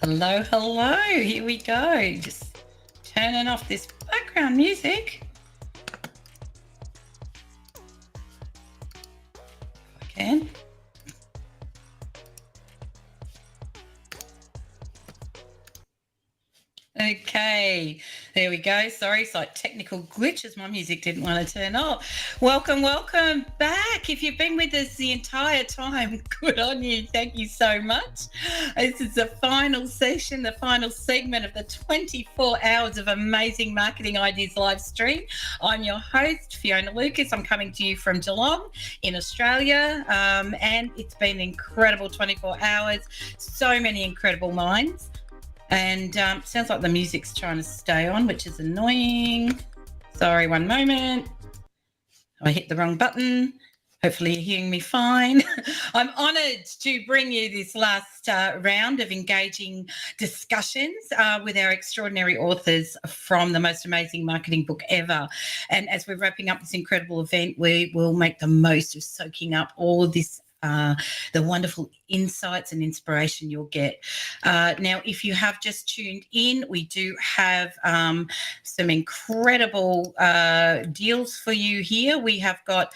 Hello, hello. Here we go. Just turning off this background music. If I can. Okay, there we go. Sorry, it's like technical glitches. My music didn't want to turn off. Welcome back. If you've been with us the entire time, good on you. Thank you so much. This is the final session, the final segment of the 24 hours of amazing marketing ideas live stream. I'm your host, Fiona Lucas. I'm coming to you from Geelong in Australia, and it's been an incredible 24 hours. So many incredible minds. And sounds like the music's trying to stay on, which is annoying. Sorry, one moment. I hit the wrong button. Hopefully you're hearing me fine. I'm honoured to bring you this last round of engaging discussions with our extraordinary authors from the most amazing marketing book ever. And as we're wrapping up this incredible event, we will make the most of soaking up all of this the wonderful insights and inspiration you'll get. Now, if you have just tuned in, we do have some incredible deals for you here. We have got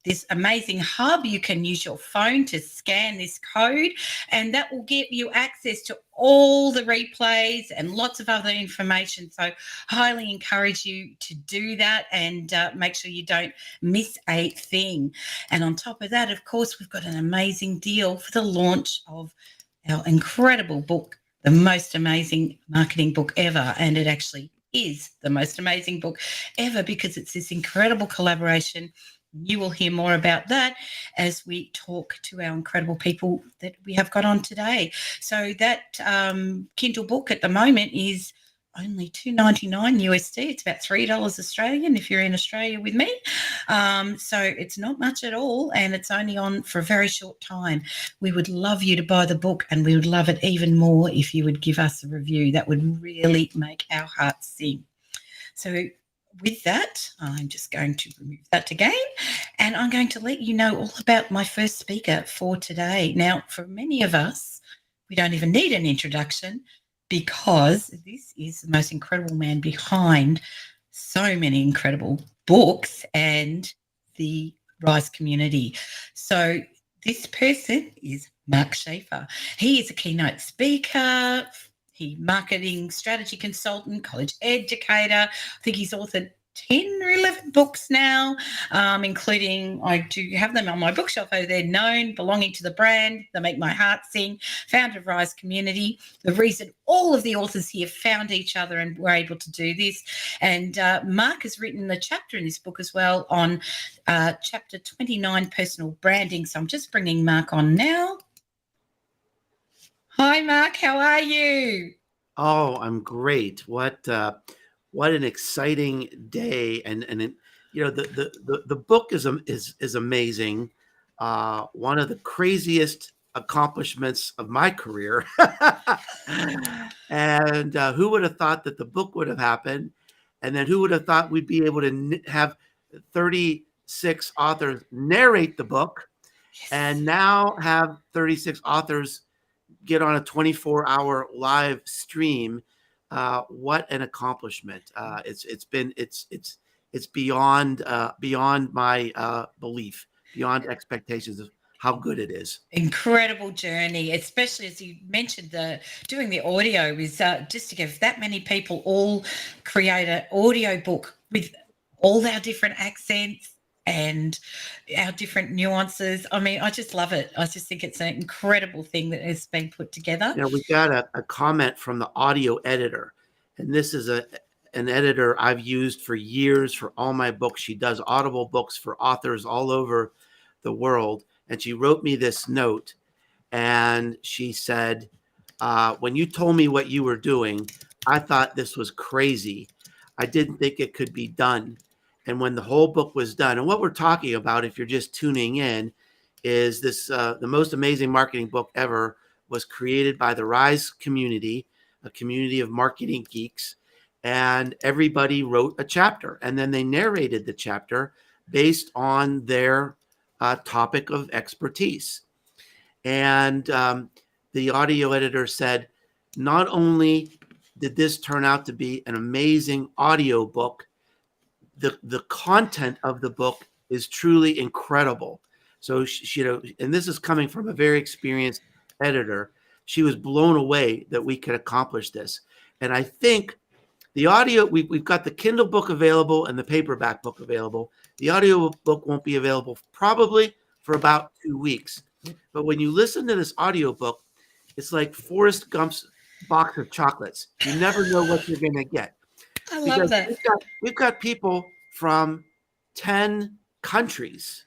this amazing hub. You can use your phone to scan this code, and that will give you access to all the replays and lots of other information. So highly encourage you to do that and make sure you don't miss a thing. And on top of that, of course, we've got an amazing deal for the launch of our incredible book, The Most Amazing Marketing Book Ever. And it actually is the most amazing book ever because it's this incredible collaboration. You will hear more about that as we talk to our incredible people that we have got on today. So that Kindle book at the moment is only $2.99 USD. It's about $3 Australian if you're in Australia with me. So it's not much at all, and it's only on for a very short time. We would love you to buy the book, and we would love it even more if you would give us a review. That would really make our hearts sing. So with that, I'm just going to remove that again, and I'm going to let you know all about my first speaker for today. Now, for many of us, we don't even need an introduction because this is the most incredible man behind so many incredible books and the Rise community. So this person is Mark Schaefer. He is a keynote speaker, marketing strategy consultant, college educator. I think he's authored 10 or 11 books now, including, I do have them on my bookshelf over there, Known, Belonging to the Brand, They Make My Heart Sing, founder of Rise Community, the reason all of the authors here found each other and were able to do this. And Mark has written a chapter in this book as well on chapter 29, Personal Branding. So I'm just bringing Mark on now. Hi, Mark. How are you? Oh, I'm great. What an exciting day! And the book is amazing. One of the craziest accomplishments of my career. And who would have thought that the book would have happened? And then who would have thought we'd be able to have 36 authors narrate the book, and now have 36 authors get on a 24-hour live stream. What an accomplishment! It's beyond my belief, beyond expectations of how good it is. Incredible journey, especially as you mentioned, doing the audio is just to give that many people all create an audio book with all our different accents and our different nuances. I mean, I just love it. I just think it's an incredible thing that has been put together. We got a comment from the audio editor, and this is an editor I've used for years for all my books. She does Audible books for authors all over the world. And she wrote me this note, and she said, when you told me what you were doing, I thought this was crazy. I didn't think it could be done. And when the whole book was done, and what we're talking about, if you're just tuning in, is this the most amazing marketing book ever was created by the Rise community, a community of marketing geeks, and everybody wrote a chapter, and then they narrated the chapter based on their topic of expertise. And the audio editor said, not only did this turn out to be an amazing audio book, the content of the book is truly incredible. So she, and this is coming from a very experienced editor. She was blown away that we could accomplish this. And I think the audio, we've got the Kindle book available and the paperback book available. The audio book won't be available probably for about 2 weeks. But when you listen to this audio book, it's like Forrest Gump's box of chocolates. You never know what you're going to get. I love that. We've got people from 10 countries.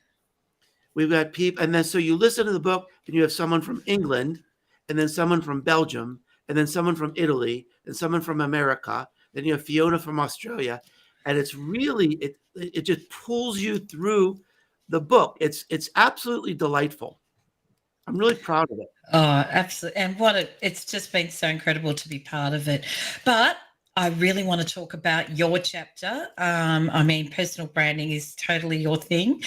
We've got people, and then so you listen to the book, and you have someone from England, and then someone from Belgium, and then someone from Italy, and someone from America. Then you have Fiona from Australia, and it's really it just pulls you through the book. It's absolutely delightful. I'm really proud of it. Oh, absolutely. And it's just been so incredible to be part of it. But I really want to talk about your chapter. I mean, personal branding is totally your thing.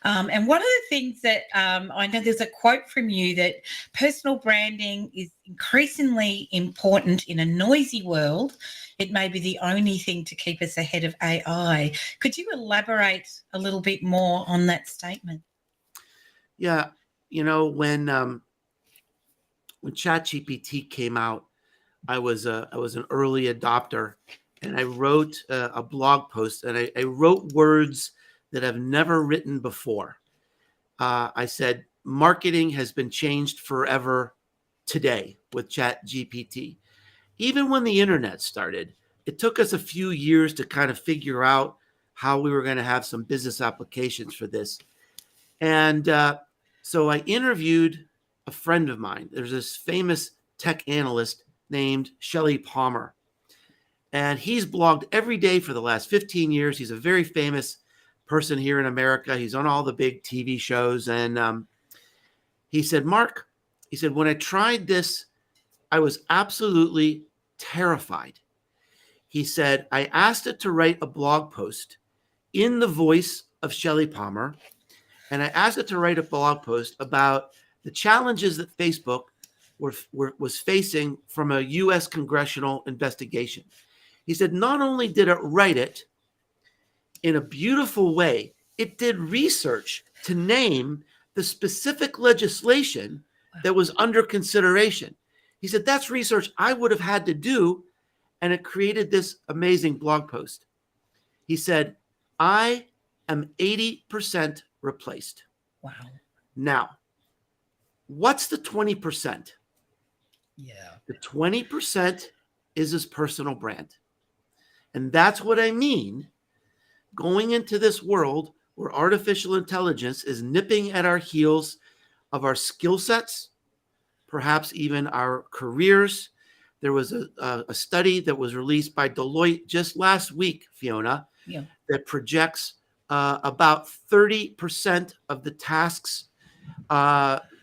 And one of the things that I know there's a quote from you that personal branding is increasingly important in a noisy world. It may be the only thing to keep us ahead of AI. Could you elaborate a little bit more on that statement? Yeah, when ChatGPT came out, I was an early adopter, and I wrote a blog post, and I wrote words that I've never written before. I said, marketing has been changed forever today with ChatGPT. Even when the internet started, it took us a few years to kind of figure out how we were going to have some business applications for this. And so I interviewed a friend of mine. There's this famous tech analyst named Shelley Palmer. And he's blogged every day for the last 15 years. He's a very famous person here in America. He's on all the big TV shows. And he said, Mark, he said, when I tried this, I was absolutely terrified. He said, I asked it to write a blog post in the voice of Shelley Palmer. And I asked it to write a blog post about the challenges that Facebook was facing from a U.S. congressional investigation. He said, not only did it write it in a beautiful way, it did research to name the specific legislation that was under consideration. He said, that's research I would have had to do, and it created this amazing blog post. He said, I am 80% replaced. Wow. Now, what's the 20%? Yeah. The 20% is his personal brand. And that's what I mean. Going into this world where artificial intelligence is nipping at our heels of our skill sets, perhaps even our careers. There was a study that was released by Deloitte just last week, Fiona, that projects about 30% of the tasks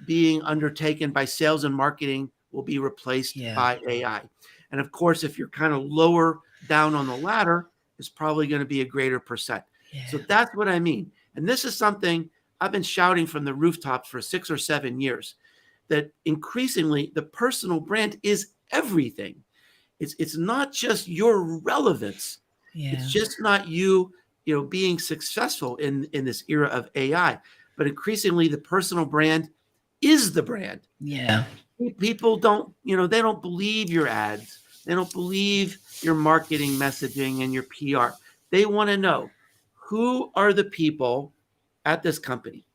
being undertaken by sales and marketing will be replaced by AI. And of course, if you're kind of lower down on the ladder, it's probably going to be a greater percent. Yeah. So that's what I mean. And this is something I've been shouting from the rooftops for 6 or 7 years, that increasingly the personal brand is everything. It's not just your relevance. Yeah. It's just not you being successful in this era of AI, but increasingly the personal brand is the brand. Yeah. People don't, they don't believe your ads. They don't believe your marketing messaging and your PR. They want to know, who are the people at this company?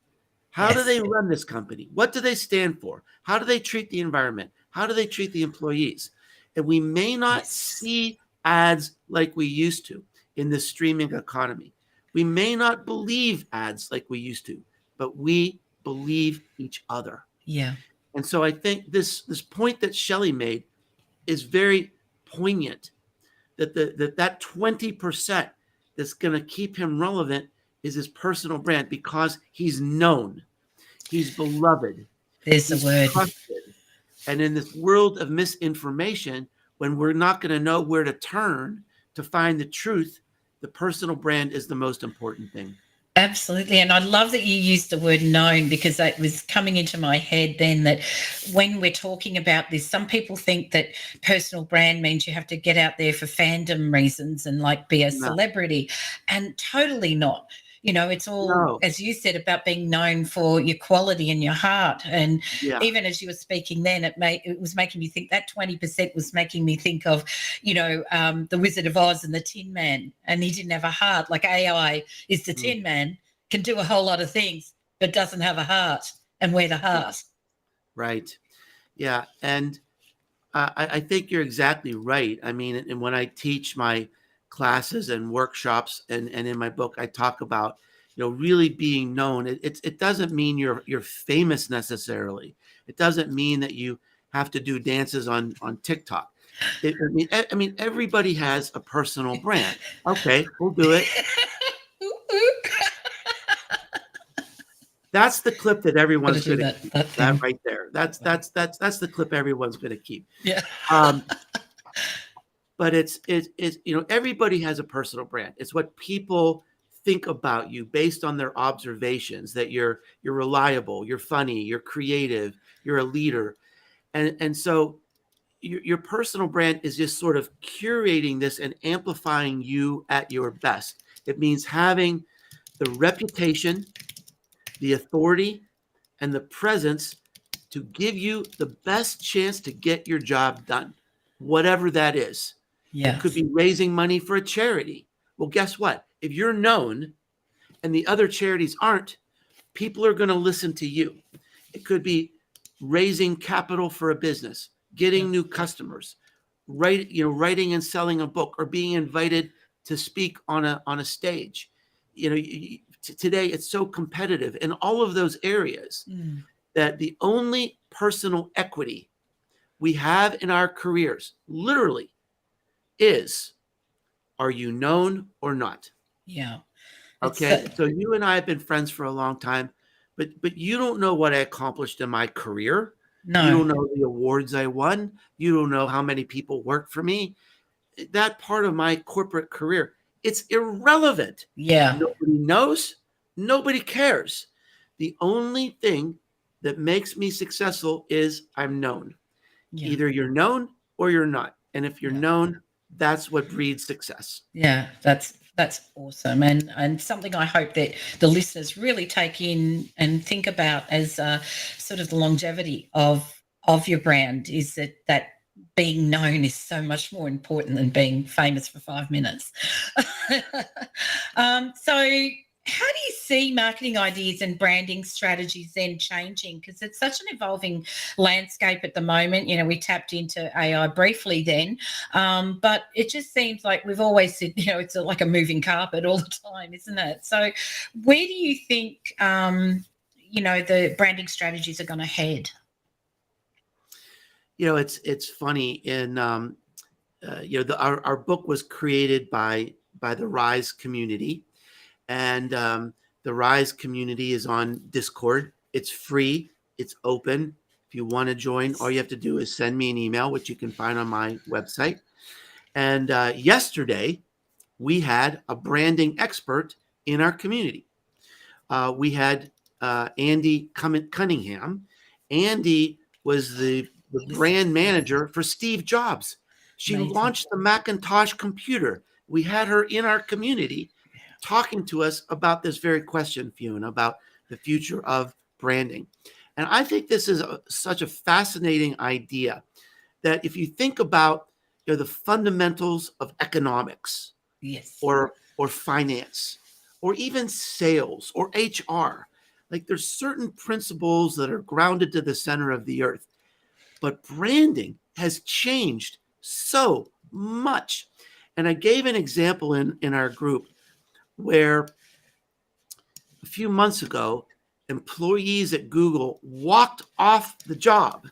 How do they run this company? What do they stand for? How do they treat the environment? How do they treat the employees? And we may not see ads like we used to in this streaming economy. We may not believe ads like we used to, but we believe each other. Yeah. And so I think this point that Shelley made is very poignant, that that 20% that's going to keep him relevant is his personal brand, because he's known, he's beloved, there's the word, trusted. And in this world of misinformation, when we're not going to know where to turn to find the truth, the personal brand is the most important thing. Absolutely. And I love that you used the word known, because that was coming into my head then, that when we're talking about this, some people think that personal brand means you have to get out there for fandom reasons and like be a No, celebrity, and totally not. It's all, no, as you said, about being known for your quality and your heart. And yeah, even as you were speaking then, it was making me think, that 20% was making me think of, the Wizard of Oz and the Tin Man, and he didn't have a heart. Like AI is the mm, Tin Man, can do a whole lot of things, but doesn't have a heart. And we're the yeah, heart. right, yeah, and I think you're exactly right. I mean, and when I teach my classes and workshops, and in my book, I talk about really being known. It doesn't mean you're famous necessarily. It doesn't mean that you have to do dances on TikTok. I mean, everybody has a personal brand. Okay, we'll do it. That's the clip that Got to everyone's do going to that keep. that That thing. right there. That's the clip everyone's going to keep. Yeah. Um, but it's everybody has a personal brand. It's what people think about you based on their observations, that you're reliable, you're funny, you're creative, you're a leader. And so your personal brand is just sort of curating this and amplifying you at your best. It means having the reputation, the authority, and the presence to give you the best chance to get your job done, whatever that is. It could Yes. be raising money for a charity. Well, guess what? If you're known and the other charities aren't, people are going to listen to you. It could be raising capital for a business, Yeah. getting new customers, writing and selling a book, or being invited to speak on a stage. Today it's so competitive in all of those areas Mm. that the only personal equity we have in our careers, literally, is, are you known or not? Yeah. It's Okay, so you and I have been friends for a long time, but you don't know what I accomplished in my career. You no. don't know the awards I won. You don't know how many people work for me. That part of my corporate career, it's irrelevant. Yeah. Nobody knows. Nobody cares. The only thing that makes me successful is I'm known. Yeah. Either you're known or you're not. And if you're Yeah. known, that's what breeds success. Yeah, that's awesome, and something I hope that the listeners really take in and think about as sort of the longevity of your brand, is that being known is so much more important than being famous for 5 minutes. So how do you see marketing ideas and branding strategies then changing? Because it's such an evolving landscape at the moment. We tapped into AI briefly then, but it just seems like we've always said, it's like a moving carpet all the time, isn't it? So, where do you think, the branding strategies are going to head? It's funny. In our book was created by the Rise community, and the Rise community is on Discord. It's free. It's open. If you want to join, all you have to do is send me an email, which you can find on my website. And yesterday, we had a branding expert in our community. We had Andy Cunningham. Andy was the brand manager for Steve Jobs. She Amazing. launched the Macintosh computer. We had her in our community talking to us about this very question, Fiona, about the future of branding. And I think this is such a fascinating idea, that if you think about the fundamentals of economics, Yes. or finance, or even sales or HR, like there's certain principles that are grounded to the center of the earth. But branding has changed so much. And I gave an example in our group where a few months ago, employees at Google walked off the job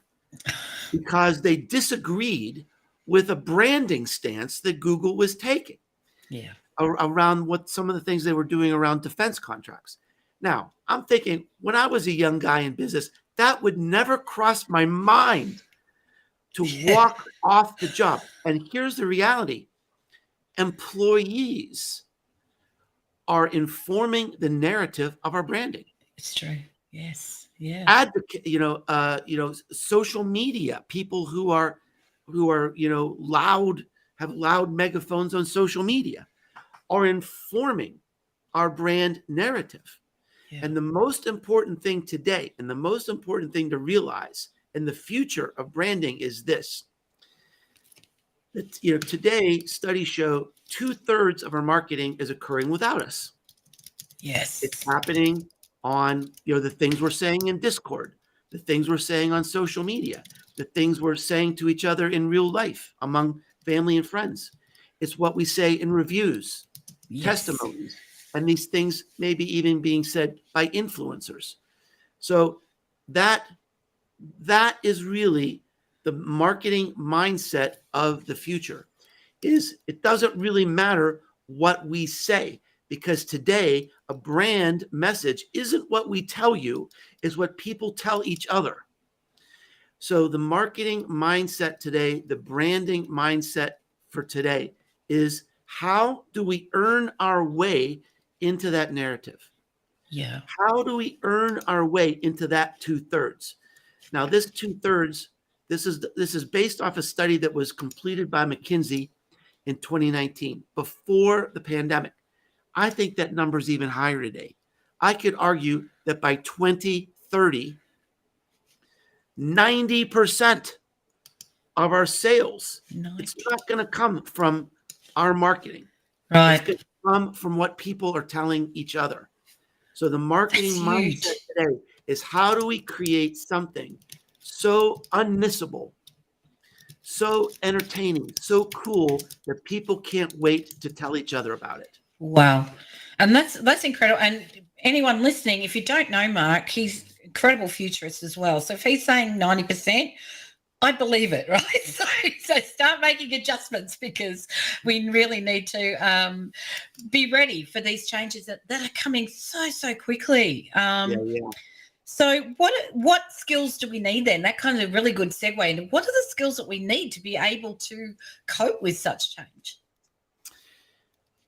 because they disagreed with a branding stance that Google was taking Yeah. around what some of the things they were doing around defense contracts. Now, I'm thinking, when I was a young guy in business, that would never cross my mind to walk off the job. And here's the reality: employees are informing the narrative of our branding. It's true. Yes. Yeah. Advocate, social media, people who are, loud, have loud megaphones on social media, are informing our brand narrative. Yeah. And the most important thing today, and the most important thing to realize in the future of branding is this: that, today studies show 2/3 of our marketing is occurring without us. Yes. It's happening on, the things we're saying in Discord, the things we're saying on social media, the things we're saying to each other in real life among family and friends. It's what we say in reviews, Yes. testimonies, and these things maybe even being said by influencers. So that is really the marketing mindset of the future. Is it doesn't really matter what we say, because today a brand message isn't what we tell you, is what people tell each other. So the marketing mindset today, the branding mindset for today, is how do we earn our way into that narrative? Yeah. How do we earn our way into that 2/3? Now, this 2/3, this is based off a study that was completed by McKinsey in 2019, before the pandemic. I think that number is even higher today. I could argue that by 2030, 90% of our sales, it's not going to come from our marketing. Right. It's going to come from what people are telling each other. So the marketing mindset today is, how do we create something so unmissable, so entertaining, so cool that people can't wait to tell each other about it? Wow. And that's incredible. And anyone listening, if you don't know Mark, he's incredible futurist as well. So if he's saying 90%, I believe it, right? So start making adjustments, because we really need to be ready for these changes that are coming so quickly. So what skills do we need then? That kind of a really good segue into what are the skills that we need to be able to cope with such change?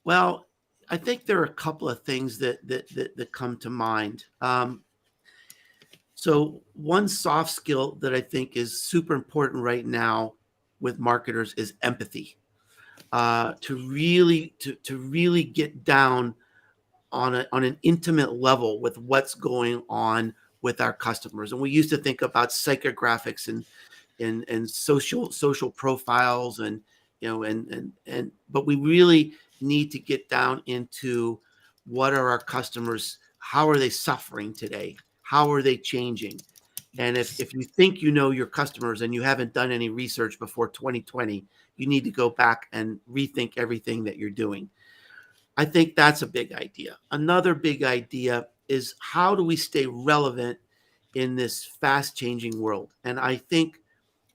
Well, I think there are a couple of things that come to mind. So one soft skill that I think is super important right now with marketers is empathy. To really get down on an intimate level with what's going on with our customers. And we used to think about psychographics and social profiles, and but we really need to get down into what are our customers, how are they suffering today, how are they changing. And if you think you know your customers and you haven't done any research before 2020, you need to go back and rethink everything that you're doing. I think that's a big idea. Another big idea is, how do we stay relevant in this fast changing world? And I think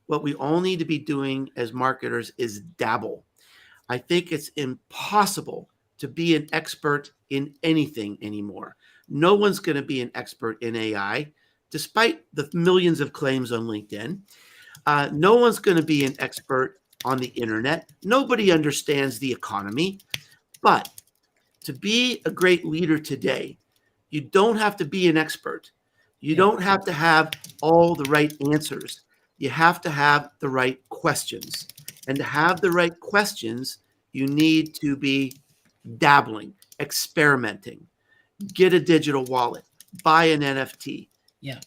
what we all need to be doing as marketers is dabble. I think it's impossible to be an expert in anything anymore. No one's going to be an expert in AI, despite the millions of claims on LinkedIn. No one's going to be an expert on the internet. Nobody understands the economy. But to be a great leader today, you don't have to be an expert. You don't have to have all the right answers. You have to have the right questions. And to have the right questions, you need to be dabbling, experimenting, get a digital wallet, buy an NFT. Yeah.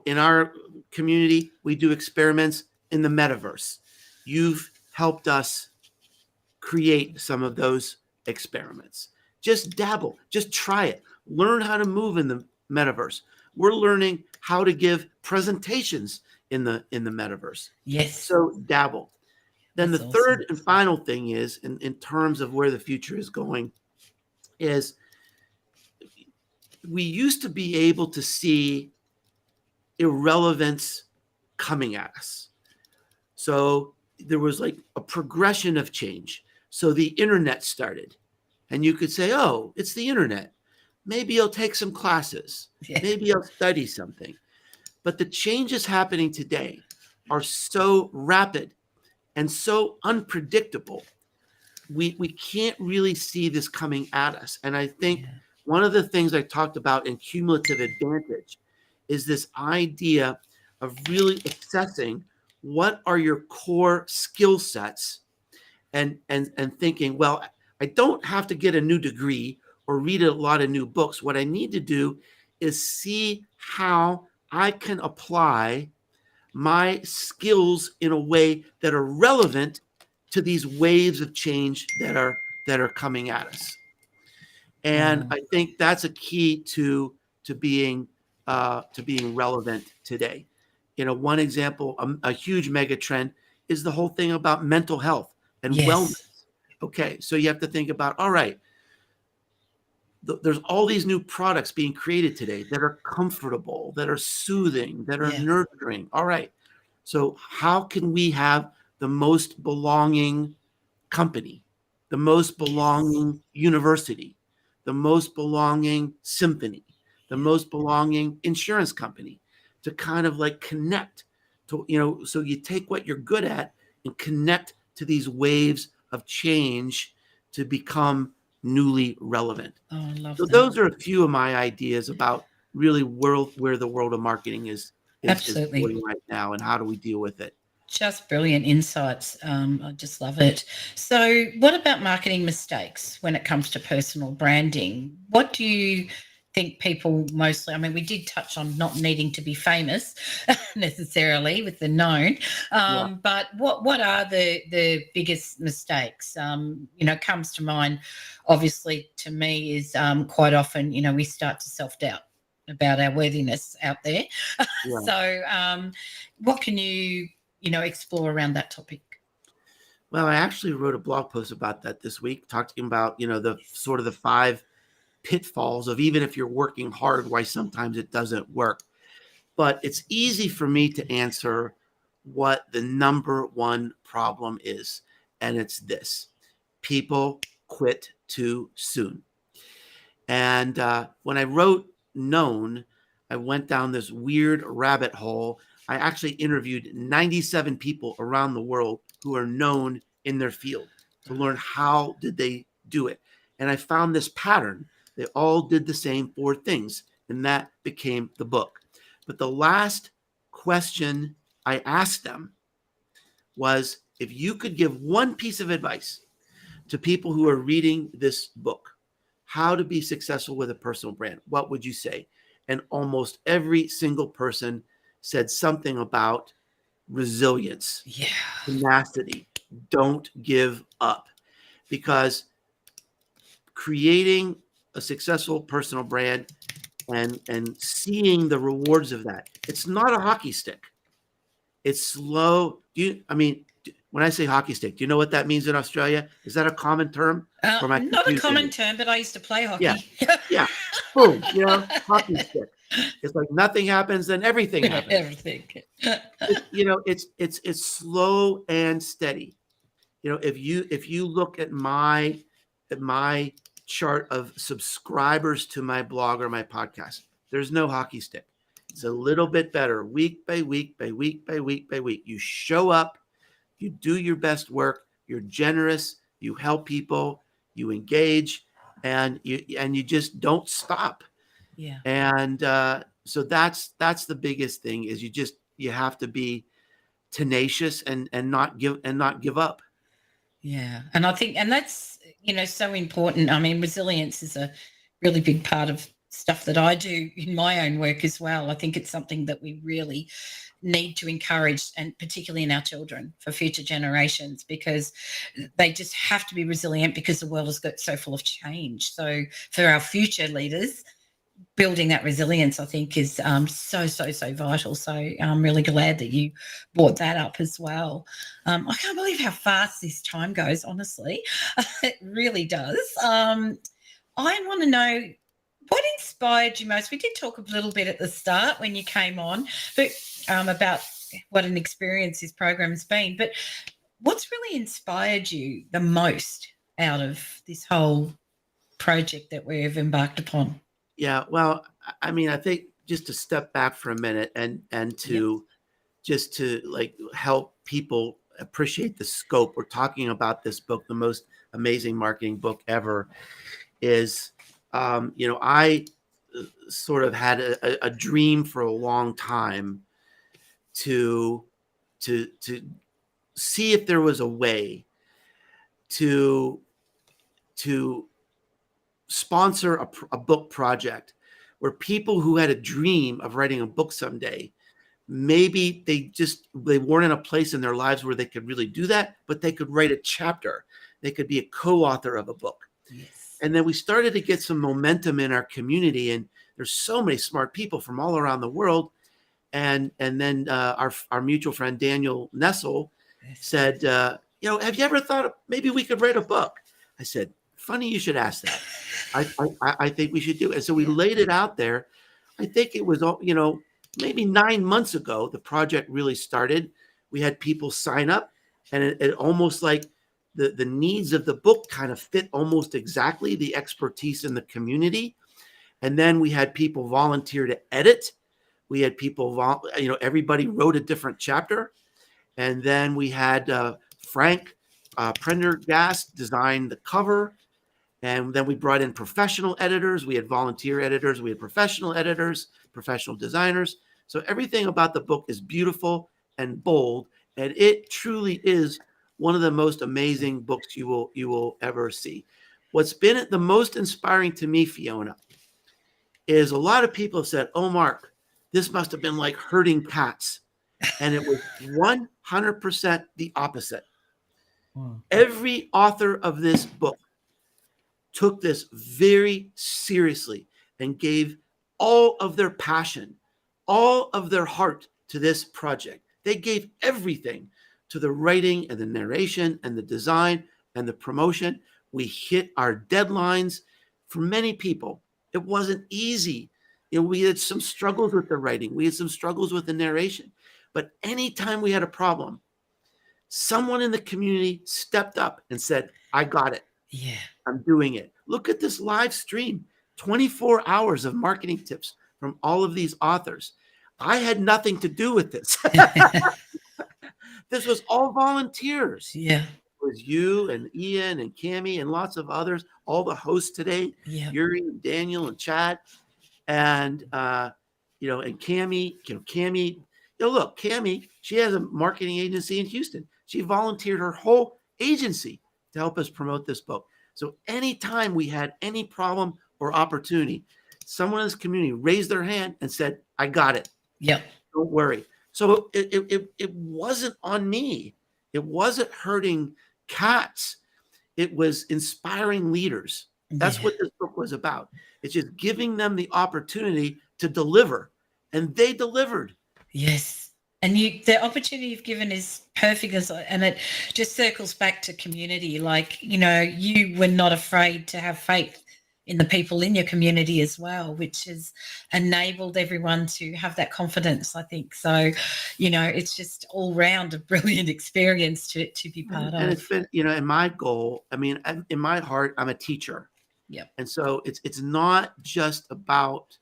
In our community, we do experiments in the metaverse. You've helped us create some of those experiments. Just dabble, just try it. Learn how to move in the metaverse. We're learning how to give presentations in the metaverse. Yes. So dabble. Then That's the awesome. third and final thing is, in terms of where the future is going, is we used to be able to see irrelevance coming at us. So there was like a progression of change. So the internet started, and you could say, oh, it's the internet. Maybe I'll take some classes. Yeah. Maybe I'll study something. But the changes happening today are so rapid and so unpredictable we can't really see this coming at us. And I think Yeah. one of the things I talked about in cumulative advantage is this idea of really assessing what are your core skill sets, and thinking, well, I don't have to get a new degree or read a lot of new books. What I need to do is see how I can apply my skills in a way that are relevant to these waves of change that are coming at us. And Wow. I think that's a key to being relevant today. One example, a huge mega trend is the whole thing about mental health and Yes. wellness. Okay, so you have to think about, all right, there's all these new products being created today that are comfortable, that are soothing, that are Yeah. nurturing. All right, so how can we have the most belonging company, the most Yes. belonging university, the most belonging symphony, the Yeah. most belonging insurance company, to kind of like connect to, so you take what you're good at and connect to these waves of change to become newly relevant. Oh, I love So that. those are a few of my ideas about really where the world of marketing is Absolutely. going right now, and how do we deal with it. Just brilliant insights. I just love it. So, what about marketing mistakes when it comes to personal branding? What do you think people mostly? I mean, we did touch on not needing to be famous necessarily with the known, Yeah. but what are the biggest mistakes? Comes to mind. Obviously, to me, is quite often we start to self doubt about our worthiness out there. Yeah. So, what can you explore around that topic? Well, I actually wrote a blog post about that this week, talking about, the sort of the 5 pitfalls of, even if you're working hard, why sometimes it doesn't work. But it's easy for me to answer what the number one problem is. And it's this: people quit too soon. And when I wrote Known, I went down this weird rabbit hole. I actually interviewed 97 people around the world who are known in their field to learn how did they do it. And I found this pattern. They all did the same 4 things, and that became the book. But the last question I asked them was, if you could give one piece of advice to people who are reading this book, how to be successful with a personal brand, what would you say? And almost every single person said something about resilience, Yeah. tenacity, don't give up. Because creating a successful personal brand and seeing the rewards of that, it's not a hockey stick. It's slow. When I say hockey stick, do you know what that means in Australia? Is that a common term? Or am I Not a confusing common you? term, but I used to play Yeah, hockey. yeah. Boom, hockey stick. It's like nothing happens, then everything happens. Everything. It's slow and steady. If you look at my chart of subscribers to my blog or my podcast, there's no hockey stick. It's a little bit better, week by week by week by week by week. You show up, you do your best work, you're generous, you help people, you engage, and you just don't stop. Yeah. And so that's the biggest thing, is you have to be tenacious and not give up. Yeah. And I think, and that's, so important. I mean, resilience is a really big part of stuff that I do in my own work as well. I think it's something that we really need to encourage, and particularly in our children, for future generations, because they just have to be resilient, because the world has got so full of change. So for our future leaders, building that resilience, I think, is so vital. So I'm really glad that you brought that up as well. I can't believe how fast this time goes, honestly. It really does. I want to know, what inspired you most? We did talk a little bit at the start when you came on, but about what an experience this program has been. But what's really inspired you the most out of this whole project that we've embarked upon? Yeah, well, I think, just to step back for a minute and Yep. to just to like help people appreciate the scope. We're talking about this book, the most amazing marketing book ever. Is I sort of had a dream for a long time to see if there was a way to sponsor a book project where people who had a dream of writing a book someday, maybe they weren't in a place in their lives where they could really do that, but they could write a chapter. They could be a co-author of a book. Yes. And then we started to get some momentum in our community, and there's so many smart people from all around the world. And then our mutual friend Daniel Nessel said, have you ever thought maybe we could write a book? I said, funny you should ask that. I think we should do it. And so we laid it out there. I think it was, maybe 9 months ago, the project really started. We had people sign up, and it almost like the needs of the book kind of fit almost exactly the expertise in the community. And then we had people volunteer to edit. We had people, everybody wrote a different chapter. And then we had Frank Prendergast design the cover. And then we brought in professional editors. We had volunteer editors. We had professional editors, professional designers. So everything about the book is beautiful and bold. And it truly is one of the most amazing books you will ever see. What's been the most inspiring to me, Fiona, is a lot of people have said, oh, Mark, this must have been like herding cats. And it was 100% the opposite. Wow. Every author of this book took this very seriously and gave all of their passion, all of their heart to this project. They gave everything to the writing and the narration and the design and the promotion. We hit our deadlines. For many people, it wasn't easy. We had some struggles with the writing. We had some struggles with the narration. But anytime we had a problem, someone in the community stepped up and said, I got it. Yeah, I'm doing it. Look at this live stream, 24 hours of marketing tips from all of these authors. I had nothing to do with this. This was all volunteers. Yeah. It was you and Ian and Cami and lots of others, all the hosts today, Yuri and Daniel and Chad. And, and Cami, Cami, look, Cami, she has a marketing agency in Houston. She volunteered her whole agency to help us promote this book. So anytime we had any problem or opportunity, someone in this community raised their hand and said, I got it. Yep. Don't worry. So it wasn't on me. It wasn't hurting cats. It was inspiring leaders. That's what this book was about. It's just giving them the opportunity to deliver. And they delivered. Yes. And the opportunity you've given is perfect. And it just circles back to community. Like, you were not afraid to have faith in the people in your community as well, which has enabled everyone to have that confidence, I think. So, it's just all round a brilliant experience to be part of. And it's been, and my goal, in my heart, I'm a teacher. Yeah. And so it's not just about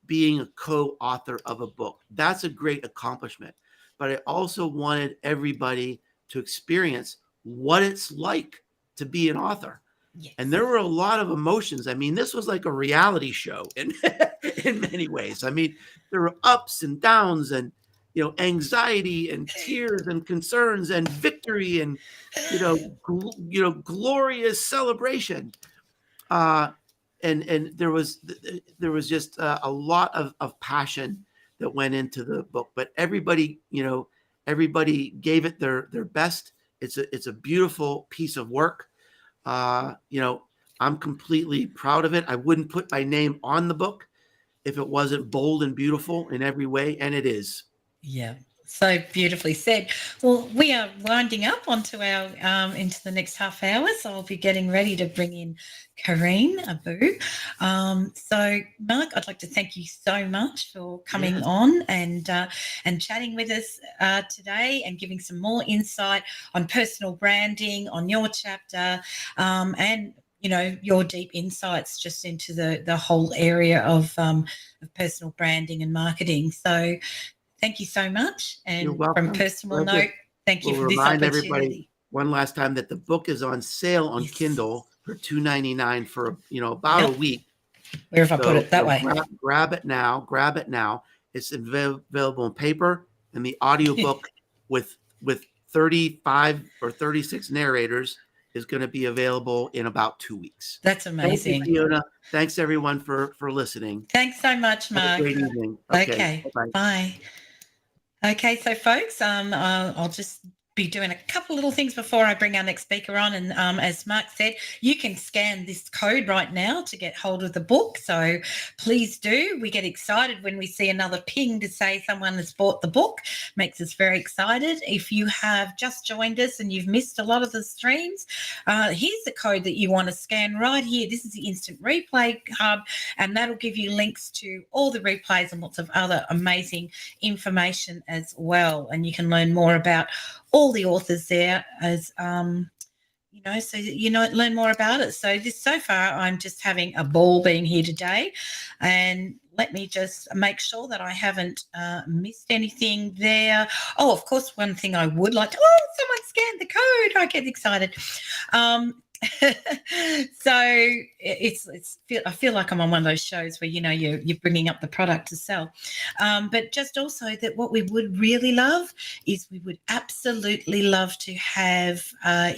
being a co-author of a book. That's a great accomplishment. But I also wanted everybody to experience what it's like to be an author. Yes. And there were a lot of emotions. This was like a reality show in many ways. There were ups and downs and, anxiety and tears and concerns and victory and, glorious celebration. And there was just a lot of passion that went into the book, but everybody gave it their best. It's a beautiful piece of work. I'm completely proud of it. I wouldn't put my name on the book if it wasn't bold and beautiful in every way, and it is. Yeah. So beautifully said. Well, we are winding up onto our into the next half hour, so I'll be getting ready to bring in Kareen Abu. So, Mark, I'd like to thank you so much for coming on and chatting with us today and giving some more insight on personal branding, on your chapter, and your deep insights just into the whole area of personal branding and marketing. So. Thank you so much. And from personal note, Thank you We'll for this remind everybody opportunity. one last time that the book is on sale on Yes. Kindle for $2.99 for about a Yep. week. Where have I put So, it? That way. grab it now. Grab it now. It's available in paper, and the audiobook with 35 or 36 narrators is going to be available in about 2 weeks. That's Thank amazing. you, Fiona. Thanks everyone for listening. Thanks so much, Have a Mark. great evening. Okay. Bye-bye. Bye. Okay, so folks, I'll just be doing a couple little things before I bring our next speaker on. And as Mark said, you can scan this code right now to get hold of the book. So please do. We get excited when we see another ping to say someone has bought the book. Makes us very excited. If you have just joined us and you've missed a lot of the streams, here's the code that you want to scan right here. This is the Instant Replay Hub, and that'll give you links to all the replays and lots of other amazing information as well. And you can learn more about all the authors there as so that learn more about it. So far I'm just having a ball being here today, and let me just make sure that I haven't missed anything there. Oh, of course, one thing I would like to, someone scanned the code. I get excited. So I feel like I'm on one of those shows where you're bringing up the product to sell, but just also that what we would really love is we would absolutely love to have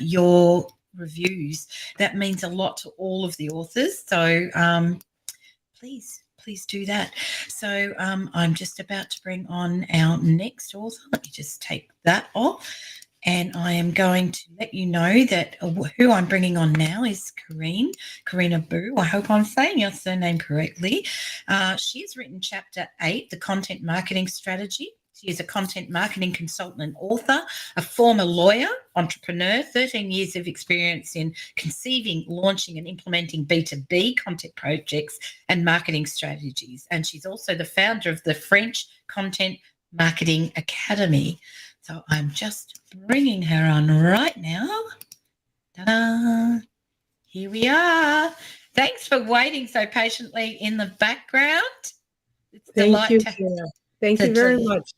your reviews. That means a lot to all of the authors, so please do that. So I'm just about to bring on our next author. Let me just take that off. And I am going to let you know that who I'm bringing on now is Karina Boo. I hope I'm saying your surname correctly. She has written Chapter 8, The Content Marketing Strategy. She is a content marketing consultant and author, a former lawyer, entrepreneur, 13 years of experience in conceiving, launching and implementing B2B content projects and marketing strategies. And she's also the founder of the French Content Marketing Academy. So I'm just bringing her on right now. Ta-da! Here we are. Thanks for waiting so patiently in the background. Thank you, Tina. Thank you very much.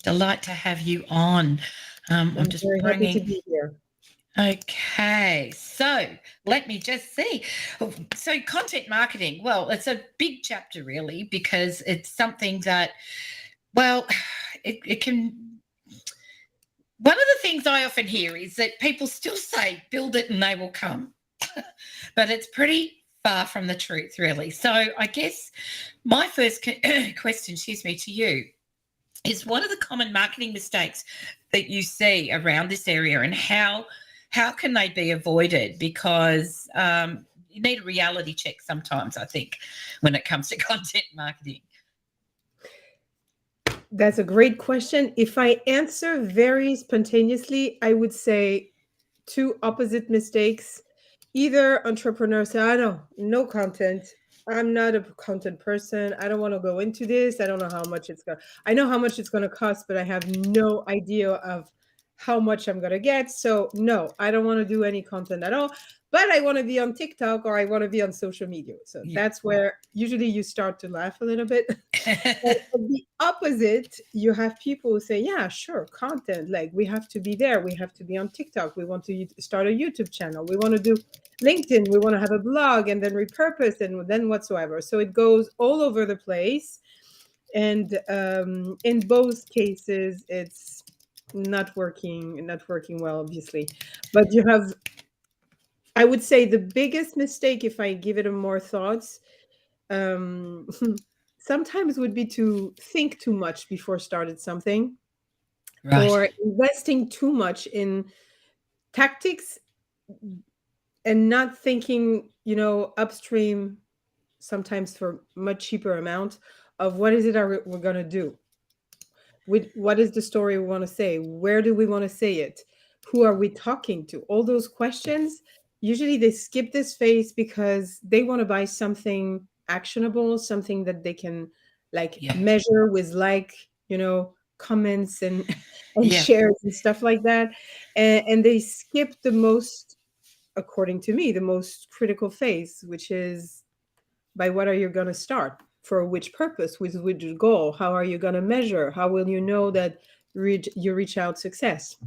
Delight to have you on. I'm just very happy to be here. Okay, so let me just see. So content marketing, well, it's a big chapter really, because it's something that, it can... One of the things I often hear is that people still say, build it and they will come. But it's pretty far from the truth, really. So I guess my first question, to you is, what are the common marketing mistakes that you see around this area, and how can they be avoided? Because you need a reality check sometimes, I think, when it comes to content marketing. That's a great question. If I answer very spontaneously, I would say two opposite mistakes. Either entrepreneurs say, no content. I'm not a content person. I don't want to go into this. I don't know how much I know how much it's going to cost, but I have no idea of how much I'm going to get. So no, I don't want to do any content at all, but I want to be on TikTok or I want to be on social media. So that's where usually you start to laugh a little bit. The opposite, you have people who say, yeah, sure, content, like we have to be there. We have to be on TikTok. We want to start a YouTube channel. We want to do LinkedIn. We want to have a blog and then repurpose and then whatsoever. So it goes all over the place. And in both cases, it's not working well, obviously. But you have, I would say the biggest mistake, if I give it a more thoughts, sometimes would be to think too much before started something, right, or investing too much in tactics and not thinking, upstream, sometimes for much cheaper amount, of what is it we're going to do. What is the story we want to say? Where do we want to say it? Who are we talking to? All those questions, usually they skip this phase because they want to buy something actionable, something that they can measure with comments and shares and stuff like that. And they skip the most, according to me, the most critical phase, which is by what are you going to start? For which purpose? With which goal? How are you going to measure? How will you know that you reach out success.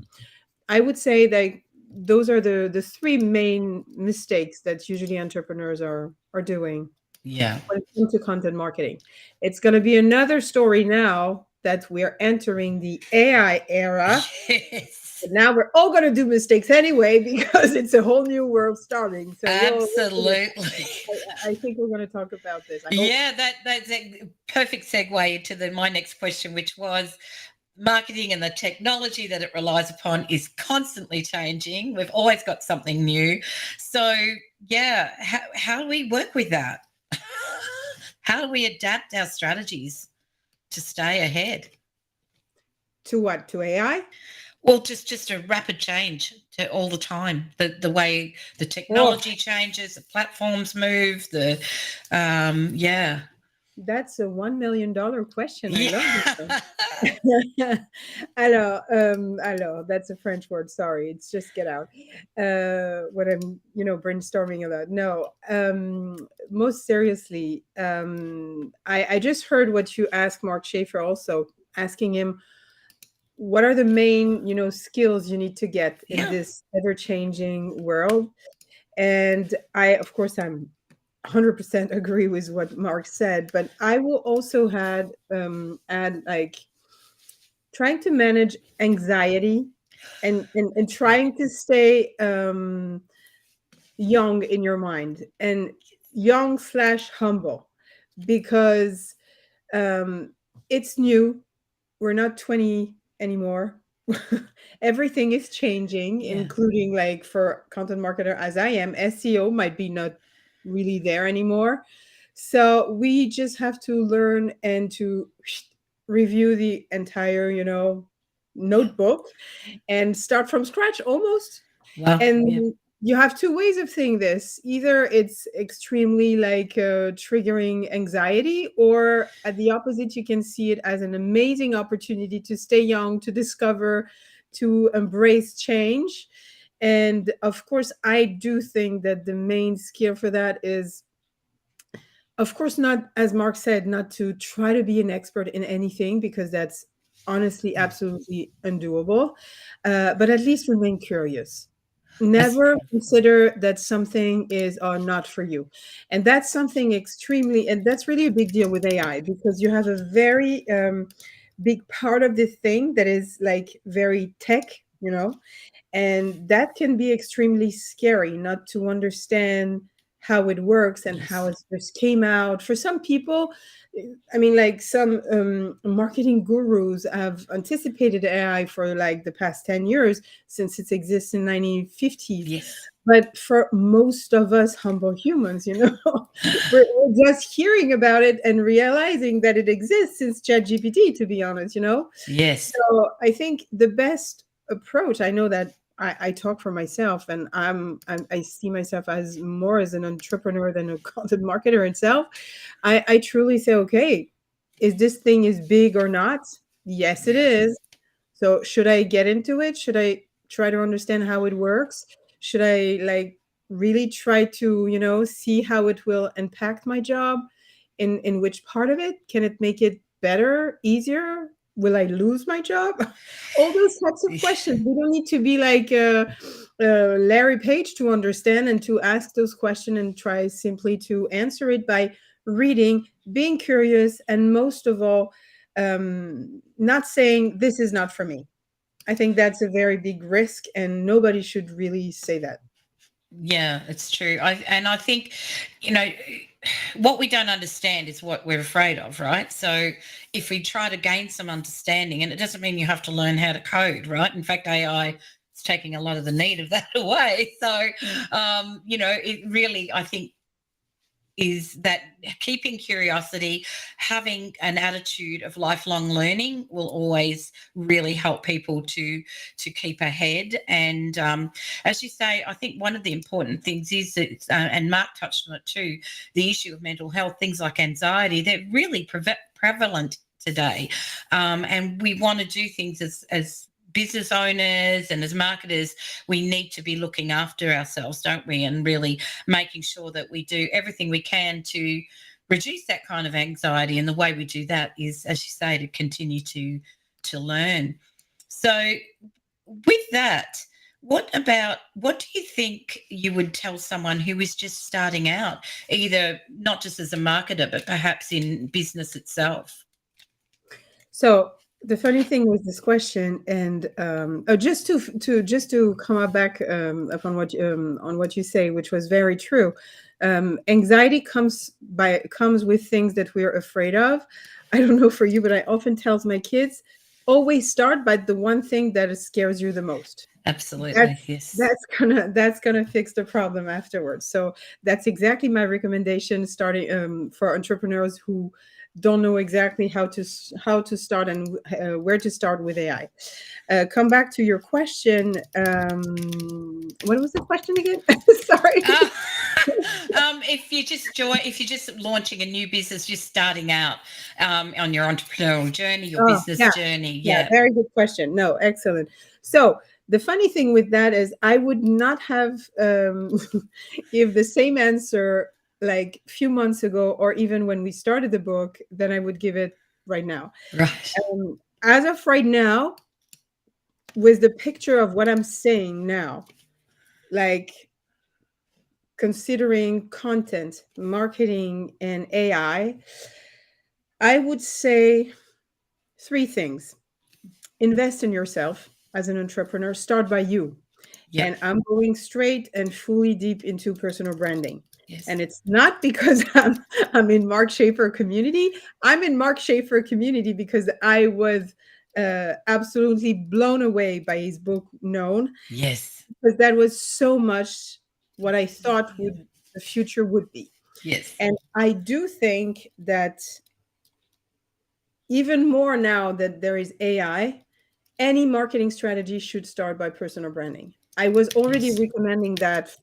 I would say that those are the three main mistakes that usually entrepreneurs are doing Yeah. when it comes to content marketing. It's going to be another story now that we're entering the AI era. Yes. But now we're all going to do mistakes anyway because it's a whole new world starting. So Absolutely. I think we're going to talk about this. I hope. Yeah, that's a perfect segue into my next question, which was marketing and the technology that it relies upon is constantly changing. We've always got something new. So, yeah, how do we work with that? How do we adapt our strategies to stay ahead? To what? To AI? Well, just a rapid change to all the time. The way the technology changes, the platforms move, yeah. That's a $1 million question. I love Yeah. this. Alors, that's a French word. Sorry, it's just get out. What I'm, brainstorming about. No, most seriously, I just heard what you asked Mark Schaefer also, asking him, what are the main, skills you need to get in this ever-changing world? And of course, I'm 100% agree with what Mark said, but I will also add like trying to manage anxiety and trying to stay young in your mind, and young / humble, because it's new. We're not 20 anymore. Everything is changing, including, like, for content marketer as I am, SEO might be not really there anymore. So we just have to learn and to review the entire, notebook and start from scratch almost. Wow. And you have two ways of saying this. Either it's extremely like triggering anxiety, or at the opposite, you can see it as an amazing opportunity to stay young, to discover, to embrace change. And of course, I do think that the main skill for that is, of course, not, as Mark said, not to try to be an expert in anything, because that's honestly absolutely undoable, but at least remain curious. Never consider that something is not for you. And that's something and that's really a big deal with AI, because you have a very big part of this thing that is like very tech, and that can be extremely scary, not to understand how it works and how it just came out. For some people, I mean, like some marketing gurus have anticipated AI for like the past 10 years, since it exists in 1950s. Yes. But for most of us humble humans, we're just hearing about it and realizing that it exists since ChatGPT, to be honest, Yes. So I think the best approach, I know that I talk for myself, and I see myself as more as an entrepreneur than a content marketer itself. I truly say, okay, is this thing is big or not? Yes, it is. So should I get into it? Should I try to understand how it works? Should I like really try to, see how it will impact my job? In which part of it? Can it make it better, easier? Will I lose my job? All those types of questions. We don't need to be like Larry Page to understand and to ask those questions, and try simply to answer it by reading, being curious, and most of all, not saying this is not for me. I think that's a very big risk, and nobody should really say that. Yeah, it's true. I think, what we don't understand is what we're afraid of, right? So if we try to gain some understanding, and it doesn't mean you have to learn how to code, right? In fact, AI is taking a lot of the need of that away. So, it really, I think, is that keeping curiosity, having an attitude of lifelong learning will always really help people to keep ahead. And as you say, I think one of the important things is that, and Mark touched on it too, the issue of mental health, things like anxiety, they're really prevalent today. And we want to do things as business owners and as marketers, we need to be looking after ourselves, don't we? And really making sure that we do everything we can to reduce that kind of anxiety. And the way we do that is, as you say, to continue to learn. So, with that, what do you think you would tell someone who is just starting out, either not just as a marketer, but perhaps in business itself? So the funny thing with this question, and just to come back upon what on what you say, which was very true. Anxiety comes with things that we're afraid of. I don't know for you, but I often tell my kids, always start by the one thing that scares you the most. Absolutely, yes. That's gonna fix the problem afterwards. So that's exactly my recommendation, starting for entrepreneurs who don't know exactly how to start and where to start with AI. Come back to your question. What was the question again? Sorry. If you're just launching a new business, just starting out on your entrepreneurial journey, your Oh, business yeah. journey, Yeah, very good question. No, excellent. So the funny thing with that is I would not have give the same answer like a few months ago, or even when we started the book, than I would give it right now. right. As of right now, with the picture of what I'm saying now, like considering content, marketing, and AI, I would say three things. Invest in yourself as an entrepreneur. Start by you. Yep. And I'm going straight and fully deep into personal branding. Yes. And it's not because I'm in Mark Schaefer community. I'm in Mark Schaefer community because I was absolutely blown away by his book Known, Yes. because that was so much what I thought the future would be. Yes. And I do think that even more now that there is AI, any marketing strategy should start by personal branding. I was already Yes. recommending that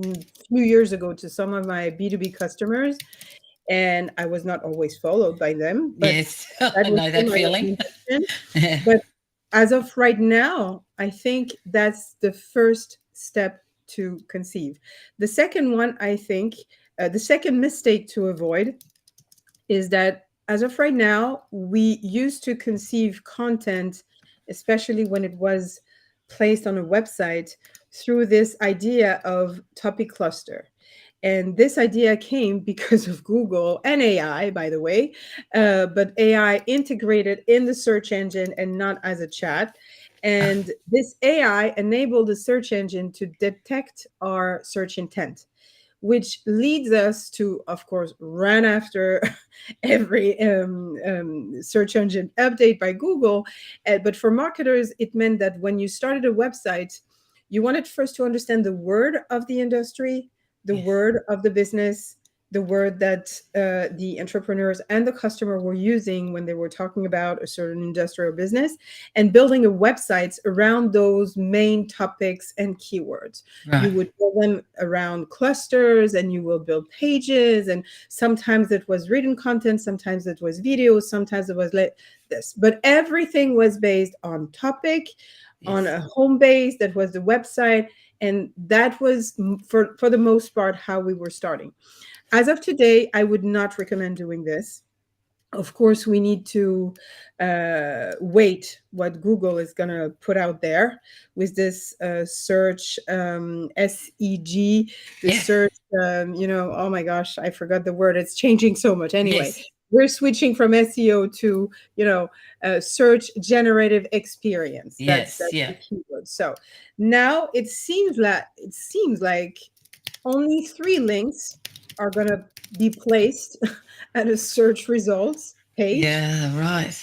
a few years ago to some of my B2B customers, and I was not always followed by them. But Yes. that I was know still that my feeling. recommendation. But as of right now, I think that's the first step to conceive. The second one, I think, the second mistake to avoid is that as of right now, we used to conceive content, especially when it was placed on a website, through this idea of topic cluster. And this idea came because of Google and AI, by the way, but AI integrated in the search engine and not as a chat. And this AI enabled the search engine to detect our search intent, which leads us to, of course, run after every search engine update by Google. But for marketers, it meant that when you started a website, you wanted first to understand the word of the industry, the Yes. word of the business, the word that the entrepreneurs and the customer were using when they were talking about a certain industry or business, and building a websites around those main topics and keywords. Right. You would build them around clusters, and you will build pages, and sometimes it was written content, sometimes it was video, sometimes it was like this, but everything was based on topic, on a home base that was the website, and that was for the most part how we were starting. As of today, I would not recommend doing this. Of course, we need to wait what Google is going to put out there with this search SEG, the Yes. search, oh my gosh, I forgot the word. It's changing so much. Anyway, Yes. we're switching from SEO to, search generative experience. Yes. That's Yeah. the keyword. So now it seems like only 3 links are going to be placed at a search results page. Yeah. Right.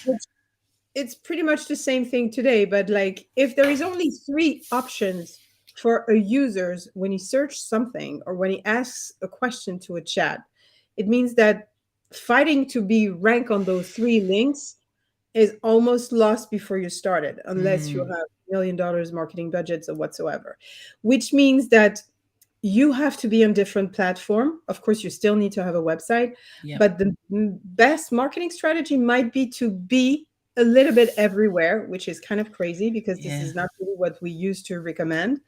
It's pretty much the same thing today, but like if there is only 3 options for a user's when he searches something or when he asks a question to a chat, it means that fighting to be ranked on those 3 links is almost lost before you started, unless you have $1 million marketing budgets or whatsoever, which means that you have to be on different platform. Of course, you still need to have a website, Yep. but the best marketing strategy might be to be a little bit everywhere, which is kind of crazy because this is not really what we used to recommend.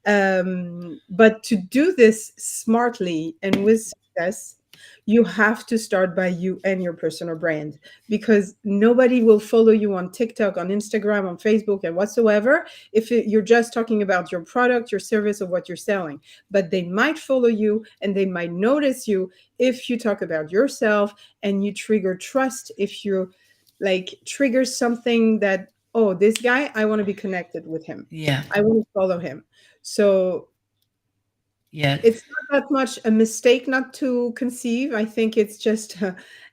But to do this smartly and with success, You have to start by you and your personal brand, because nobody will follow you on TikTok, on Instagram, on Facebook, and whatsoever if you're just talking about your product, your service, or what you're selling. But they might follow you and they might notice you if you talk about yourself and you trigger trust. If you like trigger something that, oh, this guy, I want to be connected with him. Yeah. I want to follow him. So Yeah. it's not that much a mistake not to conceive. I think it's just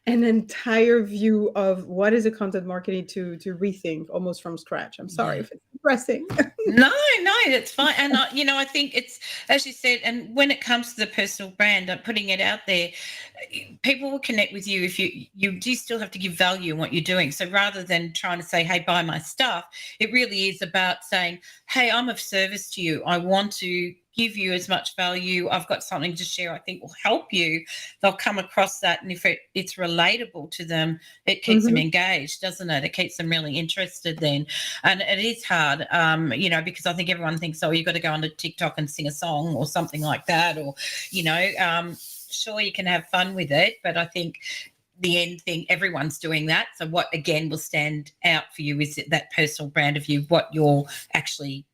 an entire view of what is a content marketing to rethink almost from scratch. I'm sorry Yeah. if it's depressing. No, it's fine. And I think it's, as you said, and when it comes to the personal brand, putting it out there, people will connect with you if you do still have to give value in what you're doing. So rather than trying to say, hey, buy my stuff, it really is about saying, hey, I'm of service to you. I want to give you as much value. I've got something to share I think will help you. They'll come across that, and if it's relatable to them, it keeps them engaged, doesn't it? It keeps them really interested then. And it is hard, because I think everyone thinks, oh, you've got to go onto TikTok and sing a song or something like that, or sure, you can have fun with it, but I think the end thing, everyone's doing that. So what again will stand out for you is that personal brand of you, what you're actually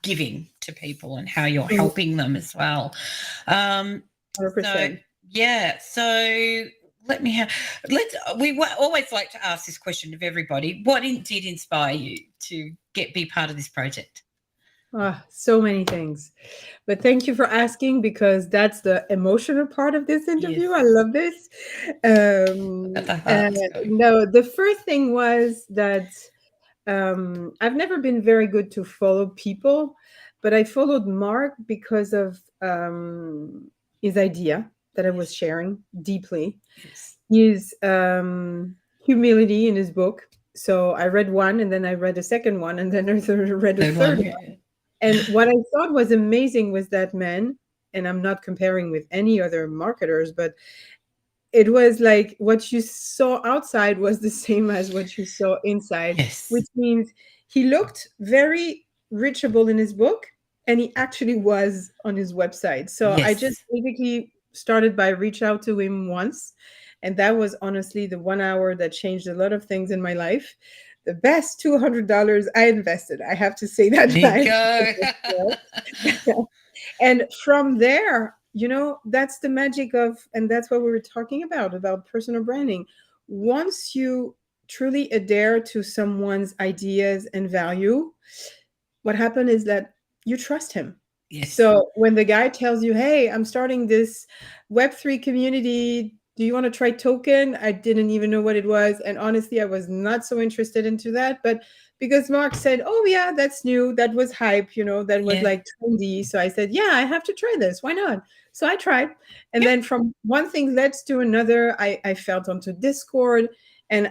giving to people and how you're helping them as well. 100%. So we always like to ask this question of everybody. What did inspire you to be part of this project? So many things, but thank you for asking, because that's the emotional part of this interview. Yes. I love this. No, the first thing was that I've never been very good to follow people, but I followed Mark because of his idea that I was sharing deeply. Yes. His humility in his book. So I read one, and then I read a second one, and then I read a third one. And what I thought was amazing was that man, and I'm not comparing with any other marketers, but it was like what you saw outside was the same as what you saw inside, yes. Which means he looked very reachable in his book, and he actually was on his website. So yes. I just basically started by reach out to him once. And that was honestly the 1 hour that changed a lot of things in my life. The best $200 I invested. I have to say that. And from there, that's the magic of, and that's what we were talking about personal branding. Once you truly adhere to someone's ideas and value, what happened is that you trust him. Yes. So when the guy tells you, hey, I'm starting this Web3 community, do you want to try Token? I didn't even know what it was. And honestly, I was not so interested into that. But because Mark said, oh, yeah, that's new. That was hype, that was like trendy. So I said, yeah, I have to try this. Why not? So I tried. And then from one thing led to another, I felt onto Discord. And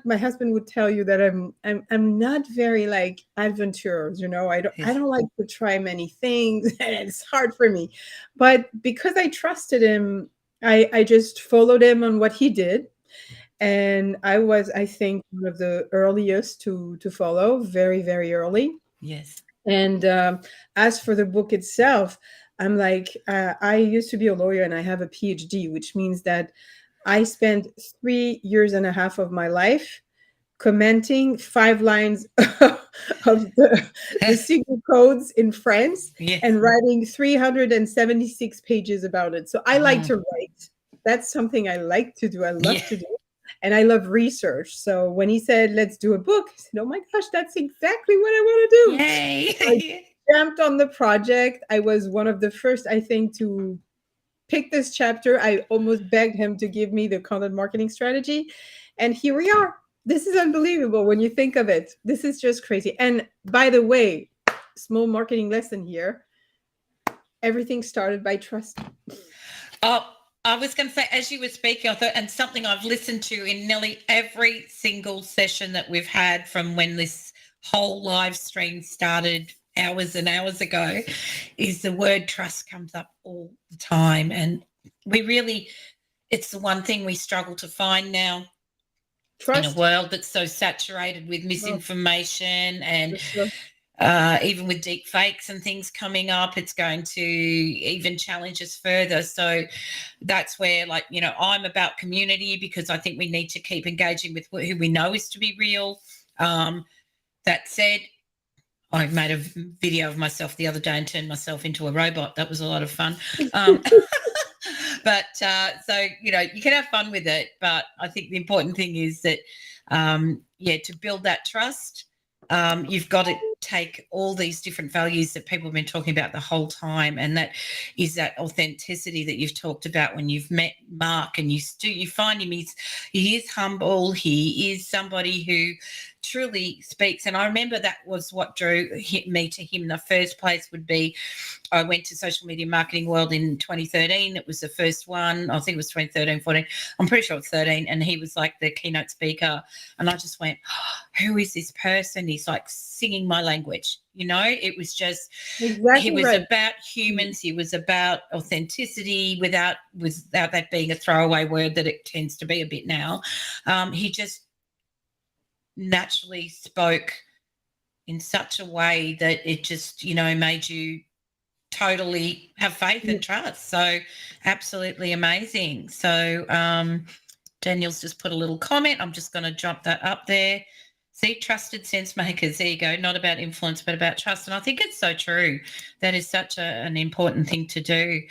my husband would tell you that I'm not very like adventurous, I don't like to try many things. And it's hard for me. But because I trusted him, I just followed him on what he did. And I was, I think, one of the earliest to follow, very, very early. Yes. And as for the book itself, I'm like, I used to be a lawyer and I have a PhD, which means that I spent 3.5 years of my life commenting 5 lines of the secret codes in France and writing 376 pages about it. So I like to write. That's something I like to do. I love to do. And I love research. So when he said, let's do a book, I said, oh my gosh, that's exactly what I want to do. Yay. I jumped on the project. I was one of the first, I think, to pick this chapter. I almost begged him to give me the content marketing strategy. And here we are. This is unbelievable when you think of it. This is just crazy. And by the way, small marketing lesson here. Everything started by trust. Oh, I was going to say, as you were speaking, I thought, and something I've listened to in nearly every single session that we've had from when this whole live stream started hours and hours ago, is the word trust comes up all the time. And it's the one thing we struggle to find now. Trust. In a world that's so saturated with misinformation and even with deep fakes and things coming up, it's going to even challenge us further. So that's where, like, you know, I'm about community, because I think we need to keep engaging with who we know is to be real. That said, I made a video of myself the other day and turned myself into a robot. That was a lot of fun. But so, you know, you can have fun with it, but I think the important thing is that, to build that trust, you've got to take all these different values that people have been talking about the whole time, and that is that authenticity that you've talked about. When you've met Mark and you find him, he is humble, he is somebody who truly speaks. And I remember that was what drew me to him in the first place. Would be, I went to Social Media Marketing World in 2013. It was the first one. I think it was 2013, 14. I'm pretty sure it's 13. And he was like the keynote speaker. And I just went, oh, who is this person? He's like singing my language. You know, it was just, Exactly he was right. about humans. He was about authenticity without that being a throwaway word that it tends to be a bit now. He just naturally spoke in such a way that it just, you know, made you totally have faith and trust. So absolutely amazing. So Daniel's just put a little comment. I'm just going to drop that up there. See, trusted sense makers. There you go. Not about influence, but about trust. And I think it's so true. That is such an important thing to do.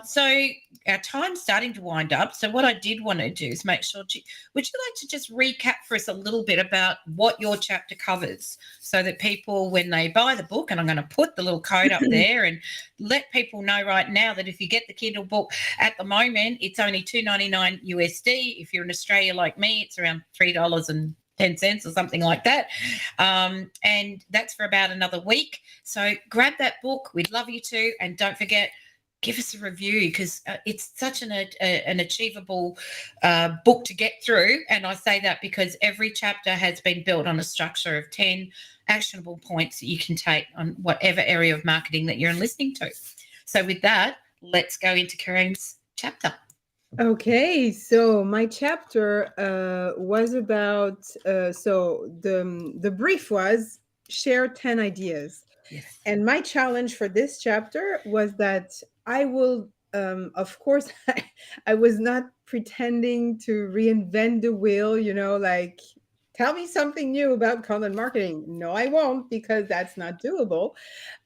So our time's starting to wind up. So what I did want to do is make sure, would you like to just recap for us a little bit about what your chapter covers, so that people, when they buy the book, and I'm going to put the little code up there and let people know right now that if you get the Kindle book at the moment, it's only $2.99 USD. If you're in Australia like me, it's around $3.10 or something like that. And that's for about another week. So grab that book. We'd love you to. And don't forget, give us a review, because it's such an achievable book to get through. And I say that because every chapter has been built on a structure of 10 actionable points that you can take on whatever area of marketing that you're listening to. So with that, let's go into Kareem's chapter. Okay, so my chapter was about, so the brief was share 10 ideas. Yes. And my challenge for this chapter was that I will, of course, I was not pretending to reinvent the wheel, you know, like, tell me something new about content marketing. No, I won't, because that's not doable.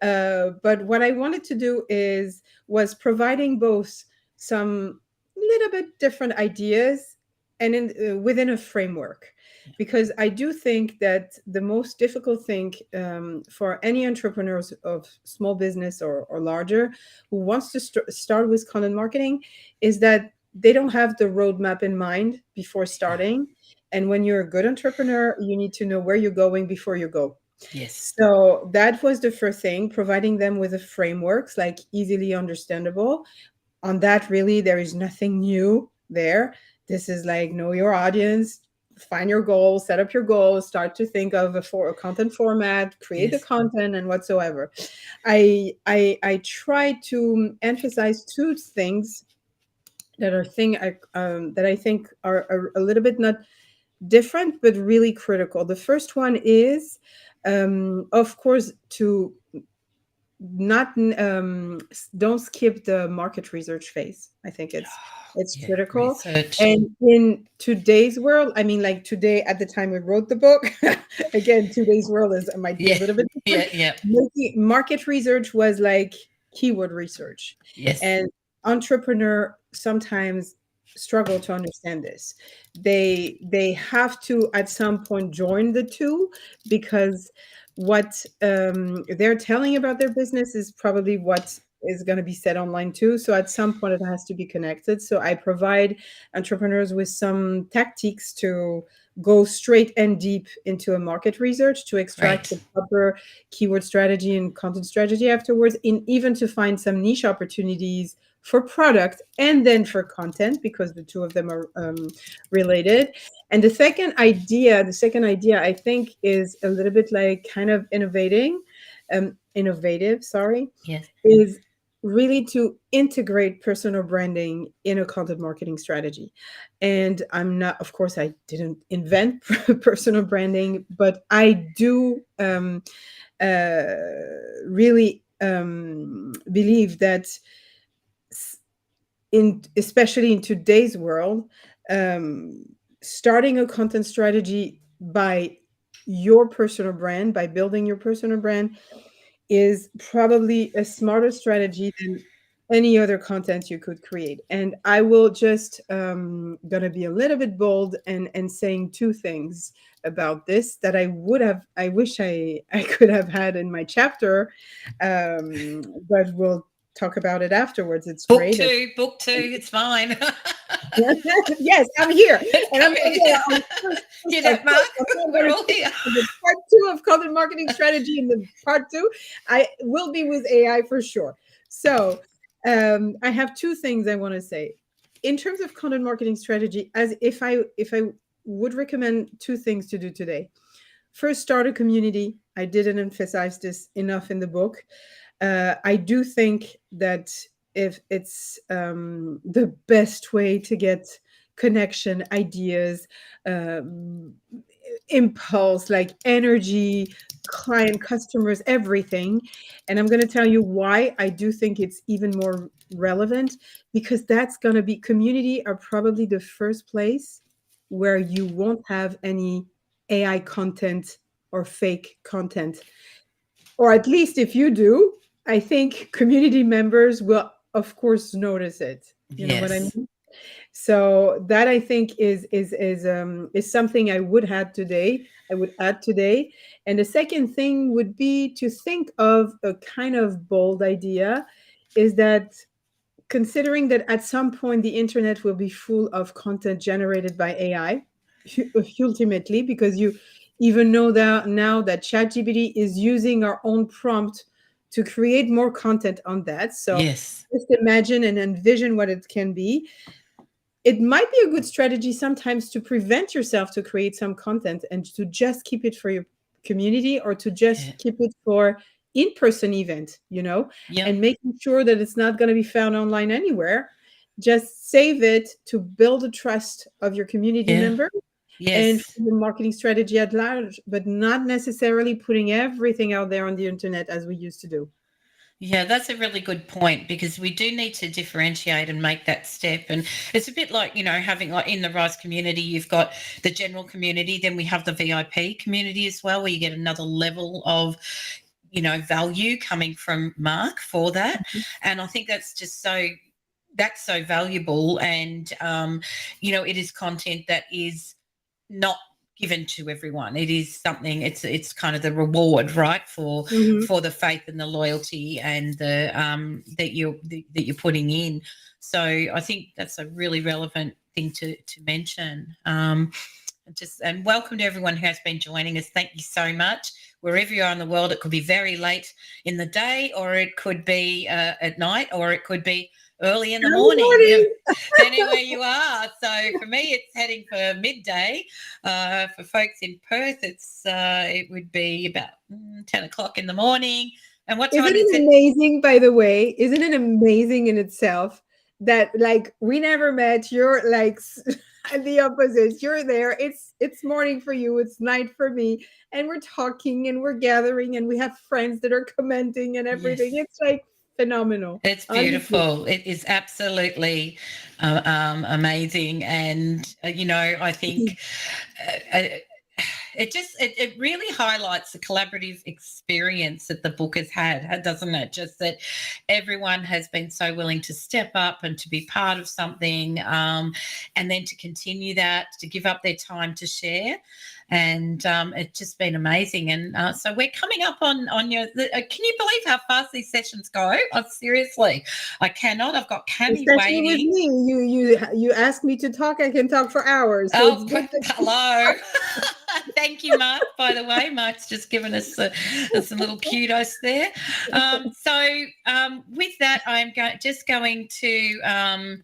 But what I wanted to do was providing both some little bit different ideas and within a framework, because I do think that the most difficult thing for any entrepreneurs of small business or larger who wants to start with content marketing is that they don't have the roadmap in mind before starting. And when you're a good entrepreneur, you need to know where you're going before you go. Yes. So that was the first thing, providing them with a frameworks, like easily understandable. On that, really, there is nothing new there. This is like, know your audience, find your goals, set up your goals, start to think of a content format, create the content, and whatsoever. I try to emphasize two things that I think are a little bit not different, but really critical. The first one is, of course, to not don't skip the market research phase. I think it's critical. Research. And in today's world, I mean, like today, at the time we wrote the book, again, today's world might be a little bit different. Market research was like keyword research. Yes. And entrepreneur sometimes struggle to understand this. They have to at some point join the two, because what they're telling about their business is probably what is going to be said online too. So at some point it has to be connected. So I provide entrepreneurs with some tactics to go straight and deep into a market research to extract the proper keyword strategy and content strategy afterwards, and even to find some niche opportunities for product and then for content, because the two of them are related. And the second idea I think is a little bit like kind of innovative, sorry. Yes. Is really to integrate personal branding in a content marketing strategy. And I'm not, of course, I didn't invent personal branding, but I do uh, really believe that in especially in today's world, um, starting a content strategy by your personal brand, by building your personal brand, is probably a smarter strategy than any other content you could create. And I will just gonna be a little bit bold and saying two things about this that I wish I could have had in my chapter, but we'll talk about it afterwards. It's Book great. two, book two, it's fine. Yes, I'm here, It's and I'm coming. on You know, Mark, I'm we're going all here. to the part two of content marketing strategy. In the part two, I will be with AI for sure. So I have two things I want to say in terms of content marketing strategy. As if I would recommend two things to do today. First, start a community. I didn't emphasize this enough in the book. I do think that if it's the best way to get connection, ideas, um, impulse, like energy, client, customers, everything. And I'm going to tell you why I do think it's even more relevant, because that's going to be community are probably the first place where you won't have any AI content or fake content. Or at least if you do, I think community members will, of course, notice it. You know what I Yes. mean? So that I think is something I would add today. I would add today. And the second thing would be to think of a kind of bold idea, is that considering that at some point the internet will be full of content generated by AI, ultimately, because you even know that now that ChatGPT is using our own prompt to create more content on that. So Yes. just imagine and envision what it can be. It might be a good strategy sometimes to prevent yourself to create some content and to just keep it for your community, or to Yeah. just keep it for in-person event, Yep. and making sure that it's not going to be found online anywhere. Just save it to build the trust of your community Yeah. member and Yes. for the marketing strategy at large, but not necessarily putting everything out there on the internet as we used to do. Yeah, that's a really good point, because we do need to differentiate and make that step. And it's a bit like, having like in the Rise community, you've got the general community, then we have the VIP community as well, where you get another level of, value coming from Mark for that. And I think that's so valuable. And, it is content that is not given to everyone. It is something, it's kind of the reward, right, for Mhm. the faith and the loyalty and the that you're putting in. So I think that's a really relevant thing to mention. And welcome to everyone who has been joining us. Thank you so much. Wherever you are in the world, it could be very late in the day, or it could be at night, or it could be early in the Good morning, morning. depending where you are. So for me, it's heading for midday. For folks in Perth, it would be about 10 o'clock in the morning. And what time Isn't is it it? amazing, by the way? Isn't it amazing in itself that like we never met? You're like the opposite. You're there. It's morning for you. It's night for me, and we're talking and we're gathering and we have friends that are commenting and everything. Yes. It's like phenomenal. It's Honestly. beautiful. It is absolutely amazing. And, I think it really highlights the collaborative experience that the book has had, doesn't it? Just that everyone has been so willing to step up and to be part of something, and then to continue that, to give up their time to share. And it's just been amazing. And so we're coming up on your. Can you believe how fast these sessions go? Oh, seriously, I cannot. I've got Cami Especially with waiting. me. You ask me to talk, I can talk for hours. So it's Oh, good that hello. Thank you, Mark, by the way. Mark's just given us some little kudos there. So with that, I'm just going to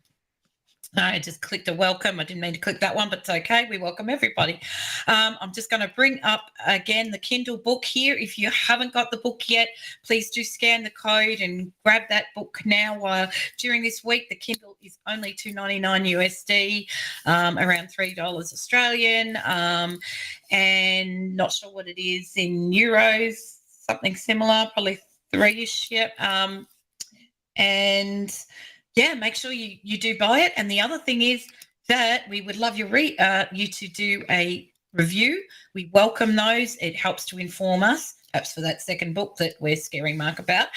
I just clicked a welcome. I didn't mean to click that one, but it's okay. We welcome everybody. I'm just going to bring up again the Kindle book here. If you haven't got the book yet, please do scan the code and grab that book now. During this week, the Kindle is only $2.99 USD, around $3 Australian, and not sure what it is in euros, something similar, probably three-ish. Yep. And yeah, make sure you do buy it. And the other thing is that we would love you to do a review. We welcome those. It helps to inform us, perhaps for that second book that we're scaring Mark about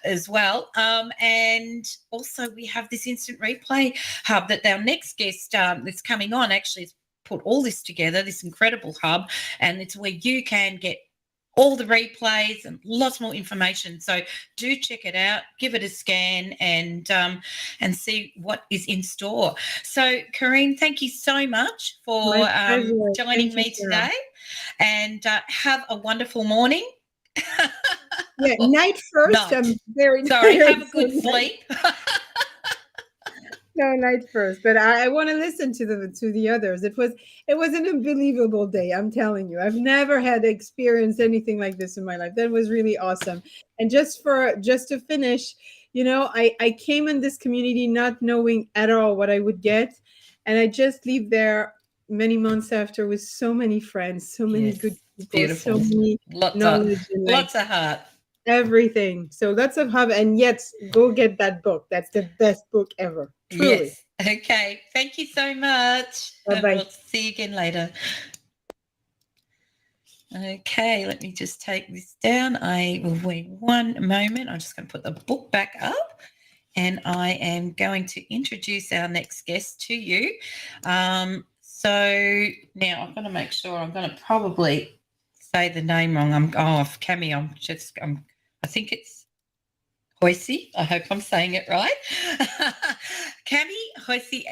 as well. And also we have this instant replay hub that our next guest that's coming on actually has put all this together, this incredible hub, and it's where you can get all the replays and lots more information. So do check it out, give it a scan, and see what is in store. So, Corinne, thank you so much for joining me today, and have a wonderful morning. Yeah, night first. Night. I'm very sorry. tired, Have a good sleep. No, night first, but I want to listen to the others. It was an unbelievable day. I'm telling you, I've never had experienced anything like this in my life. That was really awesome. And just to finish, I came in this community not knowing at all what I would get, and I just leave there many months after with so many friends, so many good people, beautiful. so many lots of heart. Everything. So lots of hub, and yet go get that book. That's the best book ever. Truly. Yes. Okay. Thank you so much. Bye-bye. We'll see you again later. Okay, let me just take this down. I will wait one moment. I'm just going to put the book back up, and I am going to introduce our next guest to you. So now I'm going to make sure. I'm going to probably say the name wrong. Cami. I think it's Hoysie. I hope I'm saying it right. Cami Hoysie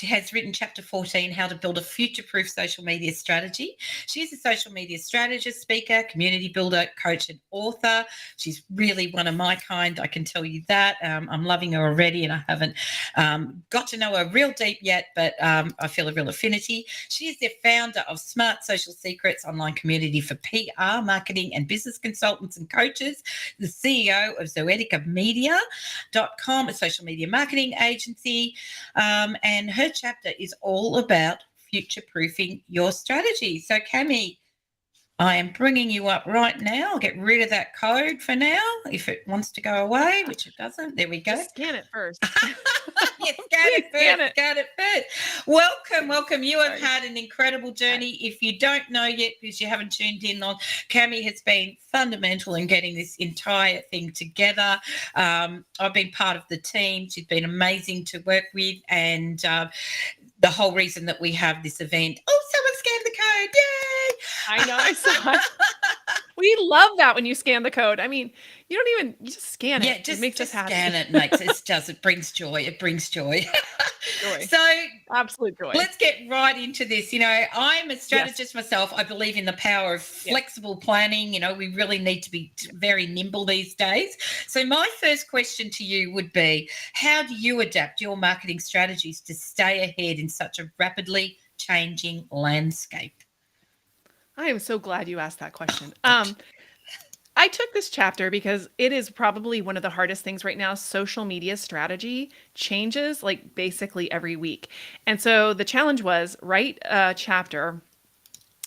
has written chapter 14, How to Build a Future-Proof Social Media Strategy. She's a social media strategist, speaker, community builder, coach, and author. She's really one of my kind, I can tell you that. I'm loving her already, and I haven't got to know her real deep yet, but I feel a real affinity. She is the founder of Smart Social Secrets online community for PR, marketing, and business consultants and coaches, the CEO of Zoetica.media.com, a social media marketing agency, and her chapter is all about future-proofing your strategy. So, Cami, I am bringing you up right now. I'll get rid of that code for now if it wants to go away, which it doesn't. There we go. Just scan it first. Yes, scan it first. Welcome. You have had an incredible journey. If you don't know yet, because you haven't tuned in on, Cami has been fundamental in getting this entire thing together. I've been part of the team. She's been amazing to work with, and the whole reason that we have this event. Oh, someone scanned the code. Yay! I know. I saw it. We love that when you scan the code. I mean, you just scan it. Yeah, just makes us happy. Scan it. It brings joy. It brings joy. Joy. So absolute joy. Let's get right into this. I'm a strategist myself. I believe in the power of flexible planning. We really need to be very nimble these days. So my first question to you would be, how do you adapt your marketing strategies to stay ahead in such a rapidly changing landscape? I am so glad you asked that question. I took this chapter because it is probably one of the hardest things right now. Social media strategy changes like basically every week. And so the challenge was write a chapter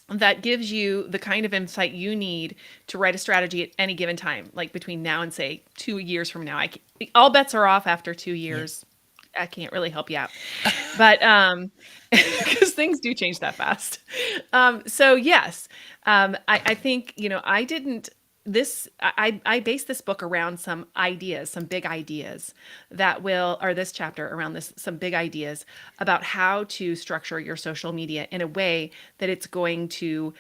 that gives you the kind of insight you need to write a strategy at any given time, like between now and say 2 years from now. All bets are off after 2 years. Yeah. I can't really help you out, but because things do change that fast. So yes, I think, I based this book around some ideas, some big ideas this chapter around some big ideas about how to structure your social media in a way that it's going to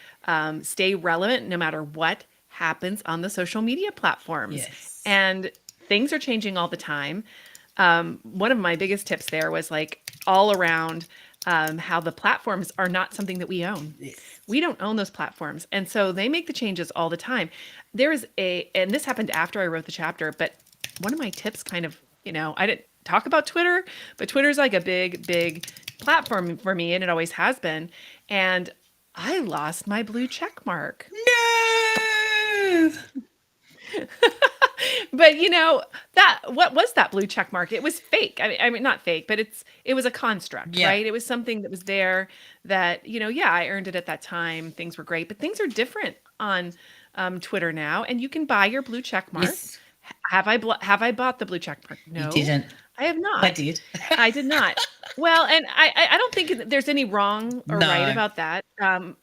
stay relevant no matter what happens on the social media platforms. Yes. And things are changing all the time. One of my biggest tips there was all around how the platforms are not something that we own. Yes. We don't own those platforms. And so they make the changes all the time. And this happened after I wrote the chapter, but one of my tips kind of, talk about Twitter, but Twitter's like a big platform for me, and it always has been. And I lost my blue check mark. No. But that what was that blue check mark? It was fake. I mean not fake, but it was a construct, Yeah. right? It was something that was there that, yeah, I earned it at that time. Things were great, but things are different on Twitter now, and you can buy your blue check mark. Yes. Have I bought the blue check mark? No, You didn't. I have not. I did. I did not. Well, and I don't think that there's any wrong or right No. about that.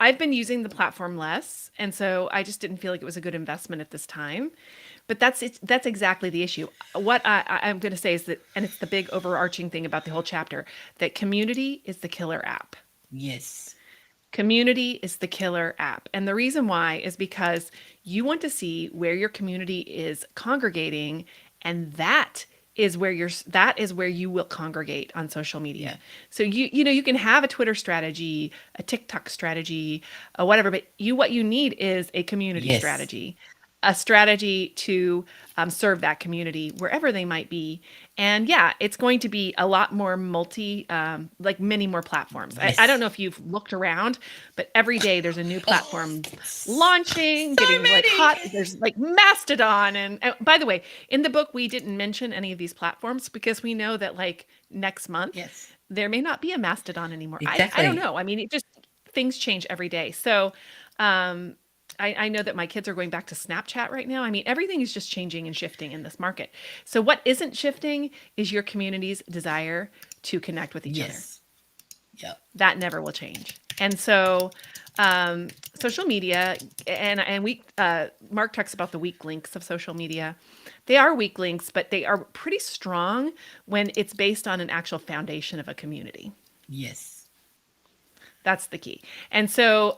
I've been using the platform less, and so I just didn't feel like it was a good investment at this time. But that's exactly the issue. What I'm going to say is that, and it's the big overarching thing about the whole chapter, that community is the killer app. Yes. Community is the killer app. And the reason why is because you want to see where your community is congregating, and that is where you will congregate on social media. So you can have a Twitter strategy, a TikTok strategy, whatever, but what you need is a community Yes. strategy. A strategy to serve that community wherever they might be. And yeah, it's going to be a lot more like many more platforms. Yes. I don't know if you've looked around, but every day there's a new platform launching, so getting like many. hot. There's like Mastodon. And by the way, in the book, we didn't mention any of these platforms because we know that like next month, Yes. there may not be a Mastodon anymore. I Exactly. don't know. I mean, things change every day. So, I know that my kids are going back to Snapchat right now. I mean, everything is just changing and shifting in this market. So what isn't shifting is your community's desire to connect with each other. Yes. Yep. That never will change. And so social media, and Mark talks about the weak links of social media. They are weak links, but they are pretty strong when it's based on an actual foundation of a community. Yes. That's the key. And so,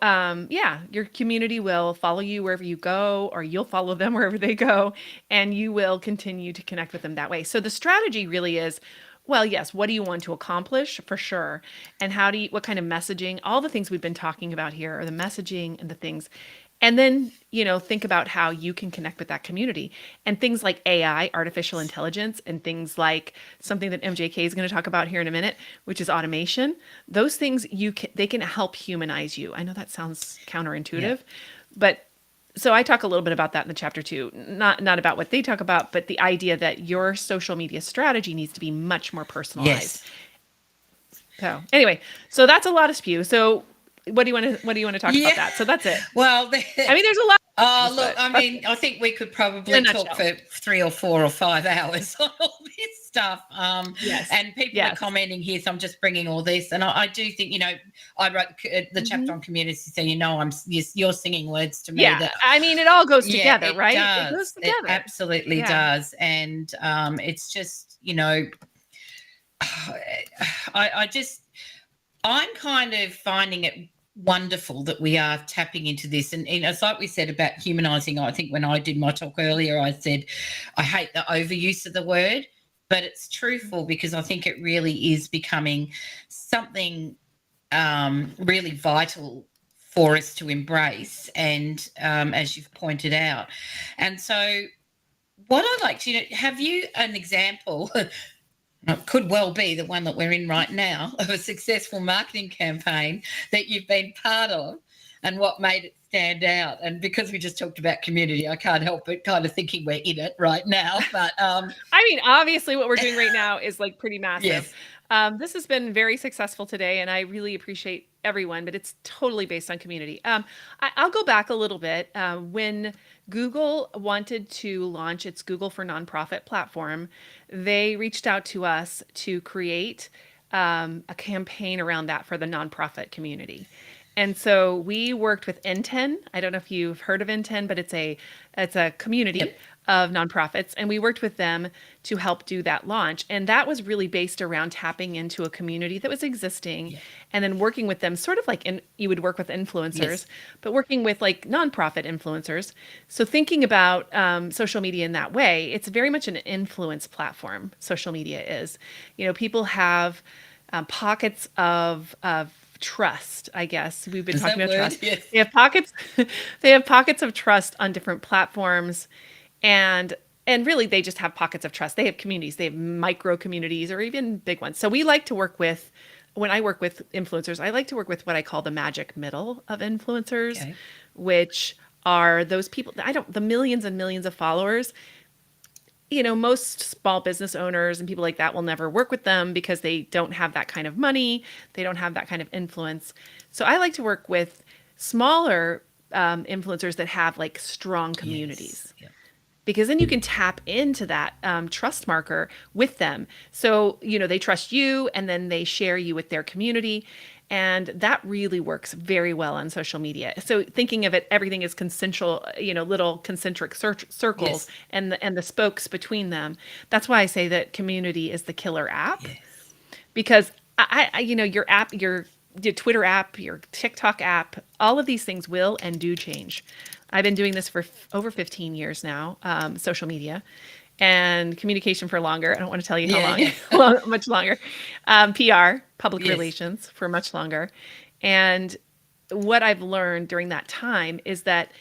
your community will follow you wherever you go, or you'll follow them wherever they go, and you will continue to connect with them that way. So the strategy really is, well, yes, what do you want to accomplish for sure? And what kind of messaging, all the things we've been talking about here are the messaging and the things. And then, think about how you can connect with that community, and things like AI, artificial intelligence, and things like something that MJK is going to talk about here in a minute, which is automation. Those things they can help humanize you. I know that sounds counterintuitive, but so I talk a little bit about that in the chapter too, not about what they talk about, but the idea that your social media strategy needs to be much more personalized. Yes. So anyway, so that's a lot of spew. So what do you want to talk about that? So that's it. Well, I mean, there's a lot. Oh, look, I mean, I think we could probably talk for 3 or 4 or 5 hours on all this stuff. Yes. And people are commenting here, so I'm just bringing all this. And I do think, I wrote the chapter on community, so you're singing words to me. Yeah, that, I mean, it all goes together, it right? Does. It goes together. It absolutely does. And it's just, I'm kind of finding it wonderful that we are tapping into this, and it's like we said about humanizing. I think when I did my talk earlier, I said I hate the overuse of the word, but it's truthful because I think it really is becoming something really vital for us to embrace, and as you've pointed out. And so what I'd like to have you an example. It could well be the one that we're in right now of a successful marketing campaign that you've been part of, and what made it stand out. And because we just talked about community, I can't help but kind of thinking we're in it right now. But I mean, obviously what we're doing right now is like pretty massive. Yes. This has been very successful today, and I really appreciate everyone, but it's totally based on community. I'll go back a little bit. When Google wanted to launch its Google for Nonprofit platform, they reached out to us to create a campaign around that for the nonprofit community. And so we worked with N10. I don't know if you've heard of N10, but it's a community of nonprofits, and we worked with them to help do that launch. And that was really based around tapping into a community that was existing, and then working with them, sort of like you would work with influencers, but working with like nonprofit influencers. So thinking about social media in that way, it's very much an influence platform. Social media is, people have pockets of trust, I guess. We've been talking about trust. Yes. They have pockets of trust on different platforms. And and really they just have pockets of trust. They have communities, they have micro communities or even big ones. So we like to work with, when I work with influencers, I like to work with what I call the magic middle of influencers, Okay. which are those people, the millions and millions of followers. Most small business owners and people like that will never work with them because they don't have that kind of money. They don't have that kind of influence. So I like to work with smaller influencers that have like strong communities, Yes. Yeah. because then you can tap into that trust marker with them. So, they trust you and then they share you with their community. And that really works very well on social media. So thinking of it, everything is consensual, little concentric circles Yes. and the spokes between them. That's why I say that community is the killer app, Yes. because your app, your Twitter app, your TikTok app, all of these things will and do change. I've been doing this for over 15 years now, social media and communication for longer. I don't want to tell you how Yeah, long, yeah. much longer. PR, public Yes. relations for much longer. And what I've learned during that time is that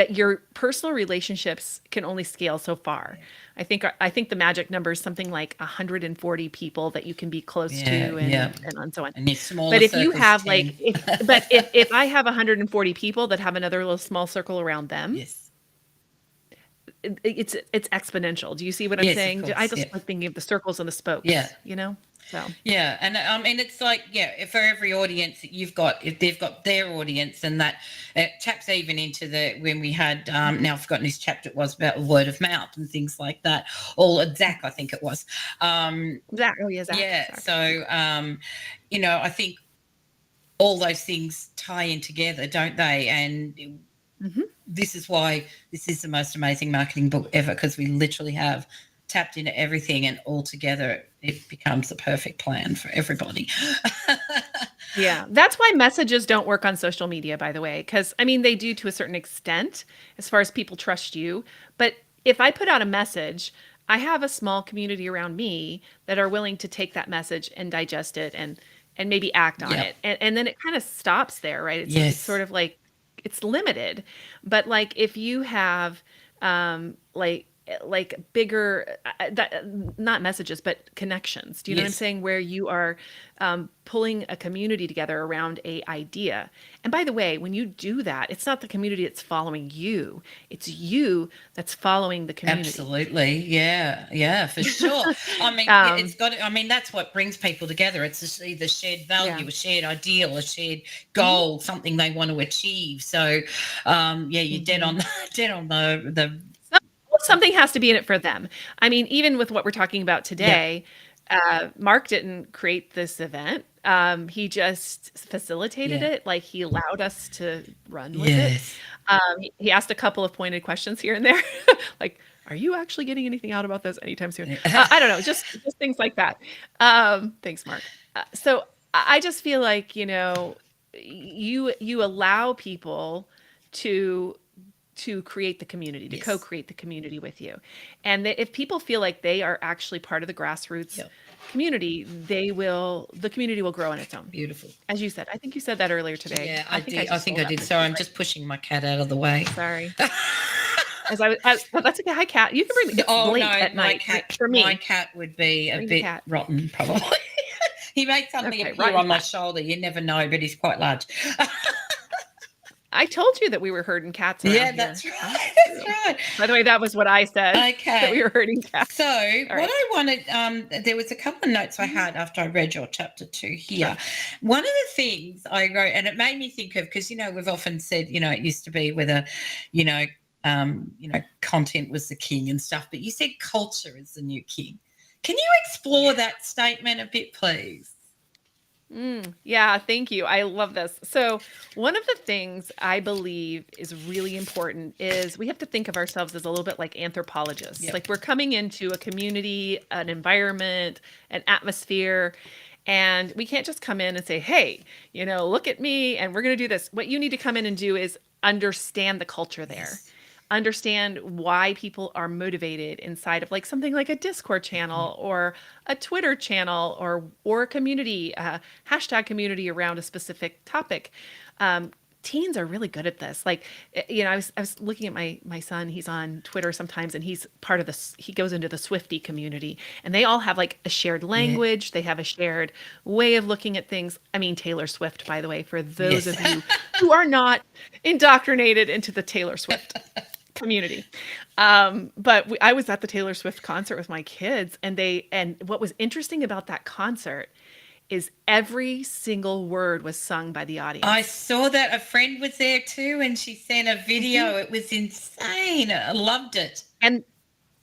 your personal relationships can only scale so far. I think the magic number is something like 140 people that you can be close Yeah, to, yeah. and so on. And your smaller But if you circles, have 10. if I have 140 people that have another little small circle around them, Yes. it's exponential. Do you see what I'm Yes, of saying? I course. Yeah. just like thinking of the circles and the Yeah. spokes, so. Yeah, and it's like, yeah, for every audience that you've got, if they've got their audience, and that it taps even into the when we had now I've forgotten whose chapter it was about word of mouth and things like that. Or Zach, I think it was. Zach, oh yeah, Zach. Yeah, Zach. so I think all those things tie in together, don't they? And Mhm. this is why this is the most amazing marketing book ever, because we literally have tapped into everything, and all together it becomes the perfect plan for everybody. Yeah, that's why messages don't work on social media, by the way, because they do to a certain extent as far as people trust you. But if I put out a message, I have a small community around me that are willing to take that message and digest it and maybe act on Yeah. it. And then it kind of stops there, right? It's Yes. sort of like it's limited. But like if you have like bigger not messages but connections, do you know what I'm Yes. saying, where you are pulling a community together around a idea. And by the way, when you do that, it's not the community that's following you, it's you that's following the community. Absolutely. Yeah, for sure. It's got, that's what brings people together. It's either shared value, Yeah. a shared ideal, a shared goal, something they want to achieve. So, you're dead on, dead on the Something has to be in it for them. Even with what we're talking about today, Mark didn't create this event. He just facilitated Yeah. it. Like he allowed us to run with Yes. it. He asked a couple of pointed questions here and there, like, "Are you actually getting anything out about this anytime soon?" I don't know, just things like that. Thanks, Mark. So I just feel like you allow people to create the community, to Yes. co-create the community with you. And if people feel like they are actually part of the grassroots Yep. community, the community will grow on its own. Beautiful. As you said, I think you said that earlier today. Yeah, I did. I just think stole I that did. from Sorry, you, I'm right? just pushing my cat out of the way. Sorry. Oh, that's okay. Hi, cat. You can bring me. It's late at my night cat. for me. My cat would be a Bring the bit cat. rotten, probably. He made something Okay, appear rotten on my cat. shoulder. You never know, but he's quite large. I told you that we were herding cats around Yeah, here. that's right. Oh, That's right. By the way, that was what I said. Okay. That we were herding cats. So right. what I wanted, there was a couple of notes I had after I read your chapter 2 here. Sure. One of the things I wrote, and it made me think of, because we've often said, it used to be whether, content was the king and stuff, but you said culture is the new king. Can you explore that statement a bit, please? Yeah, thank you. I love this. So one of the things I believe is really important is we have to think of ourselves as a little bit like anthropologists. Yep. Like we're coming into a community, an environment, an atmosphere, and we can't just come in and say, hey, look at me and we're going to do this. What you need to come in and do is understand the culture there. Yes. Understand why people are motivated inside of like something like a Discord channel or a Twitter channel or a community, hashtag community around a specific topic. teens are really good at this. Like, you know, I was looking at my son. He's on Twitter sometimes, and he's part of this. He goes into the Swiftie community, and they all have like a shared Yeah. language. They have a shared way of looking at things. I mean, Taylor Swift, by the way, for those Yes. of you who are not indoctrinated into the Taylor Swift community. But I was at the Taylor Swift concert with my kids, and what was interesting about that concert is every single word was sung by the I audience. saw that a friend was there too, and she sent a Mhm. video. It was insane. I loved it. And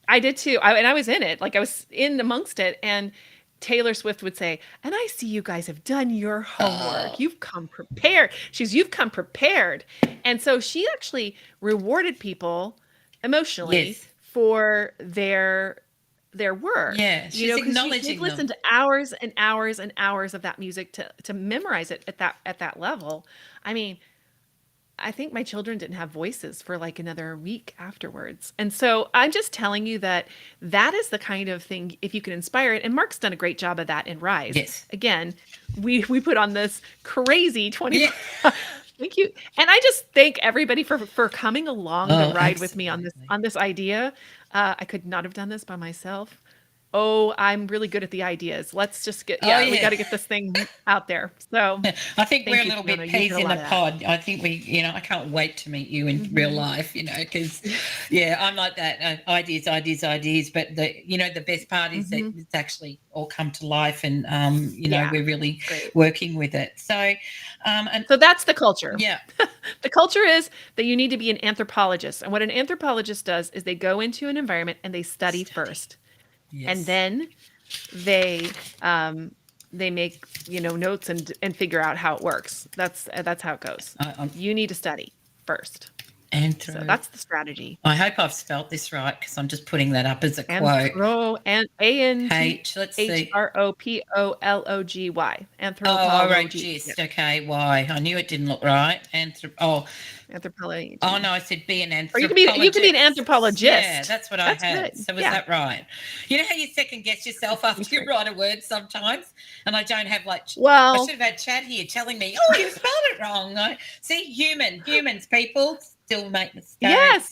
I did too. And I was in it, like I was in amongst it. And Taylor Swift would say, "And I see you guys have done your homework. Oh, You've come prepared." You've come prepared. And so she actually rewarded people emotionally yes. for their work, Yeah, you she's know, because they've acknowledging them. listened to hours and hours and hours of that music to memorize it at that level. I mean, I think my children didn't have voices for like another week afterwards. And so I'm just telling you that that is the kind of thing, if you can inspire it. And Mark's done a great job of that in Rise. Yes. Again, we put on this crazy 20. Yeah. Thank you. And I just thank everybody for coming along the Oh, ride with me on absolutely. this idea. I could not have done this by myself. Oh, I'm really good at the ideas. Let's just get, Oh, yeah, we yeah. got to get this thing out there. So I think thank we're a you, little bit Fiona. You peas did a in lot the of that. pod. I think I can't wait to meet you in real Mhm. life, because, yeah, I'm like that. Ideas, ideas, ideas. But the best part is that Mhm. it's actually all come to life, and, Yeah, we're really great. working with it. So, and So that's the culture. yeah, The culture is that you need to be an anthropologist. And what an anthropologist does is they go into an environment and they study first. And yes. then they they make, notes and figure out how it works. That's how it goes. I'm You need to study first. So anthro. that's the strategy. I hope I've spelt this right, because I'm just putting that up as a quote. Anthropology. Let's see. Anthropology. Oh, I wrote Anthropology. Yeah, gist. Okay, why? I knew it didn't look right. anthropology. Oh no, I said be an Or you could be an anthropologist. Yeah, anthropologist. that's what I That's had. good. So was Yeah. that right? You know how you second guess yourself after That's you great. write a word sometimes, and I don't have I Well, should have had Chad here telling me, "Oh, you spelled it wrong." See, humans, people still make mistakes. yes.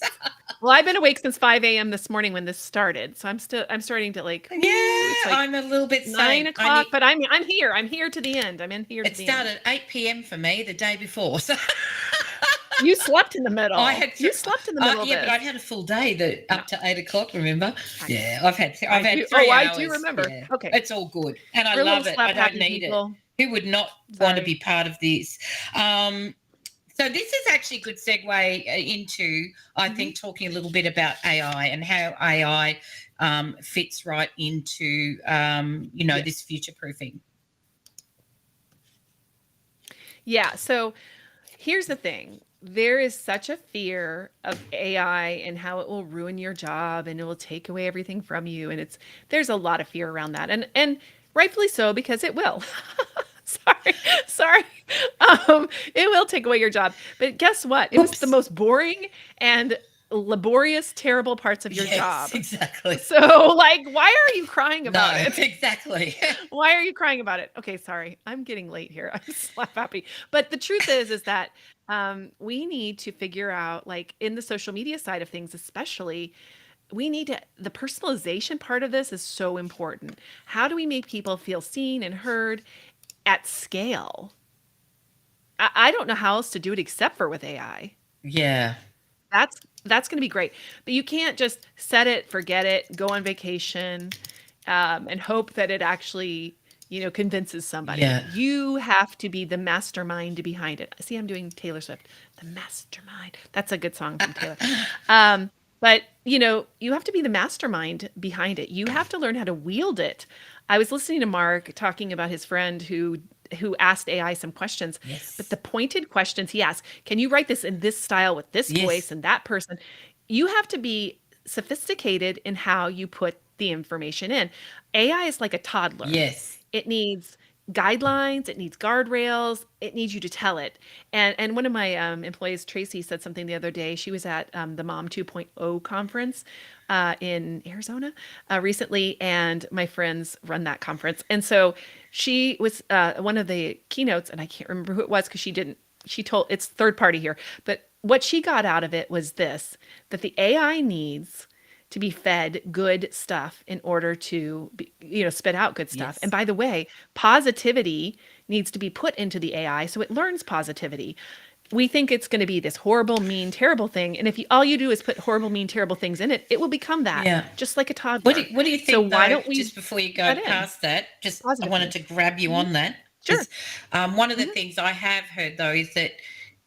Well, I've been awake since 5 a.m. this morning when this started. So I'm starting to like, Yeah, it's like I'm a little bit 9 same. o'clock, but I'm here. I'm here to the end. I'm in here to It the end. started 8 p.m. for me the day before. So You slept in the middle. I had You slept in the middle of yeah, this. but I'd had a full day up to 8 o'clock. Remember? I- Yeah, I've had I 3 I hours. do remember. Yeah. Okay. It's all good, and I We're little love it. I slap don't happy need it. people. Who would not want to Sorry. be part of this? So this is actually a good segue into, I think, talking a little bit about AI and how AI fits right into, Yes. this future proofing. Yeah. So here's the thing. There is such a fear of AI and how it will ruin your job and it will take away everything from you. And there's a lot of fear around that. And rightfully so, because it will. Sorry. It will take away your job. But guess what? It was the Oops. most boring and laborious, terrible parts of your Yes, job. exactly. So, like, why are you crying about No, it? exactly. Why are you crying about it? Okay, sorry. I'm getting late here. I'm slap happy. But the truth is that we need to figure out, like in the social media side of things, especially, the personalization part of this is so important. How do we make people feel seen and heard at scale? I don't know how else to do it except for with AI. Yeah. That's going to be great. But you can't just set it, forget it, go on vacation, and hope that it actually, convinces somebody. Yeah. You have to be the mastermind behind it. See, I'm doing Taylor Swift, the mastermind. That's a good song from Taylor. But you have to be the mastermind behind it. You have to learn how to wield it. I was listening to Mark talking about his friend who asked AI some questions, Yes. but the pointed questions he asked, can you write this in this style with this Yes. voice and that person? You have to be sophisticated in how you put the information in. AI is like a toddler. Yes. It needs guidelines, it needs guardrails, it needs you to tell it. And one of my employees, Tracy, said something the other day. She was at the Mom 2.0 conference in Arizona recently, and my friends run that conference. And so she was one of the keynotes, and I can't remember who it was because she didn't she told, it's third party here, but what she got out of it was this, that the AI needs to be fed good stuff in order to be, spit out good stuff. Yes. And by the way, positivity needs to be put into the AI so it learns positivity. We think it's going to be this horrible, mean, terrible thing. And if all you do is put horrible, mean, terrible things in it, it will become that, Yeah. just like a toddler. What do you think, So why though, don't we just before you go put in past that, just I positive wanted to things? grab you on that. Sure. 'Cause, one of the Mhm. things I have heard, though, is that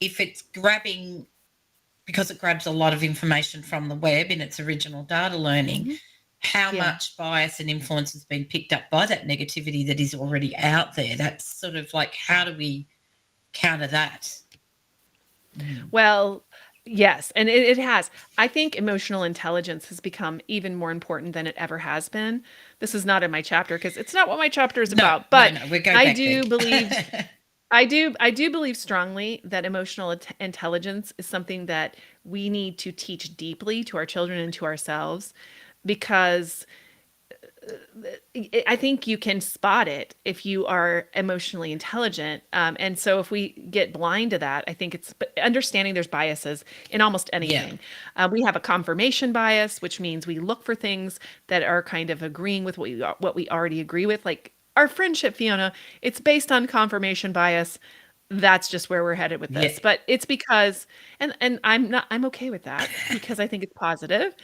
if it's grabbing, because it grabs a lot of information from the web in its original data learning, Mhm. how Yeah. much bias and influence has been picked up by that negativity that is already out there? That's sort of like, how do we counter that? Well, yes, and it has. I think emotional intelligence has become even more important than it ever has been. This is not in my chapter because it's not what my chapter is about. But no, we'll go I back do there. believe I do believe strongly that emotional intelligence is something that we need to teach deeply to our children and to ourselves, because I think you can spot it if you are emotionally intelligent. And so if we get blind to that, I think it's understanding there's biases in almost anything. We have a confirmation bias, which means we look for things that are kind of agreeing with what we already agree with. Like our friendship, Fiona, it's based on confirmation bias. That's just where we're headed with this. Yeah. But it's because, and I'm okay with that because I think it's positive.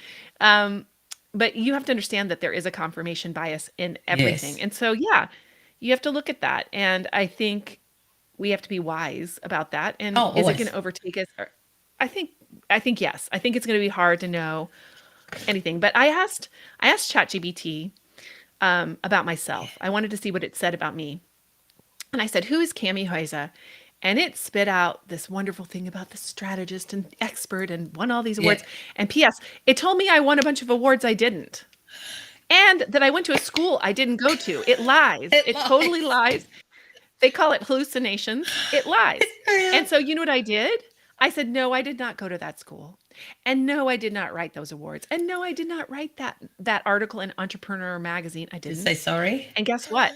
Um, but you have to understand that there is a confirmation bias in everything. Yes. And so, yeah, you have to look at that. And I think we have to be wise about that. And Oh, is it going always. to overtake us? I think yes. I think it's going to be hard to know anything. But I asked ChatGPT about myself. I wanted to see what it said about me. And I said, "Who is Cami Hoyza?" And it spit out this wonderful thing about the strategist and expert and won all these Yeah. awards. And P.S., it told me I won a bunch of awards I didn't. And that I went to a school I didn't go to. It lies. It It totally lies. lies. They call it hallucinations. It lies. And so you know what I did? I said, "No, I did not go to that school. And no, I did not write those awards. And no, I did not write that article in Entrepreneur magazine. I Just didn't." say sorry. And guess what?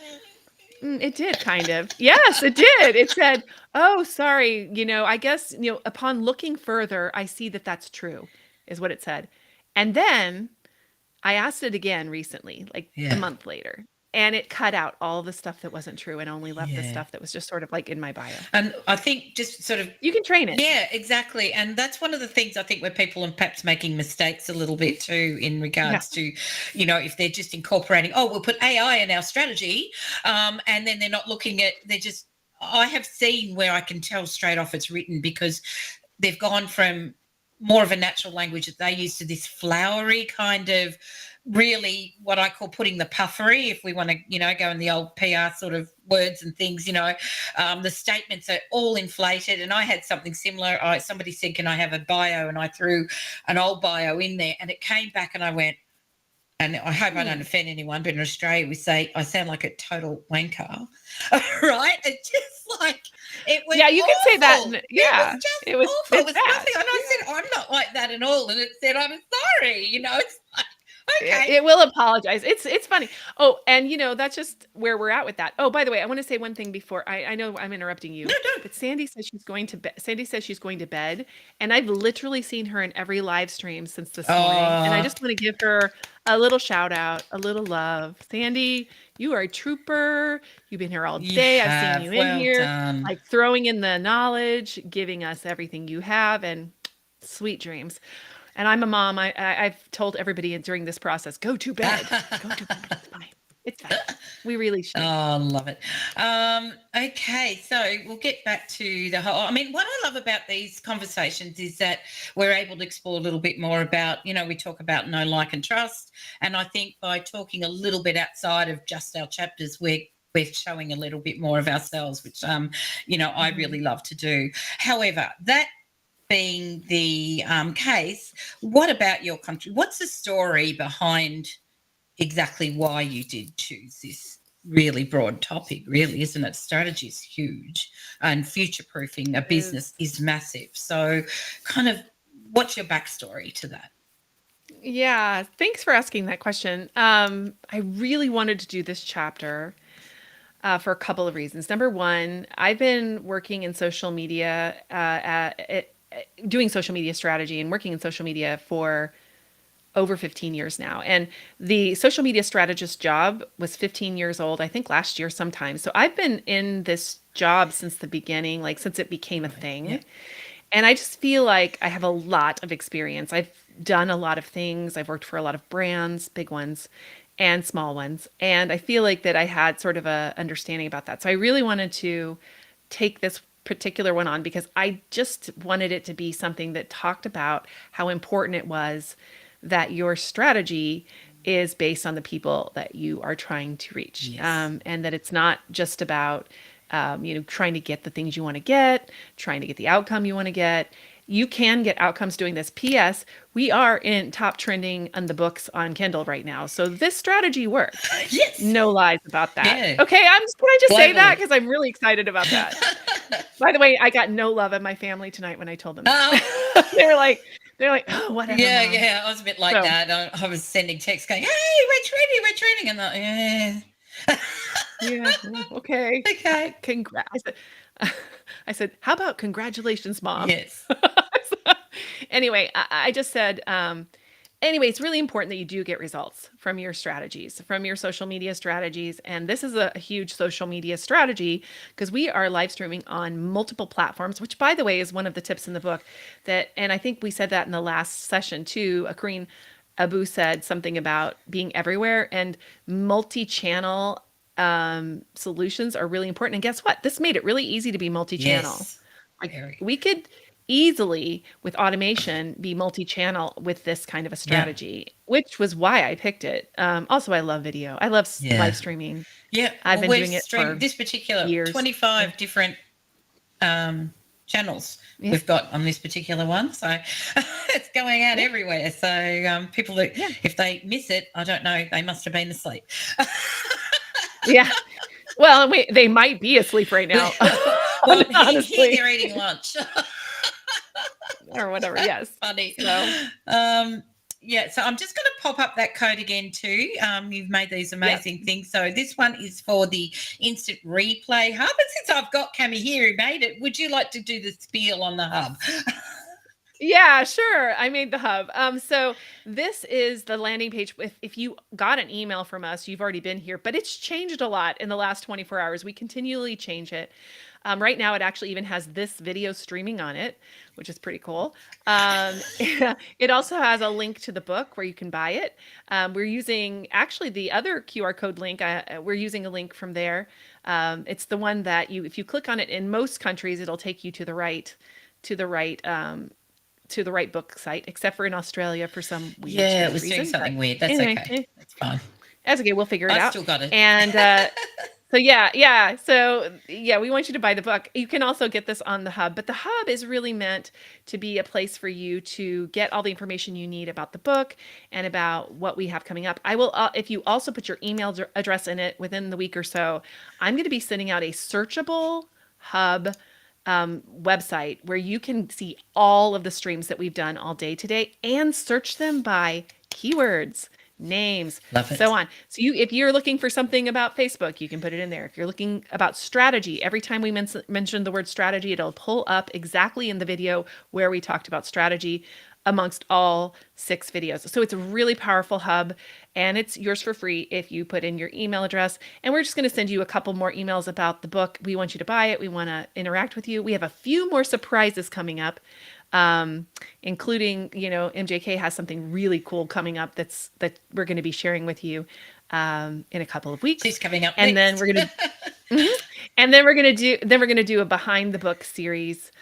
It did kind of. Yes, it did. It said, "Oh, sorry, I guess, upon looking further, I see that that's true," is what it said. And then I asked it again recently, like a Yeah. month later, and it cut out all the stuff that wasn't true and only left the Yeah. stuff that was just sort of like in my bio. And I think just sort of, You can train it. yeah, exactly. And that's one of the things I think where people are perhaps making mistakes a little bit too, in regards to, if they're just incorporating, oh, we'll put AI in our strategy, and then they're not looking at, I have seen where I can tell straight off it's written, because they've gone from more of a natural language that they use to this flowery kind of, really what I call putting the puffery, if we want to, go in the old PR sort of words and things, the statements are all inflated. And I had something similar. Somebody said, "Can I have a bio?" And I threw an old bio in there, and it came back, and I went, and I hope I don't offend anyone, but in Australia we say I sound like a total wanker, right? It's just like, it was Yeah, you can say that. awful. Yeah, It was just it was awful. It was bad. nothing. And I said, "I'm not like that at all." And it said, "I'm sorry." It's like, okay. It will apologize. It's funny. Oh, and that's just where we're at with that. Oh, by the way, I want to say one thing before I know I'm interrupting you. No, no. But Sandy says she's going to bed. Sandy says she's going to bed, and I've literally seen her in every live stream since this morning. And I Aw. just want to give her a little shout out, a little love. Sandy, you are a trooper. You've been here all You day. I've have. seen you in Well here, done. like throwing in the knowledge, giving us everything you have, and sweet dreams. And I'm a mom. I've told everybody during this process, go to bed. Go to bed. It's fine. It's fine. We really should. Oh, love it. Okay, so we'll get back to the whole. I mean, what I love about these conversations is that we're able to explore a little bit more about, we talk about know, like, and trust. And I think by talking a little bit outside of just our chapters, we're showing a little bit more of ourselves, which, I really love to do. However, that being the case, what about your country? What's the story behind exactly why you did choose this really broad topic? Really, isn't it? Strategy is huge, and future-proofing a business is massive. So kind of, what's your backstory to that? Yeah, thanks for asking that question. I really wanted to do this chapter for a couple of reasons. Number one, I've been working in social media, doing social media strategy and working in social media for over 15 years now. And the social media strategist job was 15 years old, I think last year sometime. So I've been in this job since the beginning, like since it became a thing. Yeah. And I just feel like I have a lot of experience. I've done a lot of things. I've worked for a lot of brands, big ones and small ones. And I feel like that I had sort of a understanding about that. So I really wanted to take this particular one on because I just wanted it to be something that talked about how important it was that your strategy is based on the people that you are trying to reach. Yes. And that it's not just about trying to get the things you want to get, trying to get the outcome you want to get. You can get outcomes doing this. P.S. We are in top trending on the books on Kindle right now. So this strategy works. Yes. No lies about that. Yeah. Okay, can I just say that? Globally. Because I'm really excited about that. By the way, I got no love in my family tonight when I told them that. Oh, They're like, oh, whatever. yeah, Mom. yeah. I was a bit like So- that. I was sending texts going, "Hey, we're training," and yeah. Yeah. Okay. Okay. I said, how about congratulations, Mom? Yes. Anyway, I just said, anyway, it's really important that you do get results from your strategies, from your social media strategies. And this is a huge social media strategy because we are live streaming on multiple platforms, which, by the way, is one of the tips in the book and I think we said that in the last session too. Karine Abu said something about being everywhere, and multi-channel solutions are really important. And guess what? This made it really easy to be multi-channel. Yes. Like Very. we could easily, with automation, be multi-channel with this kind of a strategy, which was why I picked it. Also, I love video. I love live streaming. Yeah. I've been we've doing it streamed for this particular years. 25 different channels Yeah. we've got on this particular one. So it's going out everywhere. So people that if they miss it, I don't know, they must have been asleep. Yeah. Well, they might be asleep right now. Well, honestly. here they're eating lunch. Or whatever. Yes. Funny. So- Yeah, so I'm just going to pop up that code again too. You've made these amazing things. So this one is for the Instant Replay Hub. And since I've got Cami here who made it, would you like to do the spiel on the hub? Yeah, sure. I made the hub. So this is the landing page. If you got an email from us, you've already been here, but it's changed a lot in the last 24 hours. We continually change it. Right now, it actually even has this video streaming on it, which is pretty cool. It also has a link to the book where you can buy it. We're using actually the other QR code link. We're using a link from there. It's the one that if you click on it in most countries, it'll take you to the right book site, except for in Australia for some weird It was reason. doing something weird. That's anyway, okay. That's fine. That's okay. We'll figure it I out. still got it. And so yeah. So yeah, we want you to buy the book. You can also get this on the hub, but the hub is really meant to be a place for you to get all the information you need about the book and about what we have coming up. I will, if you also put your email address in it within the week or so, I'm going to be sending out a searchable hub website where you can see all of the streams that we've done all day today and search them by keywords, names, Love it. so on. So if you're looking for something about Facebook, you can put it in there. If you're looking about strategy, every time we mention the word strategy, it'll pull up exactly in the video where we talked about strategy amongst all 6 videos. So it's a really powerful hub, and it's yours for free if you put in your email address. And we're just going to send you a couple more emails about the book. We want you to buy it. We want to interact with you. We have a few more surprises coming up, including, MJK has something really cool coming up that we're going to be sharing with you in a couple of weeks. She's coming up And then next. we're going to and then we're going to do a behind the book series,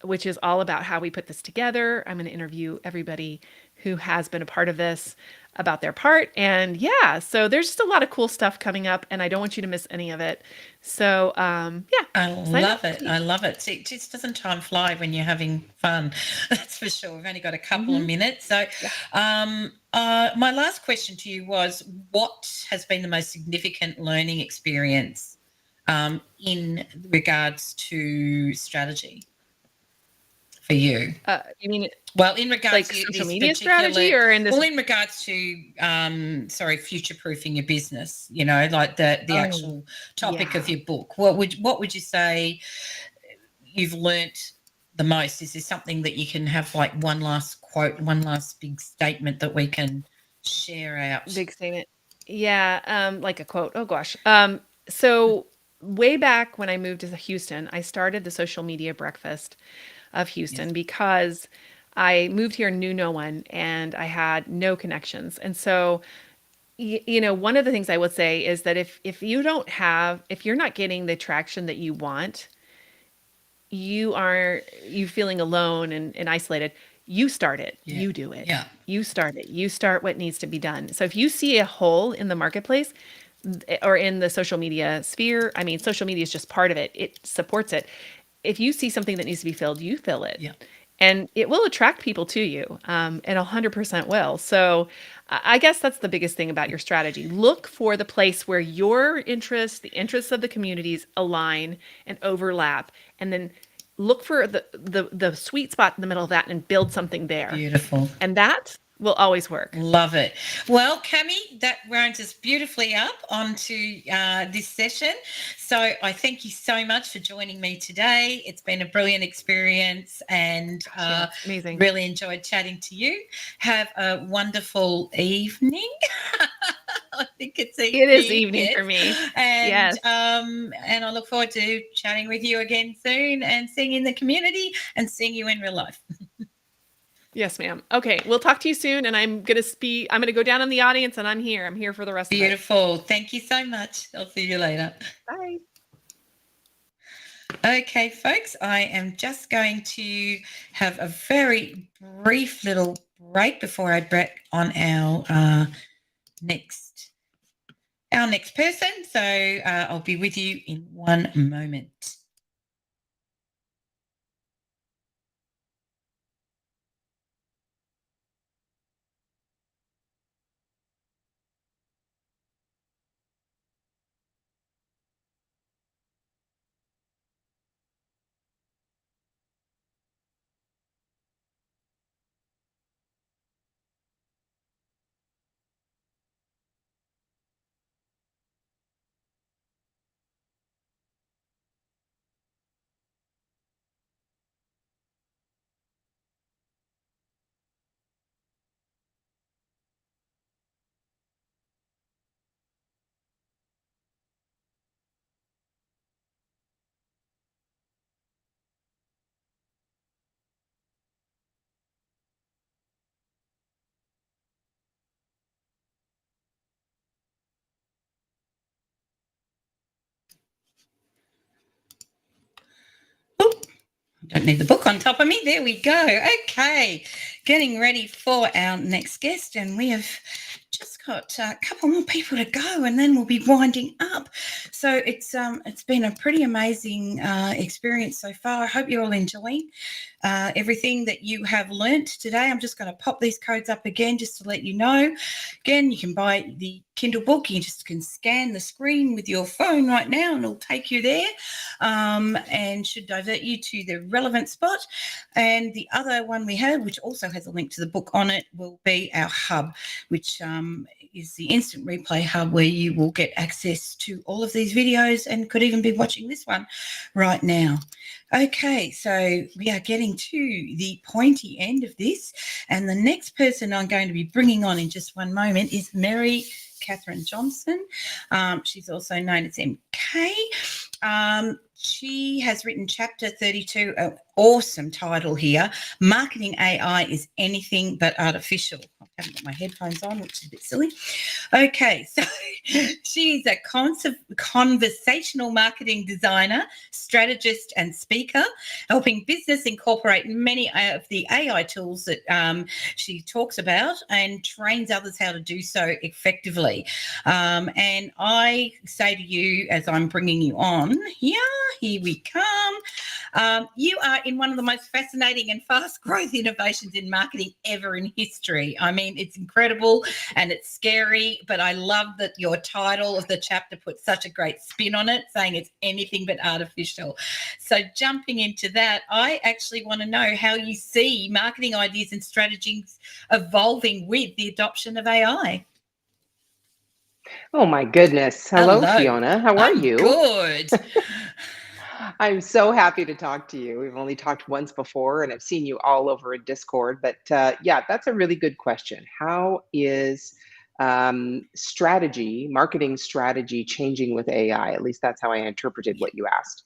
which is all about how we put this together. I'm going to interview everybody who has been a part of this about their part. And yeah, so there's just a lot of cool stuff coming up, and I don't want you to miss any of it. So yeah. I sign love up. it. I love it. See, it just doesn't time fly when you're having fun. That's for sure. We've only got a couple of minutes. So my last question to you was, what has been the most significant learning experience in regards to strategy for you? You mean Well, in regards like to social this media particular, strategy, or in this? well, in regards to future-proofing your business, you know, like the Oh, actual topic of yeah. your book. What would you say you've learnt the most? Is there something that you can have, like one last quote, one last big statement that we can share out? Big statement. Yeah, like a quote. Oh gosh. So way back when I moved to Houston, I started the social media breakfast of Yes. Houston because I moved here, knew no one, and I had no connections. And so, one of the things I would say is that if you're not getting the traction that you want, you feeling alone and isolated, you start it. Yeah. You do it. Yeah. You start it. You start what needs to be done. So if you see a hole in the marketplace or in the social media sphere, I mean, social media is just part of it. It supports it. If you see something that needs to be filled, you fill it. Yeah. And it will attract people to you. And 100% will. So I guess that's the biggest thing about your strategy. Look for the place where your interests, the interests of the communities align and overlap, and then look for the sweet spot in the middle of that and build something there. Beautiful. And that will always work. Love it. Well, Cami, that rounds us beautifully up onto this session. So I thank you so much for joining me today. It's been a brilliant experience, and Yeah, it's amazing. really enjoyed chatting to you. Have a wonderful evening. I think it's evening. It is evening yes. for me. And Yes. and I look forward to chatting with you again soon, and seeing you in the community and seeing you in real life. Yes, ma'am. Okay, we'll talk to you soon, and I'm gonna go down in the audience, and I'm here for the rest of it. Beautiful. Thank you so much. I'll see you later. Bye. Okay, folks, I am just going to have a very brief little break before I break on our next person. So I'll be with you in one moment. Oop, don't need the book on top of me. There we go. Okay, getting ready for our next guest, and we have just got a couple more people to go, and then we'll be winding up. So it's been a pretty amazing experience so far. I hope you're all enjoying everything that you have learnt today. I'm just going to pop these codes up again just to let you know. Again, you can buy the Kindle book. You just can scan the screen with your phone right now, and it'll take you there, and should divert you to the relevant spot. And the other one we have, which also has a link to the book on it, will be our hub, which is the instant replay hub, where you will get access to all of these videos and could even be watching this one right now. Okay, so we are getting to the pointy end of this, and the next person I'm going to be bringing on in just one moment is Mary Catherine Johnson. She's also known as MK. She has written chapter 32, an awesome title here. Marketing AI is anything but artificial. I haven't got my headphones on, which is a bit silly. Okay, so she's a conversational marketing designer, strategist, and speaker, helping business incorporate many of the AI tools that she talks about, and trains others how to do so effectively. And I say to you, as I'm bringing you on here we come. You are in one of the most fascinating and fast growth innovations in marketing ever in history. I mean, it's incredible and it's scary but I love that your title of the chapter puts such a great spin on it, saying it's anything but artificial. So jumping into that, I actually want to know how you see marketing ideas and strategies evolving with the adoption of AI. Oh my goodness. Hello, Hello. Fiona. How are I'm you? good. I'm so happy to talk to you. We've only talked once before, and I've seen you all over in Discord. But yeah, that's a really good question. How is marketing strategy changing with AI? At least that's how I interpreted what you asked.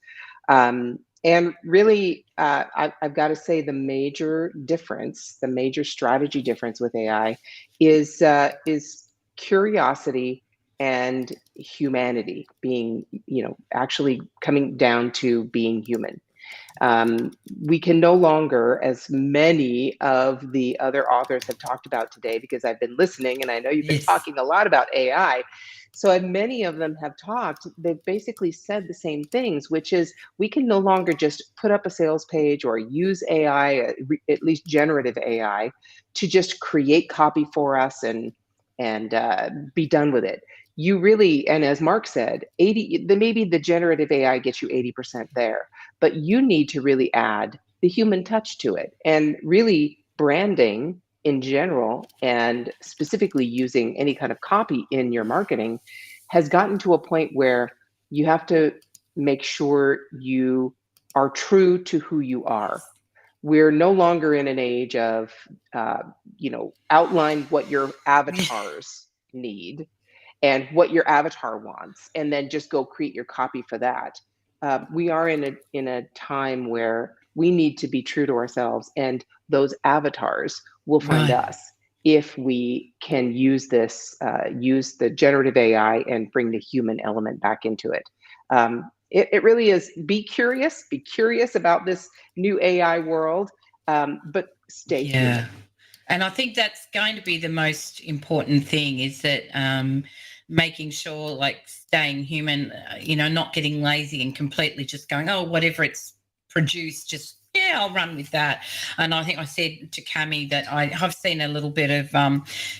And really, I've got to say the major strategy difference with AI is curiosity and humanity, being, actually coming down to being human. We can no longer, as many of the other authors have talked about today, because I've been listening and I know you've been Yes. talking a lot about AI. So many of them have talked, they've basically said the same things, which is we can no longer just put up a sales page or use AI, at least generative AI, to just create copy for us and be done with it. You really, and as Mark said, maybe the generative AI gets you 80% there, but you need to really add the human touch to it. And really, branding in general, and specifically using any kind of copy in your marketing, has gotten to a point where you have to make sure you are true to who you are. We're no longer in an age of, outline what your avatars need and what your avatar wants, and then just go create your copy for that. We are in a time where we need to be true to ourselves, and those avatars will find Right. us if we can use the generative AI and bring the human element back into it. It really is, be curious about this new AI world, but stay human. And I think that's going to be the most important thing, is that making sure, like, staying human, not getting lazy and completely just going, oh, whatever it's produced, just, yeah, I'll run with that. And I think I said to Cami that I have seen a little bit of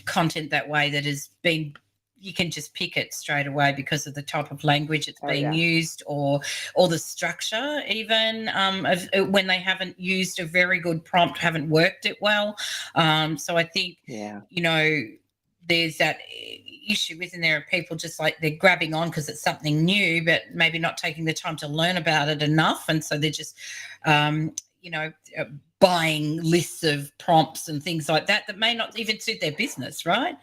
content that way that has been, you can just pick it straight away because of the type of language it's being used, or the structure even, of when they haven't used a very good prompt, haven't worked it well. So I think, there's that issue, isn't there, of people just like they're grabbing on because it's something new, but maybe not taking the time to learn about it enough. And so they're just, buying lists of prompts and things like that may not even suit their business, right?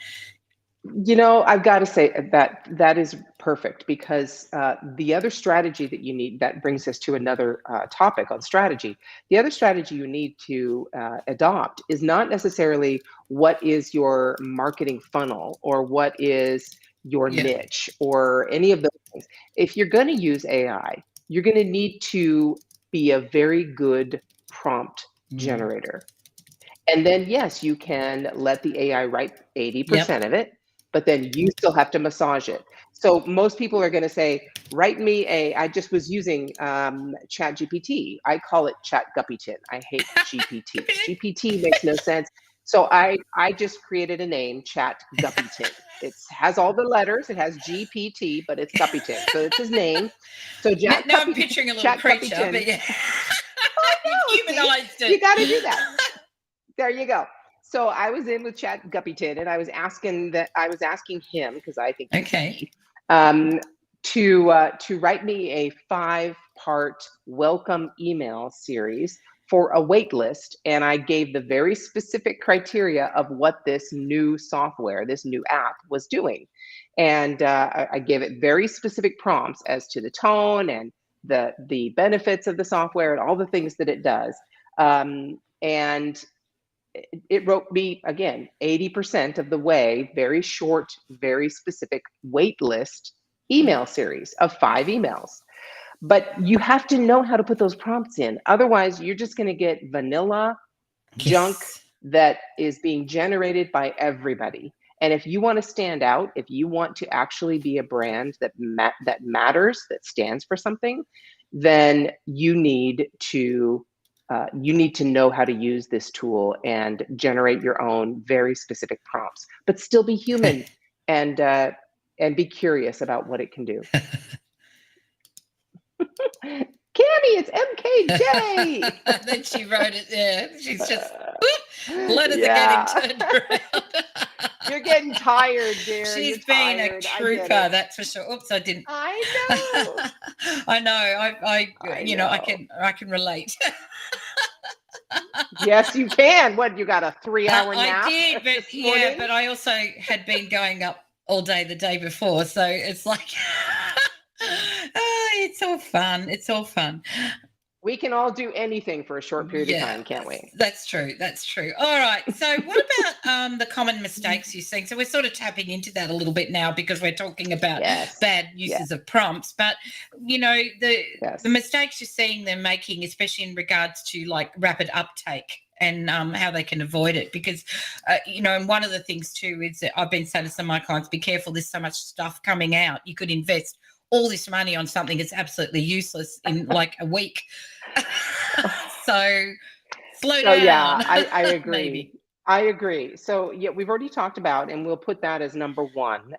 I've got to say that is perfect, because the other strategy that you need, that brings us to another topic on strategy. The other strategy you need to adopt is not necessarily what is your marketing funnel or what is your niche or any of those things. If you're going to use AI, you're going to need to be a very good prompt generator. And then, yes, you can let the AI write 80% of it, but then you still have to massage it. So most people are going to say, write me I just was using ChatGPT. I call it Chat Guppyton. I hate GPT. GPT makes no sense. So I just created a name, Chat Guppyton. It has all the letters. It has GPT, but it's Guppyton. So it's his name. So now I'm picturing a little Chat creature, Guppyton. but yeah. You've humanized it. You got to do that. There you go. So I was in with Chat Guppyton, and I was asking him, because I think he's to write me a 5-part welcome email series for a wait list. And I gave the very specific criteria of what this new software, this new app was doing. And I gave it very specific prompts as to the tone and the benefits of the software and all the things that it does. And it wrote me, again, 80% of the way, very short, very specific wait list email series of 5 emails. But you have to know how to put those prompts in. Otherwise, you're just going to get vanilla junk that is being generated by everybody. And if you want to stand out, if you want to actually be a brand that matters, that stands for something, then you need to know how to use this tool and generate your own very specific prompts, but still be human. and be curious about what it can do. Cammy, it's MKJ. Then she wrote it there. She's just letters Yeah. are getting turned around. You're getting tired, dear. She's You're been tired. a I get trooper, it. that's for sure. Oops, I didn't. I know. I know. I you know, I know. can relate. Yes, you can. What, you got a 3-hour nap? I did, but this morning? but I also had been going up all day the day before, so it's like, it's all fun. It's all fun. We can all do anything for a short period of time, can't we? That's true. That's true. All right. So what about the common mistakes you're seeing? So we're sort of tapping into that a little bit now because we're talking about Yes. bad uses of prompts. But, you know, the mistakes you're seeing them making, especially in regards to like rapid uptake and how they can avoid it. Because, you know, and one of the things too is that I've been saying to some of my clients, be careful, there's so much stuff coming out. You could invest all this money on something that's absolutely useless in like a week. So slow down. Yeah, I agree. Maybe. I agree. So yeah, we've already talked about, and we'll put that as number one.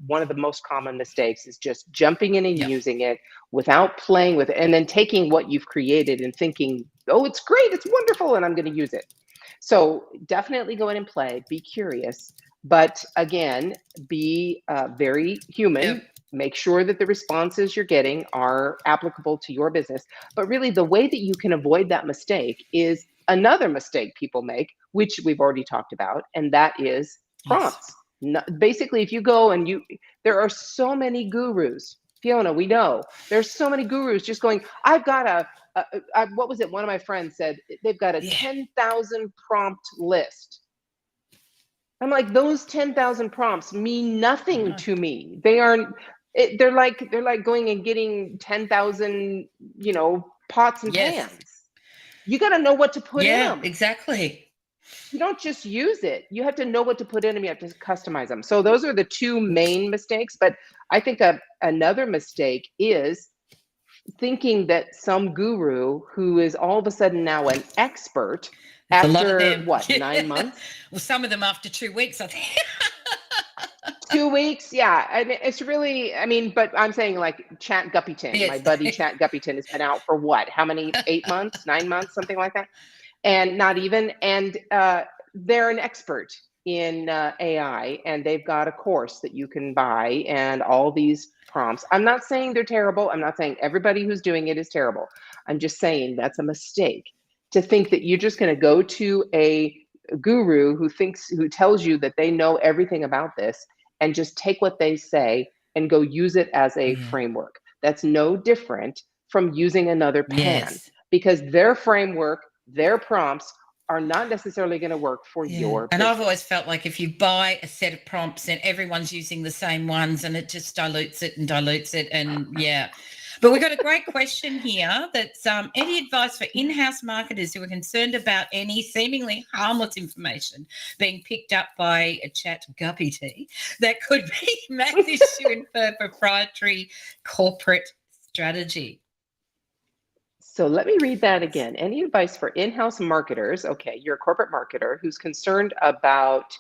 One of the most common mistakes is just jumping in and using it without playing with it, and then taking what you've created and thinking, oh, it's great, it's wonderful, and I'm going to use it. So definitely go in and play, be curious, but again, be very human. Yep. Make sure that the responses you're getting are applicable to your business. But really, the way that you can avoid that mistake is another mistake people make, which we've already talked about, and that is prompts. Basically, if you go and there are so many gurus. Fiona, we know there's so many gurus just going, I've got what was it? One of my friends said they've got a 10,000 prompt list. I'm like, those 10,000 prompts mean nothing to me. They're like going and getting 10,000, pots and pans. You got to know what to put in them. Yeah, exactly. You don't just use it. You have to know what to put in them. You have to customize them. So those are the two main mistakes. But I think another mistake is thinking that some guru who is all of a sudden now an expert after what, 9 months? Well, some of them after 2 weeks, I think. 2 weeks, yeah. I mean, it's really, but I'm saying like Chat Guppyton, my buddy Chat Guppyton has been out for what? How many? 8 months, 9 months, something like that. And not even, and they're an expert in AI, and they've got a course that you can buy and all these prompts. I'm not saying they're terrible. I'm not saying everybody who's doing it is terrible. I'm just saying that's a mistake to think that you're just going to go to a guru who tells you that they know everything about this and just take what they say and go use it as a framework. That's no different from using another pen, because their framework, their prompts are not necessarily going to work for your business. And I've always felt like if you buy a set of prompts and everyone's using the same ones, and it just dilutes it. And but we've got a great question here that's any advice for in-house marketers who are concerned about any seemingly harmless information being picked up by a Chat Guppy that could be mass issue for proprietary corporate strategy? So let me read that again. Any advice for in-house marketers? Okay, you're a corporate marketer who's concerned about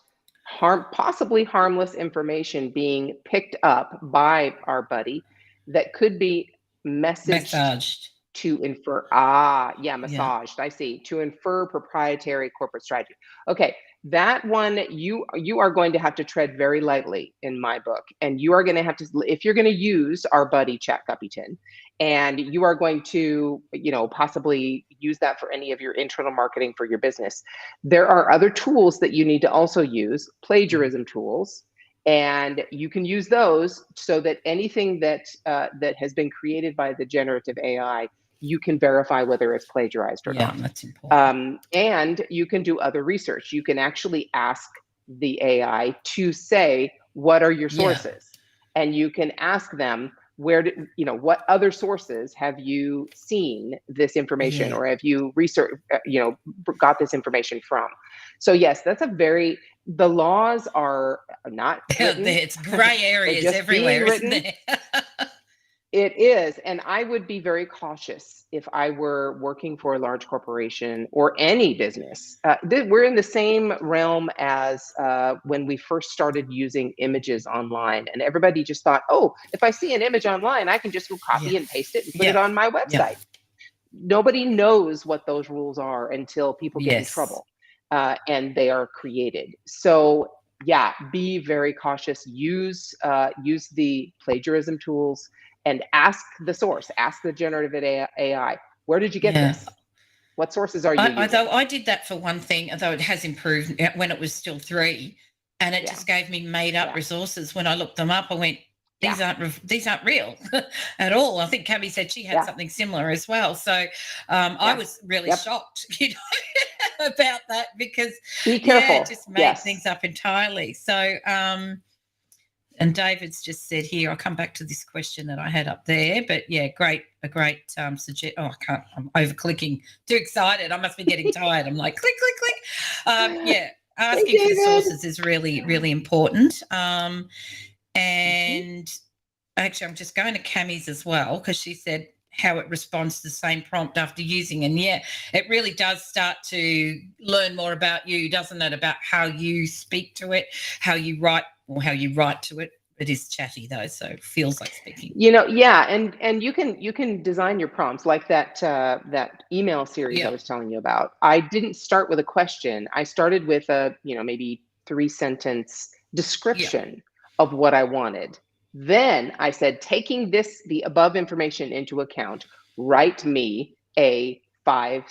possibly harmless information being picked up by our buddy that could be massaged to infer. Massaged. I see. To infer proprietary corporate strategy. Okay, that one you are going to have to tread very lightly in my book, and you are going to have to, if you're going to use our buddy Chat Guppyton, and you are going to possibly use that for any of your internal marketing for your business, there are other tools that you need to also use, plagiarism tools, and you can use those so that anything that has been created by the generative AI, you can verify whether it's plagiarized or not. That's important. And you can do other research. You can actually ask the AI to say, what are your sources? And you can ask them, what other sources have you seen this information, or have you researched, got this information from? So yes, that's the laws are not written. It's gray areas everywhere, isn't there? It is, and I would be very cautious if I were working for a large corporation or any business. We're in the same realm as when we first started using images online, and everybody just thought, oh, if I see an image online, I can just go copy Yeah. and paste it and put it on my website. Yeah. Nobody knows what those rules are until people get in Yes. trouble, and they are created. So yeah, be very cautious. Use the plagiarism tools and ask the source, ask the generative AI, where did you get Yeah. this? What sources are you using? Although I did that for one thing, although it has improved when it was still 3, and it Yeah. just gave me made up Yeah. resources. When I looked them up, I went, these Yeah. aren't real at all. I think Cabby said she had Yeah. something similar as well. So I was really Yep. shocked, about that, because Be careful. it just made Yes. things up entirely. So and David's just said here, I'll come back to this question that I had up there, but yeah, a great suggest. Oh, I can't, I'm over clicking, too excited. I must be getting tired. I'm like, click, click, click. Yeah, asking for the sources is really, really important. And actually, I'm just going to Cammy's as well, because she said how it responds to the same prompt after using. And yeah, it really does start to learn more about you, doesn't it? About how you speak to it, how you write, or how you write to it. It is chatty though, so it feels like speaking. Yeah, and you can design your prompts like that email series I was telling you about. I didn't start with a question. I started with a maybe 3-sentence description of what I wanted. Then I said, taking the above information into account, write me a 5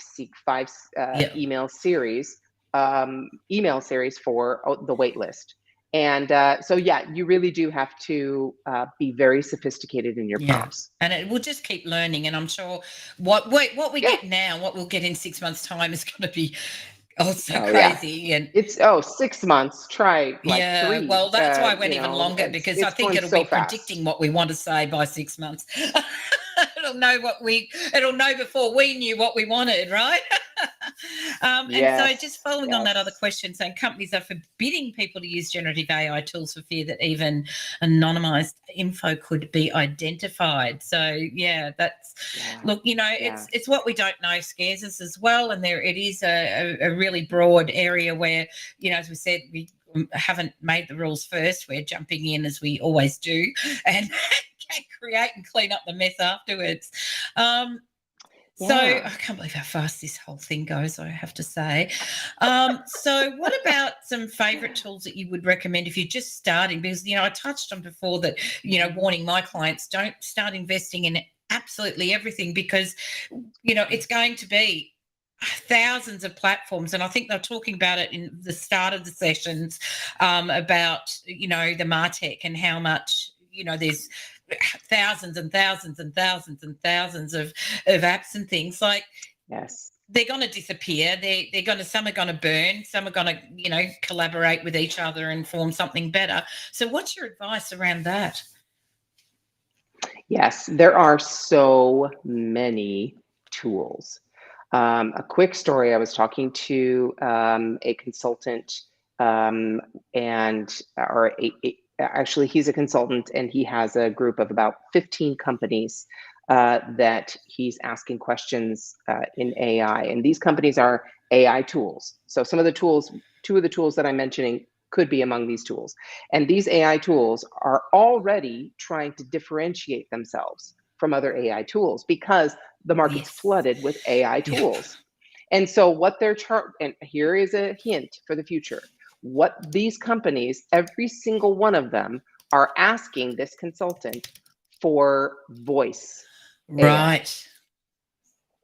email series for the wait list. And so, yeah, you really do have to be very sophisticated in your prompts. And it will just keep learning. And I'm sure what we get now, what we'll get in 6 months' time is going to be crazy. Yeah. And it's 6 months. Try 3. Well, that's why I went even longer, because I think it'll be predicting what we want to say by 6 months. It'll know before we knew what we wanted, right? And so just following on that other question, saying companies are forbidding people to use generative AI tools for fear that even anonymized info could be identified. So look, it's what we don't know scares us as well. And it is a really broad area where, as we said, we haven't made the rules first. We're jumping in as we always do, and create and clean up the mess afterwards. So I can't believe how fast this whole thing goes, I have to say. So what about some favorite tools that you would recommend if you're just starting? Because, I touched on before that, warning my clients, don't start investing in absolutely everything, because, it's going to be thousands of platforms. And I think they're talking about it in the start of the sessions about, the MarTech and how much, there's thousands and thousands and thousands and thousands of apps and things. Like, they're going to disappear. Some are going to burn. Some are going to, collaborate with each other and form something better. So what's your advice around that? Yes, there are so many tools. A quick story, I was talking to a consultant actually, he's a consultant, and he has a group of about 15 companies that he's asking questions in AI. And these companies are AI tools. So two of the tools that I'm mentioning could be among these tools. And these AI tools are already trying to differentiate themselves from other AI tools, because the market's flooded with AI tools. And so what and here is a hint for the future. What these companies, every single one of them, are asking this consultant for voice. Right. AI.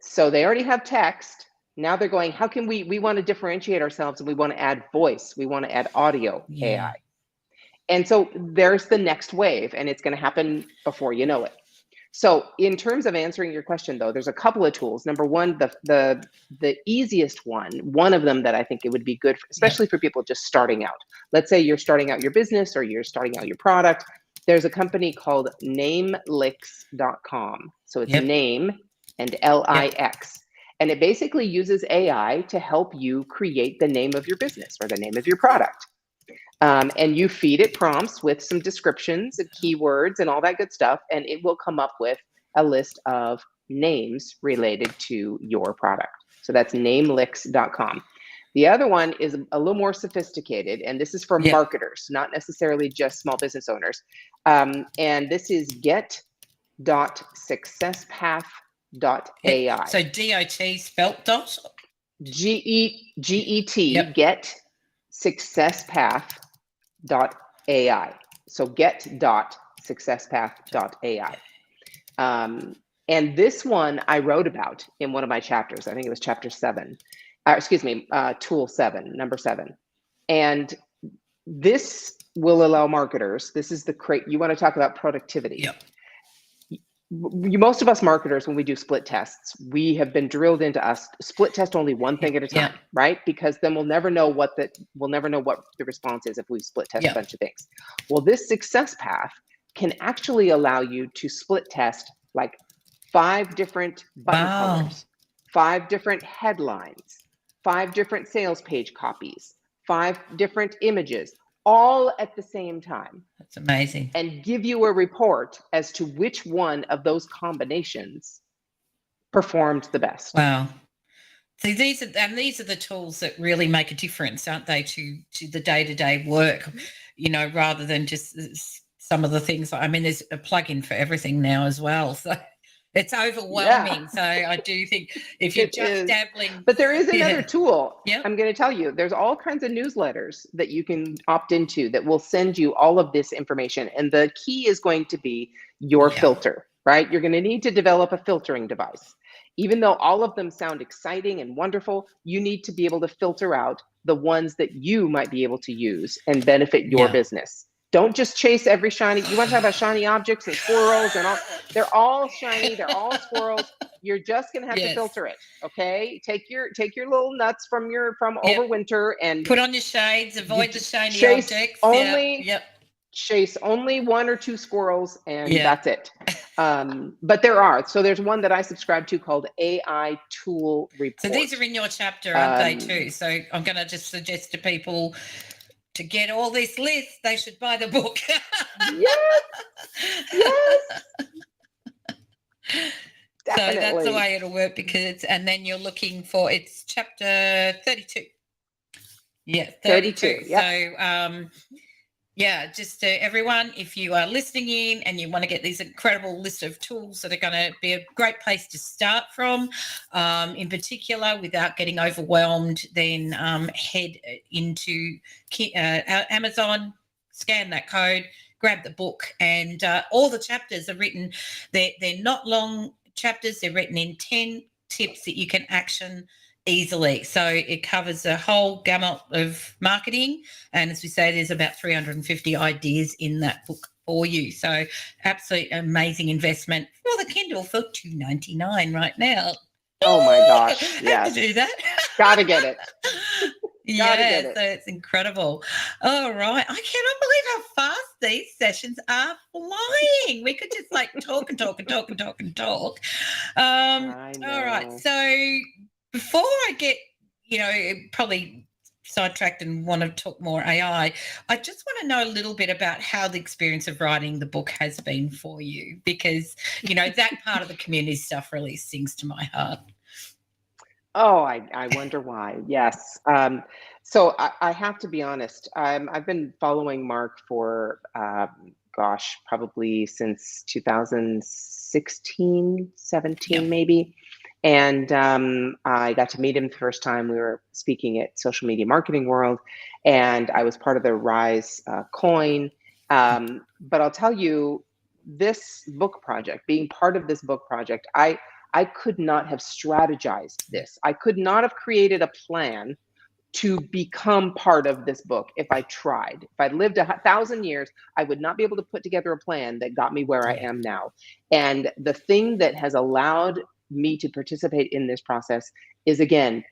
So they already have text. Now they're going, how can we want to differentiate ourselves, and we want to add voice. We want to add audio AI. And so there's the next wave, and it's going to happen before you know it. So in terms of answering your question, though, there's a couple of tools. Number one, the easiest one of them that I think it would be good, especially for people just starting out. Let's say you're starting out your business or you're starting out your product. There's a company called Namelix.com. So it's name and LIX. And it basically uses AI to help you create the name of your business or the name of your product. And you feed it prompts with some descriptions and keywords and all that good stuff, and it will come up with a list of names related to your product. So that's namelix.com. The other one is a little more sophisticated, and this is for marketers, not necessarily just small business owners. And this is get.successpath.ai. So DOT spelt dot? Get, get successpath.ai. So get.successpath.ai. And this one I wrote about in one of my chapters. I think it was chapter 7. Tool 7, number 7. And this will allow marketers, this is you want to talk about productivity. Yep. Most of us marketers, when we do split tests, we have been drilled into us split test only one thing at a time, right? Because then we'll never know what the response is if we split test a bunch of things. Well, this success path can actually allow you to split test like 5 different button colors, 5 different headlines, 5 different sales page copies, 5 different images, all at the same time. That's amazing. And give you a report as to which one of those combinations performed the best. Wow. So these are the tools that really make a difference, aren't they, to the day-to-day work, rather than just some of the things. I mean, there's a plug-in for everything now as well. So it's overwhelming. Yeah. So I do think if you're just dabbling. But there is another tool. Yep. I'm going to tell you, there's all kinds of newsletters that you can opt into that will send you all of this information. And the key is going to be your filter, right? You're going to need to develop a filtering device. Even though all of them sound exciting and wonderful, you need to be able to filter out the ones that you might be able to use and benefit your business. Don't just chase every shiny. You want to talk about shiny objects and squirrels and all. They're all shiny. They're all squirrels. You're just gonna have to filter it. Okay. Take your little nuts from overwinter and put on your shades. Avoid the shiny chase objects. Chase only 1 or 2 squirrels, and that's it. But there's one that I subscribe to called AI Tool Report. So these are in your chapter, aren't they too? So I'm going to just suggest to people, to get all this list, they should buy the book. Yes. So that's the way it'll work, and then you're looking for, it's chapter 32. Yeah, 32. Yep. So, just everyone, if you are listening in and you want to get these incredible list of tools that are going to be a great place to start from, in particular, without getting overwhelmed, then head into Amazon, scan that code, grab the book, and all the chapters are written. They're not long chapters. They're written in 10 tips that you can action easily. So it covers a whole gamut of marketing, and as we say, there's about 350 ideas in that book for you. So absolutely amazing investment for the Kindle for $2.99 right now. Oh my gosh! Have to do that. Gotta get it. So it's incredible. All right, I cannot believe how fast these sessions are flying. We could just talk and talk and talk and talk and talk. I know. All right, so before I get, probably sidetracked and want to talk more AI, I just want to know a little bit about how the experience of writing the book has been for you, because, that part of the community stuff really sings to my heart. Oh, I wonder why. Yes. So I have to be honest. I've been following Mark for, probably since 2016, 17, maybe. And I got to meet him the first time. We were speaking at Social Media Marketing World, and I was part of the Rise Coin. But I'll tell you, this book project, being part of this book project, I could not have strategized this. I could not have created a plan to become part of this book if I tried. If I lived 1,000 years, I would not be able to put together a plan that got me where I am now. And the thing that has allowed me to participate in this process is, again,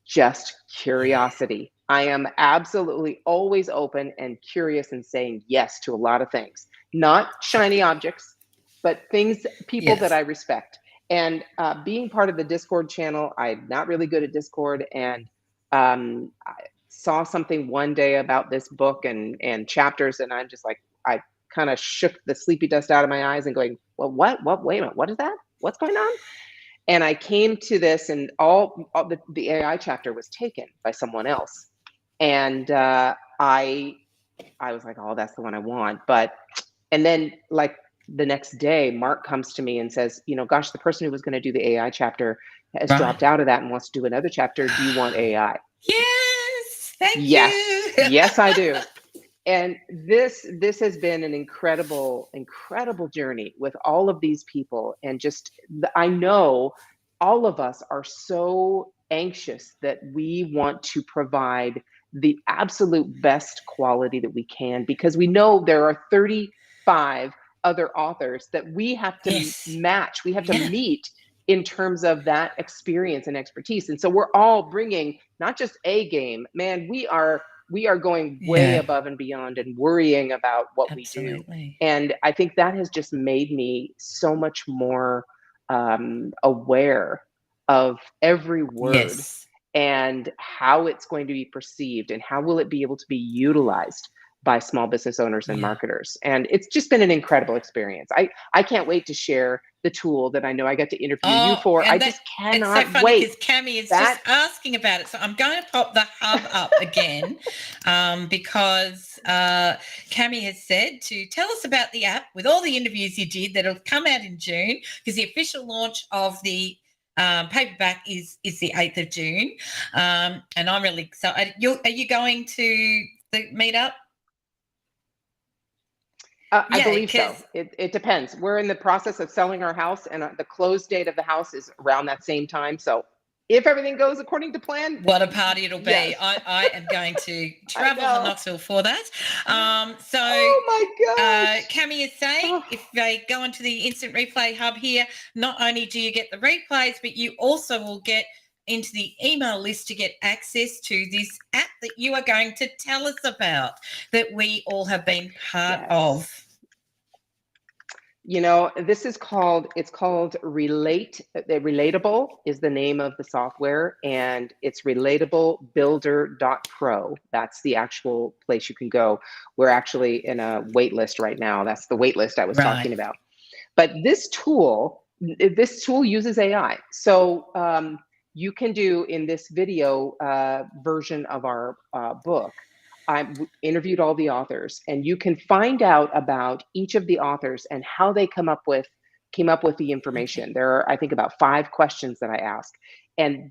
just curiosity. I am absolutely always open and curious and saying yes to a lot of things, not shiny objects, but things, people that I respect. And being part of the Discord channel, I'm not really good at Discord, and saw something one day about this book and chapters, and I'm just like, I kind of shook the sleepy dust out of my eyes and going, well, what, wait a minute, what is that? What's going on? And I came to this, and all the AI chapter was taken by someone else. And I was like, oh, that's the one I want. And then like the next day, Mark comes to me and says, gosh, the person who was going to do the AI chapter has dropped out of that and wants to do another chapter. Do you want AI? Yes, thank you. Yes, I do. And this has been an incredible journey with all of these people. And just, I know all of us are so anxious that we want to provide the absolute best quality that we can, because we know there are 35 other authors that we have to match, we have to meet in terms of that experience and expertise. And so we're all bringing not just a game, man, we are going way above and beyond and worrying about what we do. And I think that has just made me so much more aware of every word and how it's going to be perceived and how will it be able to be utilized by small business owners and marketers. And it's just been an incredible experience. I can't wait to share the tool that I know I got to interview you for. I just cannot it's so funny wait. Because Cami is just asking about it. So I'm going to pop the hub up again because Cami has said to tell us about the app with all the interviews you did that'll come out in June, because the official launch of the paperback is the 8th of June. And I'm really excited. Are you going to the meetup? I believe so. It depends. We're in the process of selling our house, and the close date of the house is around that same time. So if everything goes according to plan, what a party it'll be. I am going to travel to Knoxville for that. So oh my gosh. Cami is saying if they go onto the Instant Replay Hub here, not only do you get the replays, but you also will get into the email list to get access to this app that you are going to tell us about, that we all have been part of. This is called Relate. Relatable is the name of the software, and it's relatablebuilder.pro. That's the actual place you can go. We're actually in a wait list right now. That's the wait list I was talking about. But this tool uses AI. So you can do, in this video version of our book, I interviewed all the authors, and you can find out about each of the authors and how they came up with the information. There are, I think, about 5 questions that I ask, and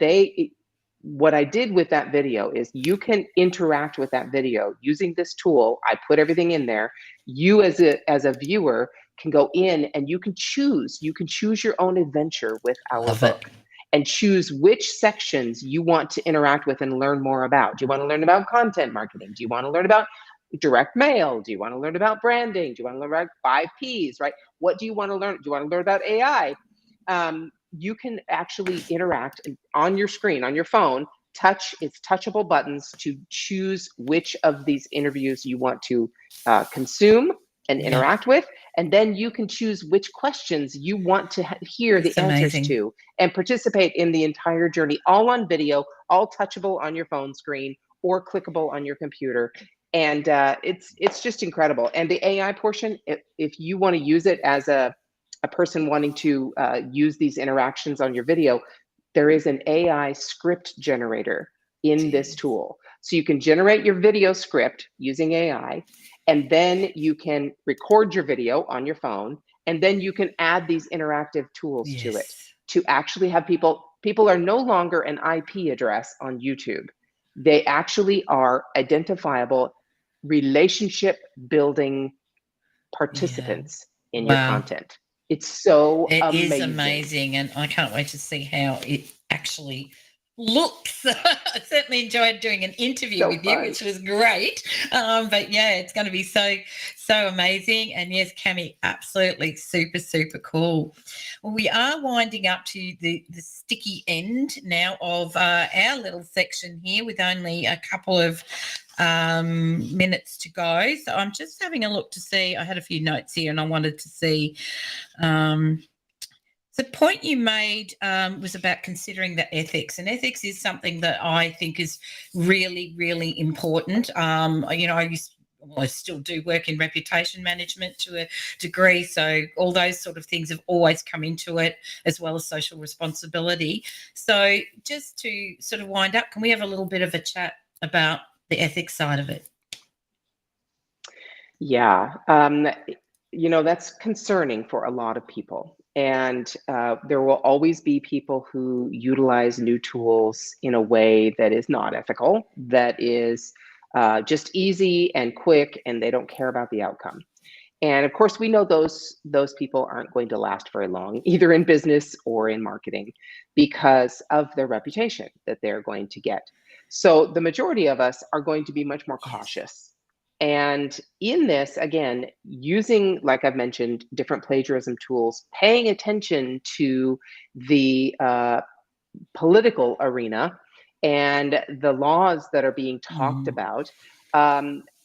what I did with that video is you can interact with that video using this tool. I put everything in there. You as a viewer can go in and you can choose your own adventure with our book. And choose which sections you want to interact with and learn more about. Do you want to learn about content marketing? Do you want to learn about direct mail? Do you want to learn about branding? Do you want to learn about 5 Ps, right? What do you want to learn? Do you want to learn about AI? You can actually interact on your screen, on your phone, it's touchable buttons to choose which of these interviews you want to consume and interact with. And then you can choose which questions you want to hear the answers to and participate in the entire journey, all on video, all touchable on your phone screen or clickable on your computer. And it's just incredible. And the AI portion, if you want to use it as a person wanting to use these interactions on your video, there is an AI script generator in this tool. So you can generate your video script using AI, and then you can record your video on your phone, and then you can add these interactive tools to it to actually have people are no longer an IP address on YouTube. They actually are identifiable relationship building participants in your content. It's so amazing. It is amazing, and I can't wait to see how it actually looks. I certainly enjoyed doing an interview with you, which was great. But yeah, it's going to be so amazing. And yes, Cami, absolutely super cool. Well, we are winding up to the sticky end now of our little section here, with only a couple of minutes to go. So I'm just having a look to see. I had a few notes here, and I wanted to see The point you made was about considering the ethics, and ethics is something that I think is really, really important. I still do work in reputation management to a degree, so all those sort of things have always come into it, as well as social responsibility. So just to sort of wind up, can we have a little bit of a chat about the ethics side of it? Yeah, that's concerning for a lot of people. And there will always be people who utilize new tools in a way that is not ethical, that is just easy and quick, and they don't care about the outcome. And of course, we know those people aren't going to last very long, either in business or in marketing, because of their reputation that they're going to get. So the majority of us are going to be much more cautious. And in this, again, using, like I've mentioned, different plagiarism tools, paying attention to the political arena and the laws that are being talked about.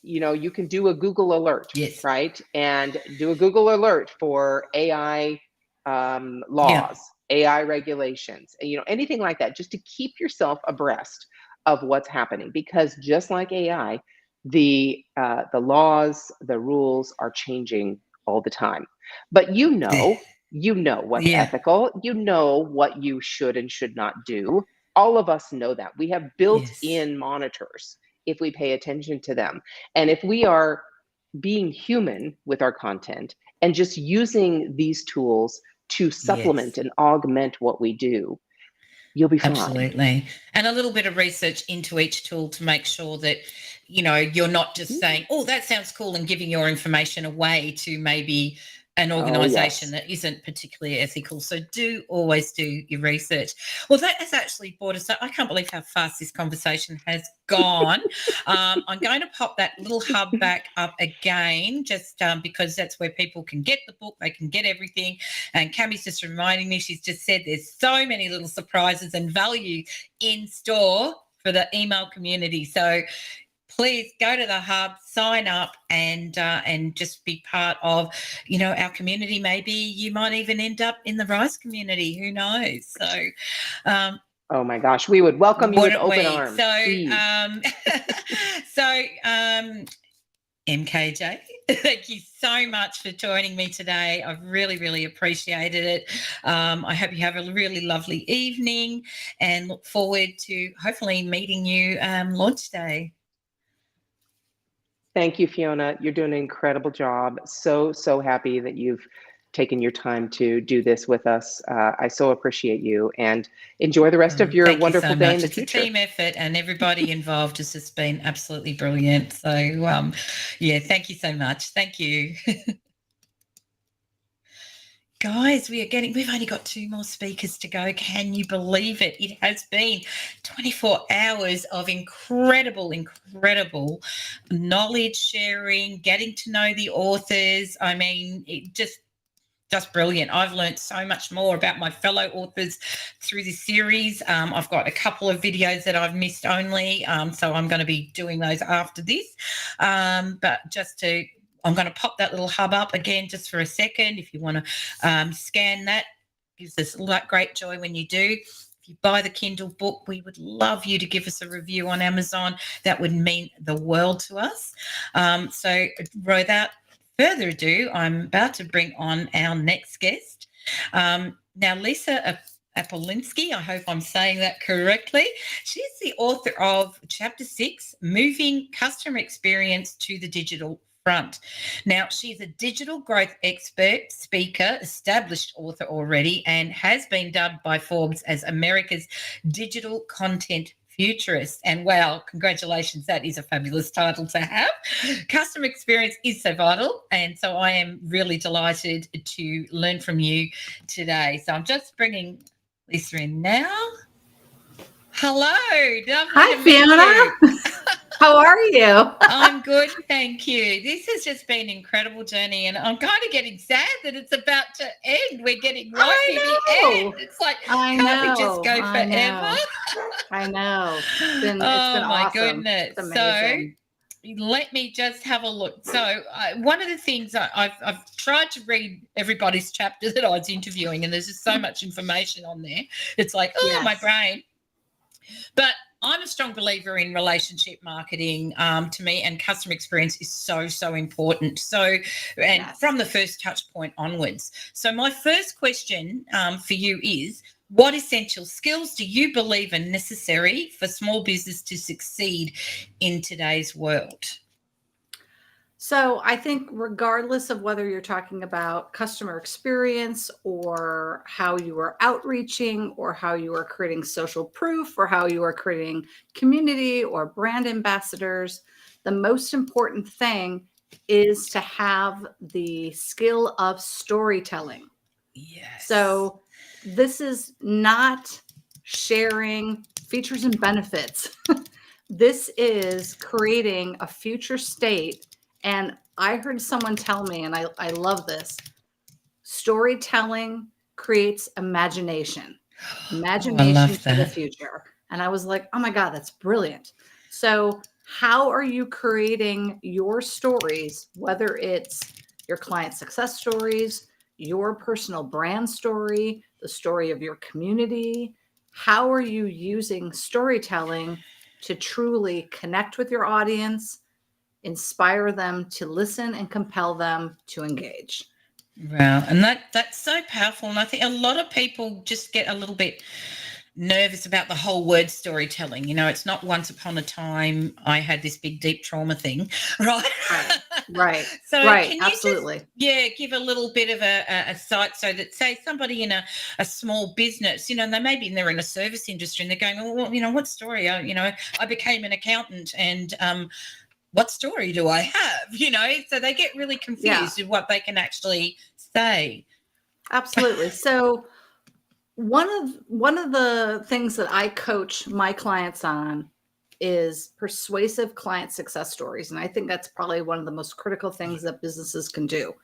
You can do a Google alert, Yes. right? And do a Google alert for AI laws, AI regulations, anything like that, just to keep yourself abreast of what's happening. Because just like AI, the laws, the rules are changing all the time. But you know what's ethical. You know what you should and should not do. All of us know that. We have built-in monitors if we pay attention to them. And if we are being human with our content and just using these tools to supplement and augment what we do, you'll be fine. Absolutely. And a little bit of research into each tool to make sure that, you're not just saying, oh, that sounds cool, and giving your information away to maybe an organization that isn't particularly ethical. So always do your research. Well, that has actually brought us up. I can't believe how fast this conversation has gone. I'm going to pop that little hub back up again, just because that's where people can get the book, they can get everything. And Cammie's just reminding me, she's just said there's so many little surprises and value in store for the email community. So please go to the hub, sign up, and just be part of, our community. Maybe you might even end up in the RISE community. Who knows? So, oh my gosh, we would welcome you with open arms. So, MKJ, thank you so much for joining me today. I've really, really appreciated it. I hope you have a really lovely evening, and look forward to hopefully meeting you launch day. Thank you, Fiona. You're doing an incredible job. So happy that you've taken your time to do this with us. I so appreciate you, and enjoy the rest of your wonderful day in the future. It's a team effort, and everybody involved has just been absolutely brilliant. So, thank you so much. Thank you. Guys, we've only got 2 more speakers to go. Can you believe it? It has been 24 hours of incredible knowledge sharing, getting to know the authors. I mean, it just brilliant. I've learned so much more about my fellow authors through this series. I've got a couple of videos that I've missed only, so I'm going to be doing those after this. I'm going to pop that little hub up again just for a second. If you want to scan that, gives us great joy when you do. If you buy the Kindle book, we would love you to give us a review on Amazon. That would mean the world to us. So without further ado, I'm about to bring on our next guest. Now, Lisa Apolinsky, I hope I'm saying that correctly. She's the author of Chapter 6, Moving Customer Experience to the Digital Front. Now, she's a digital growth expert, speaker, established author already, and has been dubbed by Forbes as America's digital content futurist. And wow, congratulations, that is a fabulous title to have. Customer experience is so vital, and so I am really delighted to learn from you today. So I'm just bringing Lisa in now. Hello. Hi, Fiona. How are you? I'm good, thank you. This has just been an incredible journey, and I'm kind of getting sad that it's about to end. We're getting right to the end. It's like, can't we just go forever? I know. It's been oh my awesome. goodness. It's amazing. let me just have a look. So one of the things I've tried to read everybody's chapter that I was interviewing, and there's just so much information on there. It's like, oh, my Yes. brain. But I'm a strong believer in relationship marketing, to me, and customer experience is so important. So, and Yes. from the first touch point onwards. So my first question for you is, what essential skills do you believe are necessary for small business to succeed in today's world? So I think regardless of whether you're talking about customer experience or how you are outreaching or how you are creating social proof or how you are creating community or brand ambassadors, the most important thing is to have the skill of storytelling. Yes. So this is not sharing features and benefits. This is creating a future state. And I heard someone tell me, and I love this, storytelling creates imagination for the that. future. And I was like, oh my God, that's brilliant. So how are you creating your stories, whether it's your client success stories, your personal brand story, the story of your community? How are you using storytelling to truly connect with your audience, inspire them to listen, and compel them to engage? Wow. And that's so powerful. And I think a lot of people just get a little bit nervous about the whole word storytelling. You know, it's not once upon a time I had this big deep trauma thing, right? Right. So Right. can you Absolutely. just, give a little bit of a sight, so that, say, somebody in a small business, they're in a service industry and they're going, oh, well, what story? I became an accountant, and what story do I have? So they get really confused with what they can actually say. Absolutely. So one of the things that I coach my clients on is persuasive client success stories. And I think that's probably one of the most critical things that businesses can do.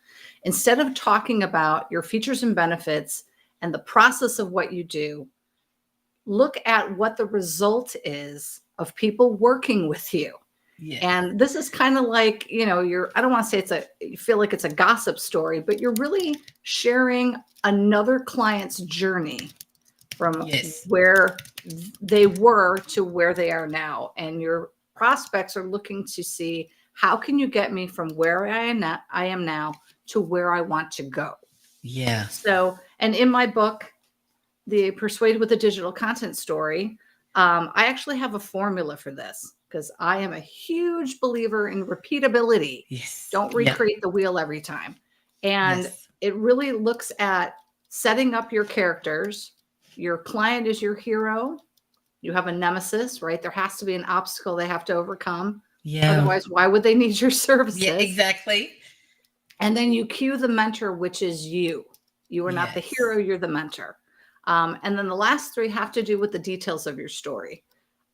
Instead of talking about your features and benefits and the process of what you do, look at what the result is of people working with you. Yeah. And this is kind of like, I don't want to say you feel like it's a gossip story, but you're really sharing another client's journey from where they were to where they are now. And your prospects are looking to see, how can you get me from where I am now to where I want to go? Yeah. So, and in my book, The Persuade with a Digital Content Story, I actually have a formula for this, because I am a huge believer in repeatability. Yes. Don't recreate the wheel every time. And it really looks at setting up your characters. Your client is your hero. You have a nemesis, right? There has to be an obstacle they have to overcome. Yeah. Otherwise, why would they need your services? Yeah, exactly. And then you cue the mentor, which is you. You are not the hero, you're the mentor. And then the last three have to do with the details of your story.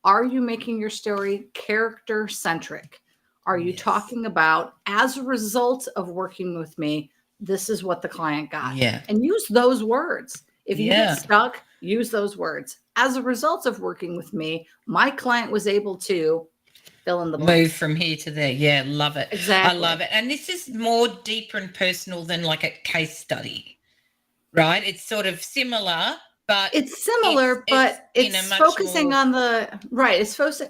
Are you making your story character centric? Are you talking about, as a result of working with me, this is what the client got? Yeah. And use those words. If you get stuck, use those words. As a result of working with me, my client was able to fill in the blank. Move from here to there. Yeah, love it. Exactly. I love it. And this is more deeper and personal than like a case study, right? It's sort of similar, but it's focusing on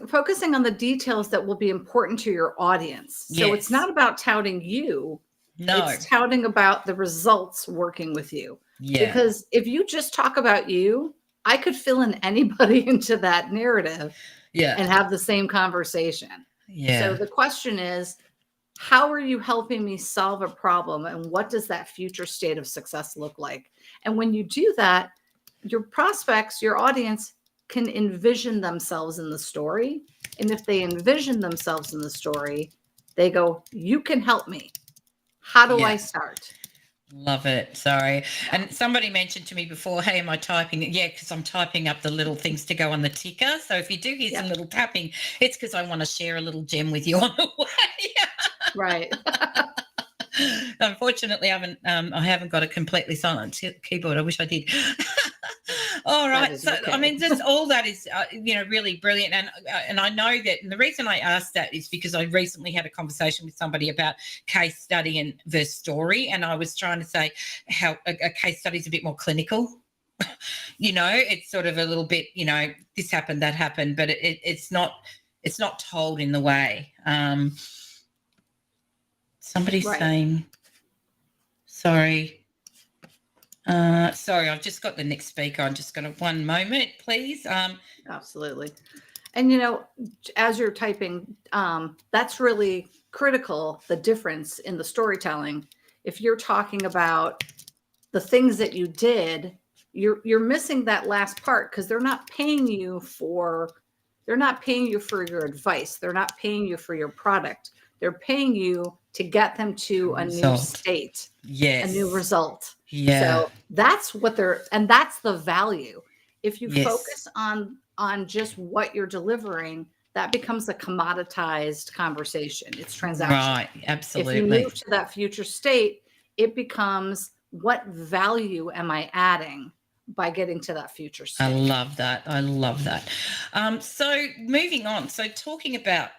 focusing on the details that will be important to your audience. So it's not about touting you. No. It's touting about the results working with you. Yeah. Because if you just talk about you, I could fill in anybody into that narrative and have the same conversation. Yeah. So the question is, how are you helping me solve a problem? And what does that future state of success look like? And when you do that, your prospects, your audience can envision themselves in the story. And if they envision themselves in the story, they go, you can help me. How do I start? Love it. Sorry. And somebody mentioned to me before, hey, am I typing? Yeah, because I'm typing up the little things to go on the ticker. So if you do hear some little tapping, it's because I want to share a little gem with you on the way. Right. Unfortunately, I haven't got a completely silent keyboard. I wish I did. All That right. is So, I okay. mean, just all that is, really brilliant. And I know that, and the reason I asked that is because I recently had a conversation with somebody about case study and versus story. And I was trying to say how a case study is a bit more clinical. It's sort of a little bit, this happened, that happened, but it's not told in the way. Somebody's Right. saying, sorry. Sorry, I've just got the next speaker. I'm just going to, one moment, please. Absolutely. And as you're typing, that's really critical, the difference in the storytelling. If you're talking about the things that you did, you're missing that last part, because they're not paying you for your advice. They're not paying you for your product. They're paying you to get them to a new Result. state, Yes. a new result. Yeah. So that's that's the value. If you Yes. focus on just what you're delivering, that becomes a commoditized conversation. It's transactional. Right. If you Absolutely. move to that future state, it becomes, what value am I adding by getting to that future I state? love that. So moving on. So talking about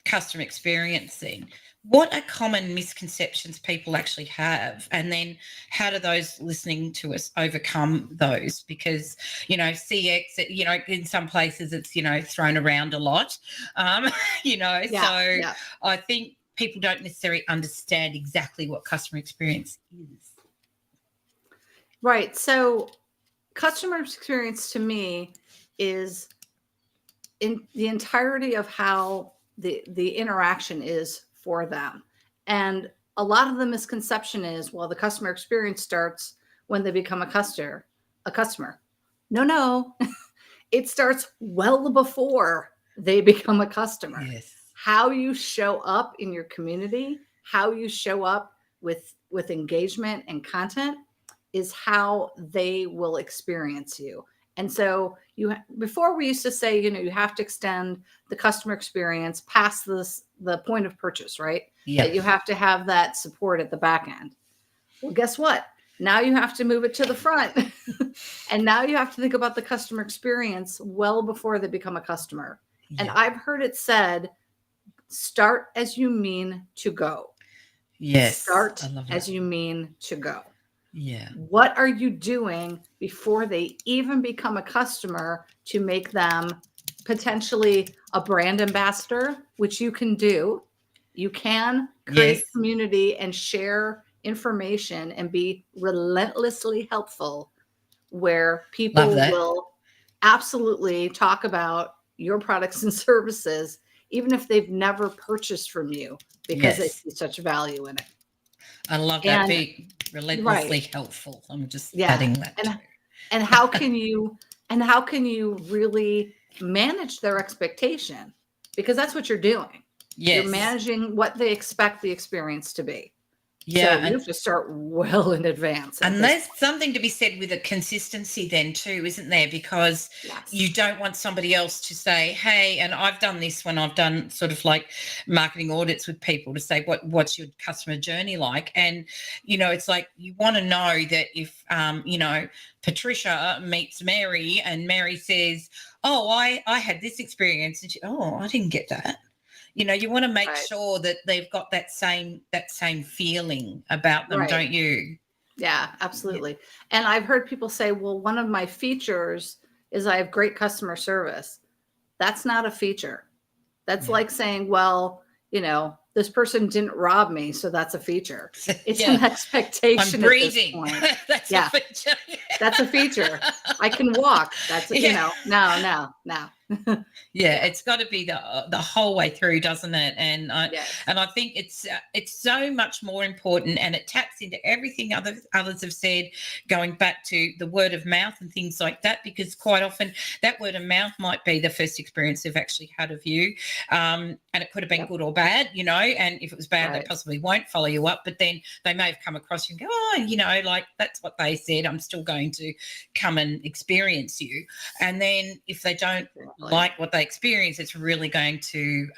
customer experience then, what are common misconceptions people actually have? And then how do those listening to us overcome those? Because, CX, in some places it's, thrown around a lot. So Yeah. I think people don't necessarily understand exactly what customer experience is. Right. So customer experience to me is in the entirety of how the interaction is for them. And a lot of the misconception is, well, the customer experience starts when they become a customer. No. It starts well before they become a customer. Yes. How you show up in your community, how you show up with engagement and content is how they will experience you. And so before we used to say, you have to extend the customer experience past the point of purchase, right? Yeah. That you have to have that support at the back end. Well, guess what? Now you have to move it to the front. And now you have to think about the customer experience well before they become a customer. And Yeah. I've heard it said, start as you mean to go. Yes. Start I love as that. you mean to go. Yeah. What are you doing before they even become a customer to make them potentially a brand ambassador, which you can do? You can create Yes. community and share information and be relentlessly helpful, where people Love that. will absolutely talk about your products and services, even if they've never purchased from you, because they Yes. see such value in it. I love that. And- Be relentlessly helpful. I'm just Yeah. adding that. And- too. And how can you really manage their expectation? Because that's what you're doing. Yes. You're managing what they expect the experience to be. Yeah. So you have to start well in advance. And there's something to be said with a consistency then too, isn't there? Because you don't want somebody else to say, hey, and I've done this when I've done sort of like marketing audits with people to say, what's your customer journey like? And, it's like, you want to know that if, Patricia meets Mary and Mary says, oh, I had this experience. And I didn't get that. You want to make Right. sure that they've got that same feeling about them, Right. don't you? Yeah, absolutely. And I've heard people say, well, one of my features is I have great customer service. That's not a feature. That's Yeah. like saying, well, this person didn't rob me, so that's a feature. It's Yeah. an expectation. I'm breathing. At this point. That's Yeah. a feature. That's a feature. I can walk. That's Yeah. no. Yeah, it's got to be the whole way through, doesn't it? And Yes. I think it's so much more important, and it taps into everything others have said, going back to the word of mouth and things like that, because quite often that word of mouth might be the first experience they've actually had of you, and it could have been Yep. good or bad, and if it was bad, they Right. possibly won't follow you up, but then they may have come across you and go, like, that's what they said, I'm still going to come and experience you. And then if they don't like what they experience, it's really going to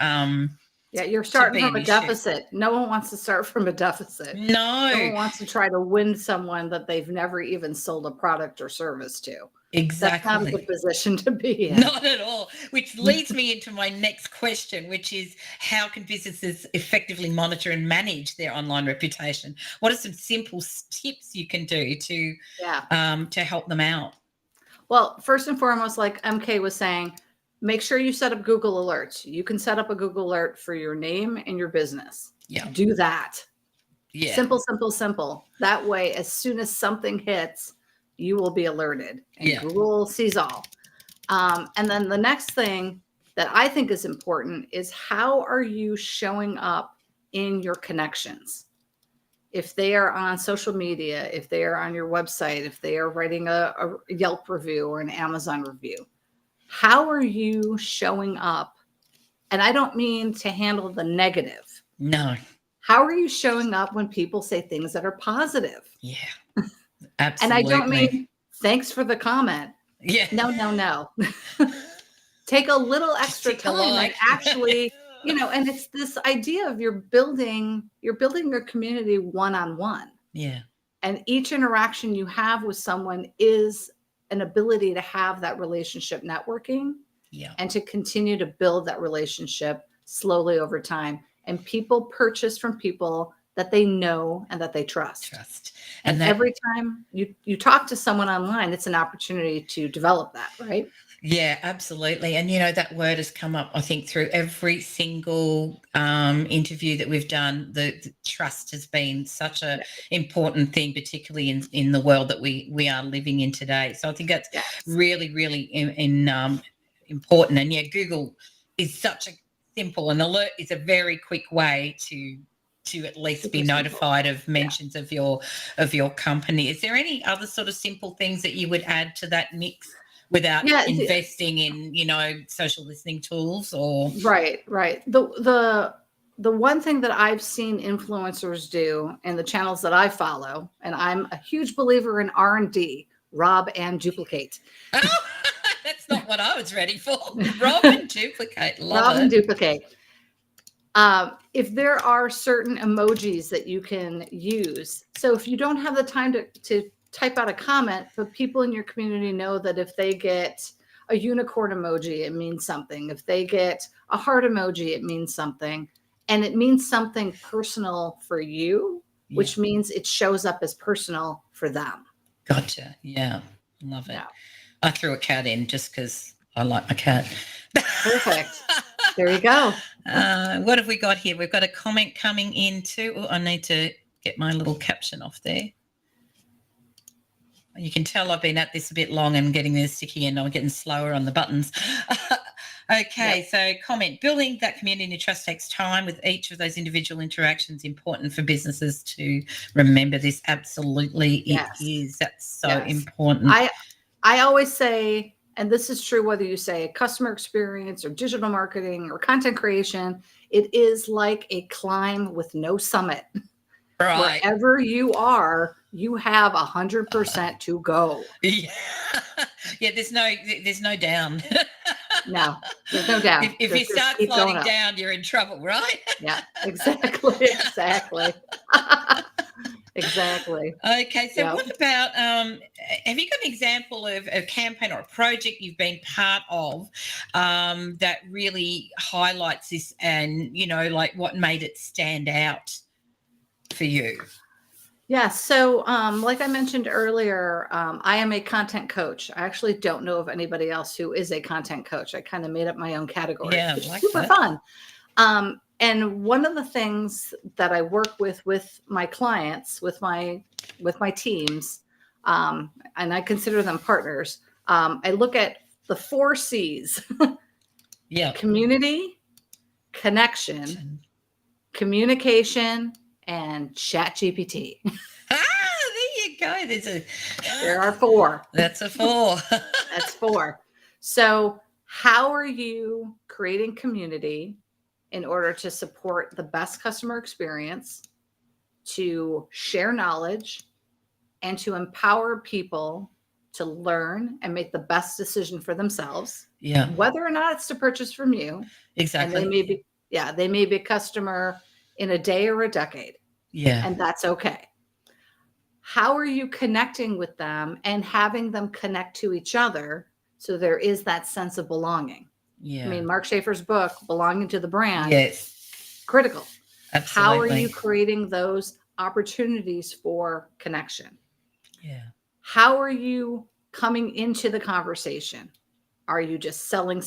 Yeah, you're starting be from an a issue. deficit. No one wants to start from a deficit. No one No, wants to try to win someone that they've never even sold a product or service to. That's not a good exactly. position to be in. Not at all. Which leads me into my next question, which is how can businesses effectively monitor and manage their online reputation? What are some simple tips you can do to help them out? Well, first and foremost, like MK was saying, make sure you set up Google Alerts. You can set up a Google Alert for your name and your business. Yeah. Do that. Yeah. Simple, simple, simple. That way, as soon as something hits, you will be alerted, and Yeah. Google sees all. And then the next thing that I think is important is how are you showing up in your connections? If they are on social media, if they are on your website, if they are writing a Yelp review or an Amazon review, how are you showing up? And I don't mean to handle the negative. No. How are you showing up when people say things that are positive? Yeah. And Absolutely. I don't mean thanks for the comment. Yeah. No. Take a little extra Take a time and like. actually, and it's this idea of you're building your community one-on-one. Yeah. And each interaction you have with someone is an ability to have that relationship networking Yeah. and to continue to build that relationship slowly over time. And people purchase from people that they know and that they trust. And that, every time you talk to someone online, it's an opportunity to develop that, right? yeah, absolutely. And that word has come up, I think, through every single interview that we've done. The trust has been such a important thing, particularly in the world that we are living in today. So I think that's really, really important. And yeah, Google is such a simple, an alert is a very quick way to at least be notified of mentions of your company. Is there any other sort of simple things that you would add to that mix without investing in social listening tools? Or right the one thing that I've seen influencers do in the channels that I follow, and I'm a huge believer in R&D, rob and duplicate. Oh, that's not what I was ready for. Rob and duplicate. Rob and duplicate. If there are certain emojis that you can use, so if you don't have the time to type out a comment, but people in your community know that if they get a unicorn emoji, it means something. If they get a heart emoji, it means something. And it means something personal for you, which means it shows up as personal for them. Gotcha. Yeah. Love it. Yeah. I threw a cat in just because I like my cat. Perfect. There you go. What have we got here? We've got a comment coming in too. Oh, I need to get my little caption off there. You can tell I've been at this a bit long and getting this sticky and I'm getting slower on the buttons. Okay, so comment, building that community and trust takes time. With each of those individual interactions important for businesses to remember this. Absolutely, it is. That's so important. I always say, and this is true whether you say customer experience or digital marketing or content creation, it is like a climb with no summit. Right. Wherever you are, you have 100% to go. Yeah. There's no down. No, there's no down. If you start sliding down, you're in trouble, right? Yeah, exactly. Exactly. Okay, so what about, have you got an example of a campaign or a project you've been part of that really highlights this and, like what made it stand out for you? Yeah. So like I mentioned earlier, I am a content coach. I actually don't know of anybody else who is a content coach. I kind of made up my own category. Yeah, It's like super that. fun. And one of the things that I work with my clients, with my teams, and I consider them partners, I look at the 4 C's. Community, connection, communication, and ChatGPT. There you go. There are 4. That's a 4. That's 4. So how are you creating community in order to support the best customer experience, to share knowledge, and to empower people to learn and make the best decision for themselves? Yeah. Whether or not it's to purchase from you. Exactly. And Yeah, they may be a customer in a day or a decade, Yeah. and that's okay. How are you connecting with them and having them connect to each other so there is that sense of belonging? Yeah. I mean, Mark Schaefer's book, Belonging to the Brand, Yes. critical. Absolutely. How are you creating those opportunities for connection? Yeah. How are you coming into the conversation? Are you just selling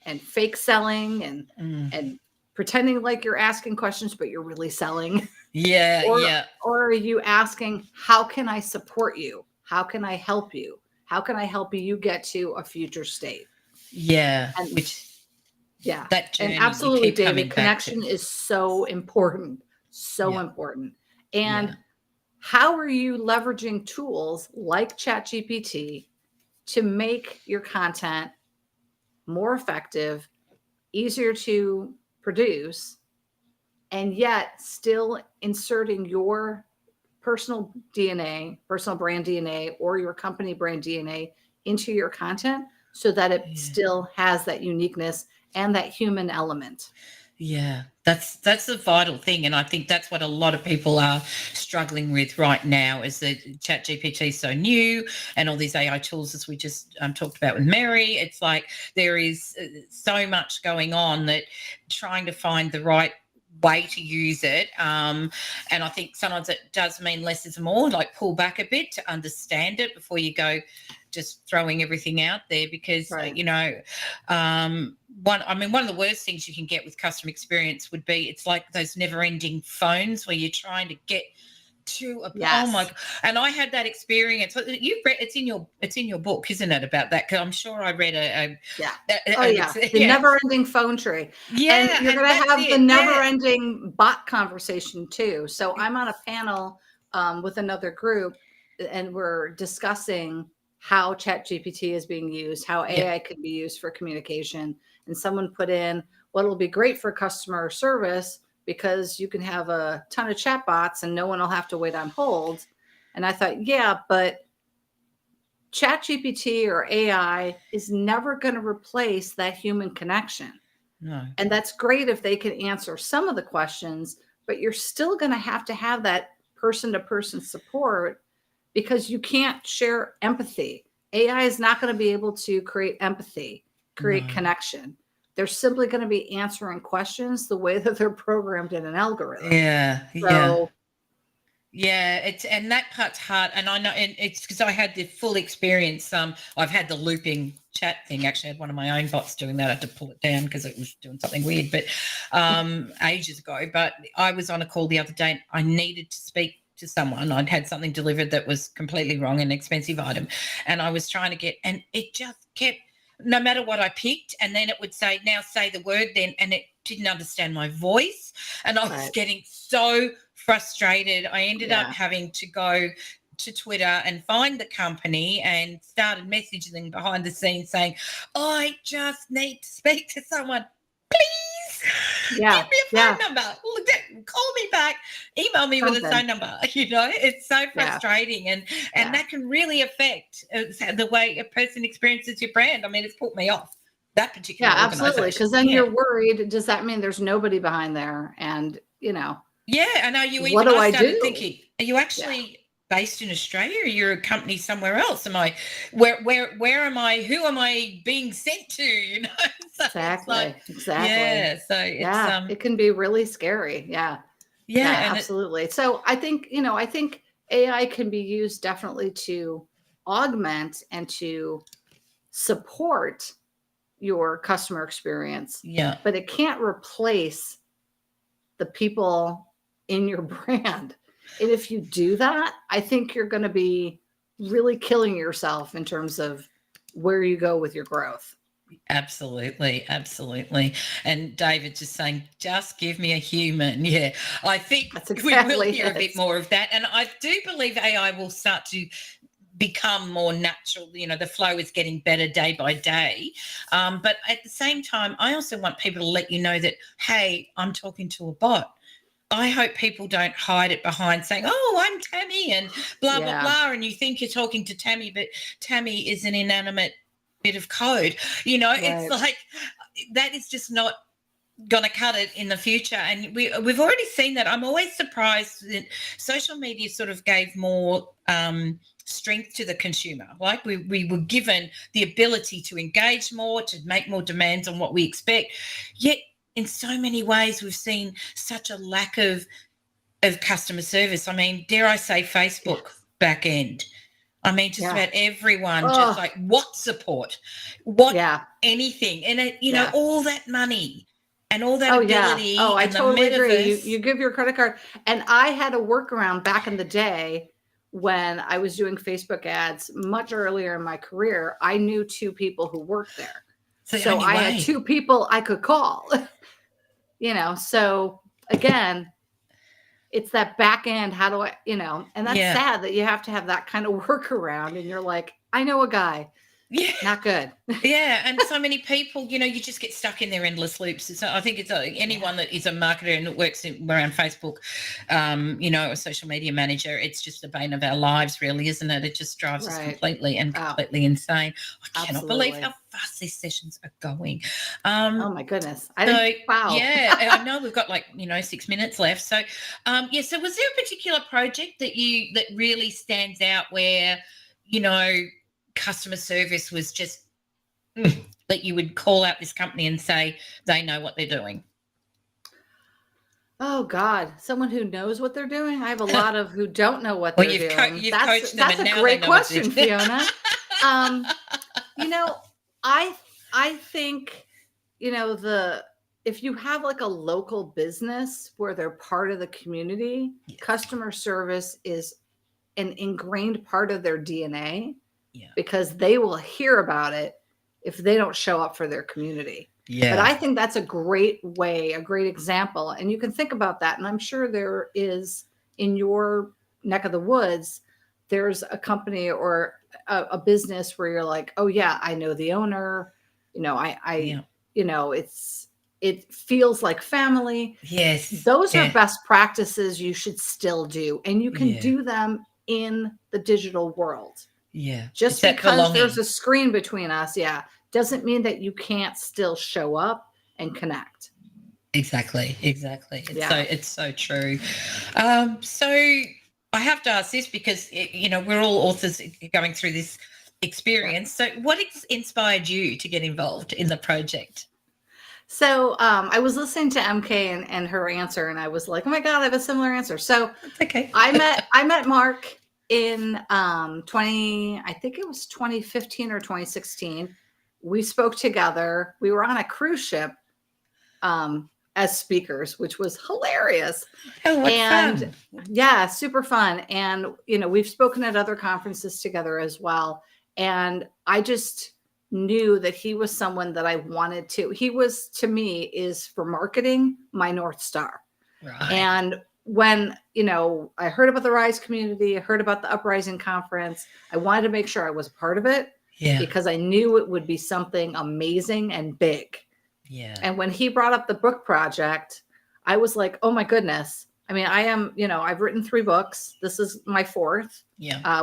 and fake selling and pretending like you're asking questions, but you're really selling? Yeah. Or, Yeah. or are you asking, how can I support you? How can I help you? How can I help you get to a future state? Yeah. And Which yeah, that journey and you absolutely, keep coming David, back connection to. is so important, so Yeah. important. And Yeah. how are you leveraging tools like ChatGPT to make your content more effective, easier to produce, and yet still inserting your personal DNA, personal brand DNA, or your company brand DNA into your content so that it Yeah. still has that uniqueness and that human element? Yeah, that's a vital thing, and I think that's what a lot of people are struggling with right now. Is that ChatGPT is so new, and all these AI tools, as we just talked about with Mary. It's like there is so much going on that trying to find the right way to use it, and I think sometimes it does mean less is more. Like pull back a bit to understand it before you go just throwing everything out there, because Right. one of the worst things you can get with customer experience would be it's like those never-ending phones where you're trying to get to a Yes. oh my, and I had that experience. You've read it's in your book, isn't it, about that? Because I'm sure I read Yeah. a Oh, yeah. The never-ending phone tree. yeah, And you're and going to that's have it, the yeah. never-ending bot conversation too. So I'm on a panel with another group, and we're discussing how ChatGPT is being used, how AI could be used for communication. And someone put in, well, it'll be great for customer service because you can have a ton of chatbots and no one will have to wait on hold. And I thought, yeah, but ChatGPT or AI is never going to replace that human connection. No. And that's great if they can answer some of the questions, but you're still going to have that person-to-person support because you can't share empathy. AI is not going to be able to create empathy, create No. connection. They're simply going to be answering questions the way that they're programmed in an algorithm. Yeah, So, yeah, and that part's hard, and I know, and it's because I had the full experience. I've had the looping chat thing. Actually, I had one of my own bots doing that. I had to pull it down because it was doing something weird, but ages ago. But I was on a call the other day, and I needed to speak to someone. I'd had something delivered that was completely wrong, an expensive item, and I was trying to get, and it just kept, no matter what I picked, and then it would say, now say the word then, and it didn't understand my voice, and I was Right. getting so frustrated. I ended up Yeah. having to go to Twitter and find the company and started messaging them behind the scenes saying, I just need to speak to someone. Please Yeah, give me a phone number. Call me back. Email me with a Something. phone number. It's so Yeah. frustrating, and Yeah. that can really affect the way a person experiences your brand. I mean, it's put me off that particular Yeah, absolutely. organisation. Because then Yeah. you're worried. Does that mean there's nobody behind there? And, Yeah, and are you What even? do I I started do? thinking, are you actually based in Australia, or you're a company somewhere else? Am I? Where am I? Who am I being sent to? So Exactly. Exactly. yeah. So it's Yeah, it can be really scary. Yeah. yeah, Yeah, and absolutely. So I think AI can be used definitely to augment and to support your customer experience, yeah, but it can't replace the people in your brand. And if you do that, I think you're going to be really killing yourself in terms of where you go with your growth. absolutely. And David just saying, just give me a human. Yeah, I think That's we will exactly hear a bit it. more of that, and I do believe AI will start to become more natural. The flow is getting better day by day, but at the same time, I also want people to let you know that, hey, I'm talking to a bot. I hope people don't hide it behind saying, oh, I'm Tammy and blah blah Yeah. blah, and you think you're talking to Tammy, but Tammy is an inanimate bit of code. It's Right. like that is just not going to cut it in the future. And we've already seen that. I'm always surprised that social media sort of gave more strength to the consumer. Like we were given the ability to engage more, to make more demands on what we expect. Yet in so many ways, we've seen such a lack of customer service. I mean, dare I say Facebook back end. I mean, just about everyone just like what support, what anything. And, it, you know, all that money and all that ability. Oh, I and totally the agree. metaverse. You give your credit card. And I had a workaround back in the day when I was doing Facebook ads much earlier in my career. I knew 2 people who worked there. So I had 2 people I could call, you know, so again, it's that back end. How do I, you know, and that's sad that you have to have that kind of workaround and you're like, I know a guy. Yeah. Not good. Yeah. And so many people, you know, you just get stuck in their endless loops. So I think it's anyone that is a marketer and works around Facebook, you know, a social media manager, it's just the bane of our lives, really, isn't it? It just drives us completely insane. I cannot believe how fast these sessions are going. Oh my goodness. Wow. Yeah. I know we've got 6 minutes left. So, so was there a particular project that really stands out where, you know, customer service was just that you would call out this company and say they know what they're doing? Oh God, someone who knows what they're doing. I have a lot of who don't know what they're doing. You've coached them, that's and a now great they know what question, Fiona. You know, I think, you know, if you have like a local business where they're part of the community, customer service is an ingrained part of their DNA. Yeah. Because they will hear about it if they don't show up for their community. Yeah. But I think that's a great way, a great example. And you can think about that. And I'm sure there is in your neck of the woods, there's a company or a business where you're like, oh yeah, I know the owner. You know, you know, it feels like family. Yes. Those are best practices you should still do. And you can do them in the digital world. Yeah. Just because there's a screen between us, doesn't mean that you can't still show up and connect. Exactly. It's so true. So I have to ask this because, you know, we're all authors going through this experience. So what inspired you to get involved in the project? So I was listening to MK and her answer, and I was like, oh my God, I have a similar answer. So okay. I met Mark in I think it was 2015 or 2016. We spoke together. We were on a cruise ship as speakers, which was hilarious. Oh, what fun. Yeah, super fun. And, you know, we've spoken at other conferences together as well. And I just knew that he was someone that I wanted to. He was, to me, is for marketing, my North Star. Right. And when, you know, I heard about the Rise community, I heard about the Uprising conference, I wanted to make sure I was part of it because I knew it would be something amazing and big. Yeah. And when he brought up the book project, I was like, oh my goodness. I mean, I am, you know, I've written 3 books. This is my 4th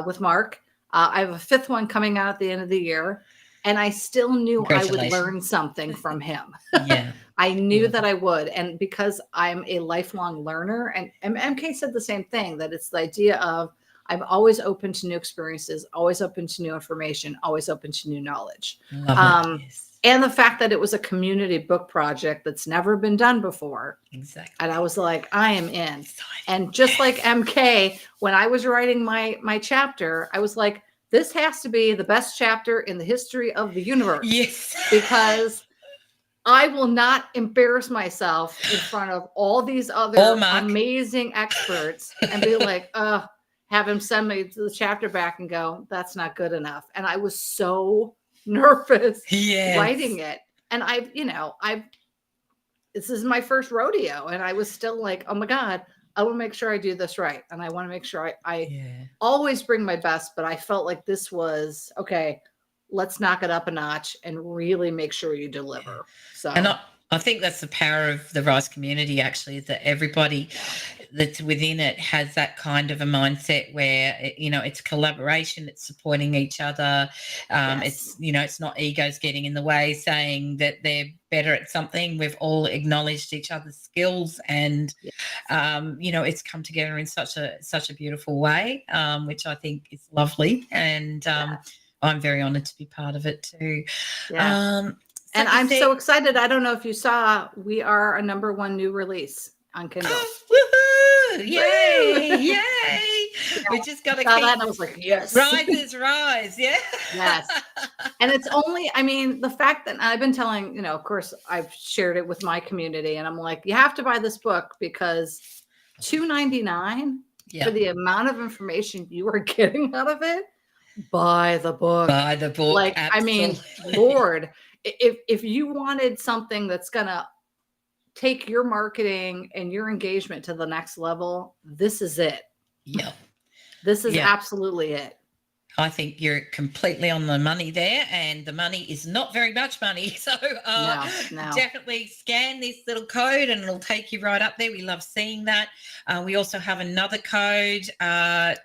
with Mark. I have a 5th one coming out at the end of the year. And I still knew I would learn something from him. Yeah. I knew that I would. And because I'm a lifelong learner, and MK said the same thing, that it's the idea of I'm always open to new experiences, always open to new information, always open to new knowledge. Love it. Yes. And the fact that it was a community book project that's never been done before. Exactly. And I was like, I am in. And just like MK, when I was writing my chapter, I was like, this has to be the best chapter in the history of the universe. Yes. Because I will not embarrass myself in front of all these other amazing experts and be like, have him send me the chapter back and go, that's not good enough. And I was so nervous writing it. And this is my first rodeo. And I was still like, oh my God, I want to make sure I do this right. And I want to make sure I always bring my best, but I felt like this was, okay, let's knock it up a notch and really make sure you deliver. So, and I think that's the power of the Rise community, actually, is that everybody that's within it has that kind of a mindset where it's collaboration, it's supporting each other. Yes. It's not egos getting in the way, saying that they're better at something. We've all acknowledged each other's skills, and it's come together in such a beautiful way, which I think is lovely. And I'm very honoured to be part of it too. Yeah. And I'm so excited. I don't know if you saw, we are a #1 new release on Kindle. Woohoo! Yay! Yay! Yeah, We just got to saw keep that and I was like, yes. rises rise. Yeah. Yes. And it's only, I mean, the fact that I've been telling, of course, I've shared it with my community, and I'm like, you have to buy this book because $2.99 for the amount of information you are getting out of it. Buy the book. Buy the book. Like, absolutely. I mean, Lord, if you wanted something that's gonna take your marketing and your engagement to the next level, this is it. Yeah. This is absolutely it. I think you're completely on the money there, and the money is not very much money. So No. definitely scan this little code and it'll take you right up there. We love seeing that. We also have another code,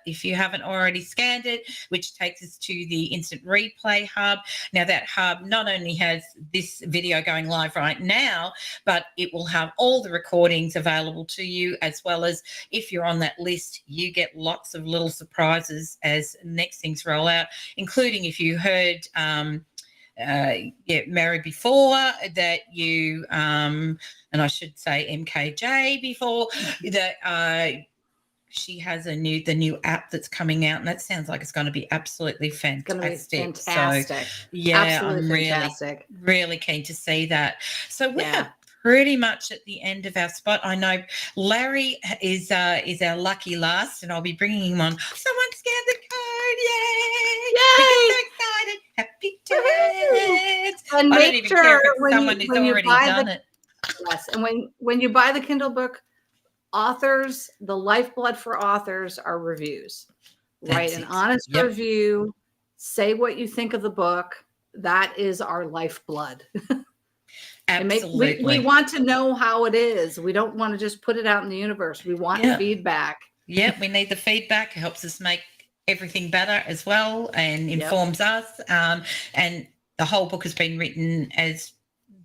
if you haven't already scanned it, which takes us to the Instant Replay Hub. Now, that hub not only has this video going live right now, but it will have all the recordings available to you, as well as if you're on that list, you get lots of little surprises as next things roll out, including if you heard Mary before, that you and I should say MKJ before, that she has the new app that's coming out, and that sounds like it's going to be absolutely fantastic. It's going to be fantastic. So, yeah, absolutely I'm fantastic. really keen to see that. So we're pretty much at the end of our spot. I know Larry is our lucky last, and I'll be bringing him on. Someone scan the code! Yay! We're so excited! Happy dance! And I don't make even sure care if it's when someone you who's already done it. Yes, and when you buy the Kindle book, authors, the lifeblood for authors are reviews. Write an honest review. Say what you think of the book. That is our lifeblood. Absolutely. We want to know how it is. We don't want to just put it out in the universe. We want feedback. Yeah, we need the feedback. It helps us make everything better as well, and informs us. And the whole book has been written as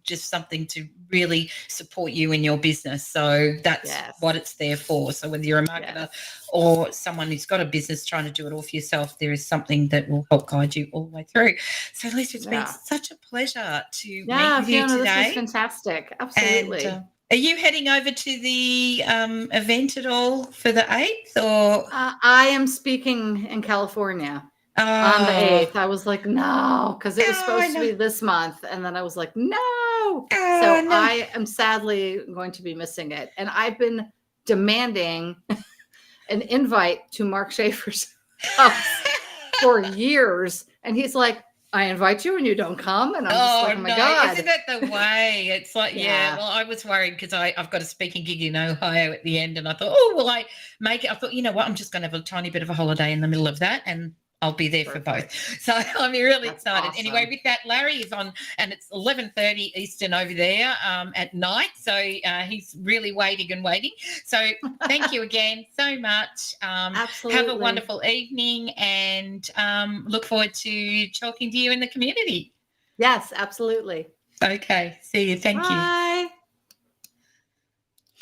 just something to really support you in your business. So that's what it's there for. So whether you're a marketer or someone who's got a business trying to do it all for yourself, there is something that will help guide you all the way through. So Lisa, it's been such a pleasure to meet with you Fiona, today. This was fantastic. Absolutely. And, are you heading over to the event at all for the 8th? Or I am speaking in California. On the 8th. I was like, no, because it was supposed to be this month. And then I was like, no. I am sadly going to be missing it. And I've been demanding an invite to Mark Schaefer's house for years. And he's like, I invite you and you don't come. And I'm just like, oh my God. Isn't that the way? It's like, well, I was worried because I've got a speaking gig in Ohio at the end. And I thought, will I make it? I thought, you know what? I'm just going to have a tiny bit of a holiday in the middle of that. And I'll be there for both. So I'm really excited. Awesome. Anyway, with that, Larry is on, and it's 11:30 Eastern over there at night. So he's really waiting. So thank you again so much. Absolutely. Have a wonderful evening, and look forward to talking to you in the community. Yes, absolutely. Okay. See you. Thank you.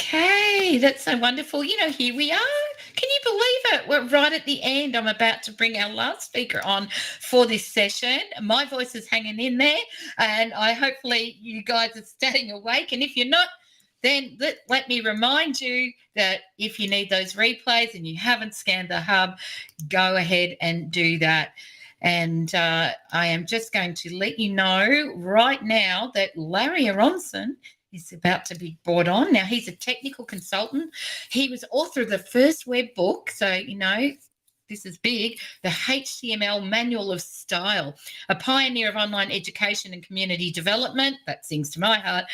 Okay, that's so wonderful. Here we are. Can you believe it? We're right at the end. I'm about to bring our last speaker on for this session. My voice is hanging in there, and hopefully you guys are staying awake. And if you're not, then let me remind you that if you need those replays and you haven't scanned the hub, go ahead and do that. And I am just going to let you know right now that Larry Aronson is about to be brought on. Now, he's a technical consultant. He was author of the first web book. So, this is big. The HTML Manual of Style, a pioneer of online education and community development. That sings to my heart.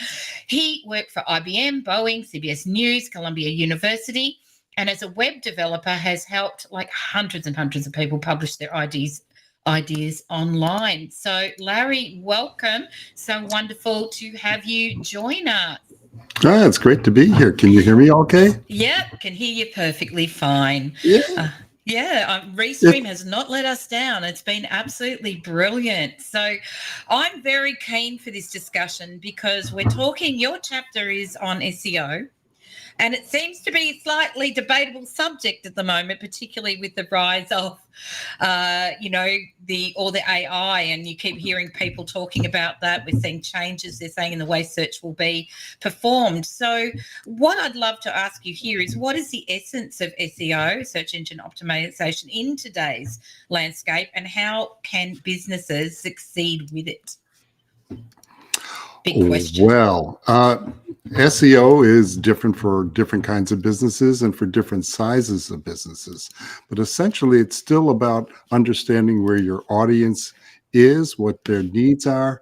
He worked for IBM, Boeing, CBS News, Columbia University, and as a web developer has helped like hundreds and hundreds of people publish their ideas online. So Larry, welcome. So wonderful to have you join us. It's great to be here. Can you hear me okay? Yep, can hear you perfectly fine. Yeah. Restream has not let us down. It's been absolutely brilliant. So I'm very keen for this discussion because we're talking, your chapter is on SEO. And it seems to be a slightly debatable subject at the moment, particularly with the rise of, the AI. And you keep hearing people talking about that. We're seeing changes, they're saying, in the way search will be performed. So what I'd love to ask you here is, what is the essence of SEO, search engine optimization, in today's landscape, and how can businesses succeed with it? Big question. Well, SEO is different for different kinds of businesses and for different sizes of businesses. But essentially, it's still about understanding where your audience is, what their needs are,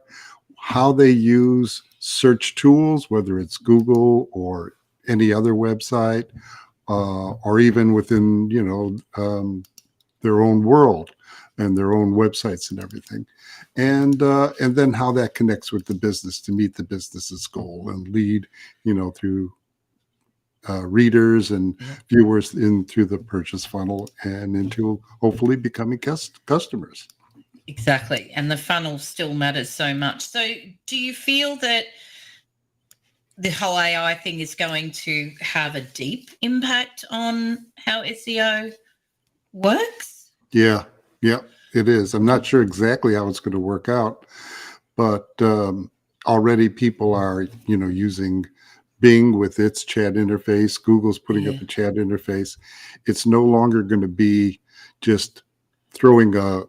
how they use search tools, whether it's Google or any other website, or even within, their own world and their own websites and everything. And then how that connects with the business to meet the business's goal and lead, through readers and viewers through the purchase funnel and into hopefully becoming customers. Exactly. And the funnel still matters so much. So do you feel that the whole AI thing is going to have a deep impact on how SEO works? Yeah, it is. I'm not sure exactly how it's going to work out, but already people are, using Bing with its chat interface. Google's putting up a chat interface. It's no longer going to be just throwing a,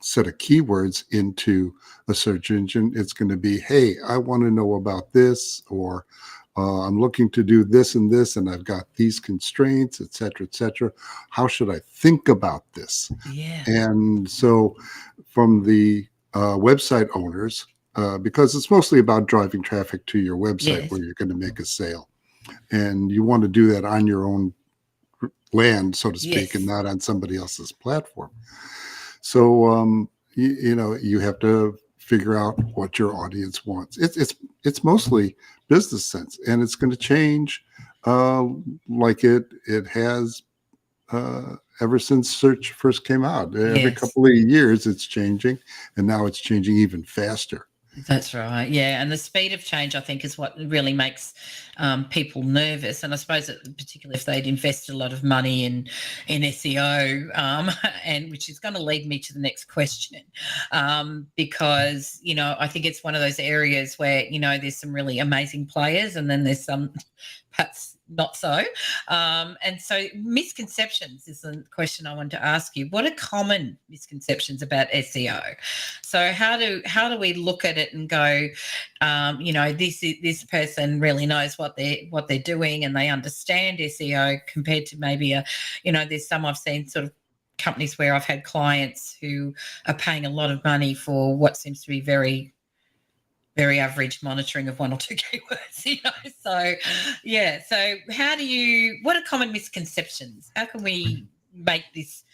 set of keywords into a search engine. It's going to be, hey, I want to know about this, or I'm looking to do this and this, and I've got these constraints, et cetera, et cetera. How should I think about this? Yeah. And so from the website owners, because it's mostly about driving traffic to your website where you're going to make a sale. And you want to do that on your own land, so to speak, and not on somebody else's platform. So, you have to figure out what your audience wants. It's mostly business sense, and it's going to change like it has ever since search first came out. Every couple of years it's changing, and now it's changing even faster. That's right. Yeah. And the speed of change, I think, is what really makes people nervous. And I suppose particularly if they'd invested a lot of money in SEO, and which is going to lead me to the next question, because, I think it's one of those areas where, there's some really amazing players, and then there's some perhaps not so. And so misconceptions is the question I wanted to ask you. What are common misconceptions about SEO? So how do we look at it and go, this person really knows what they're doing, and they understand SEO, compared to maybe there's some I've seen sort of companies where I've had clients who are paying a lot of money for what seems to be very, very average monitoring of one or two keywords, So, So what are common misconceptions? How can we make this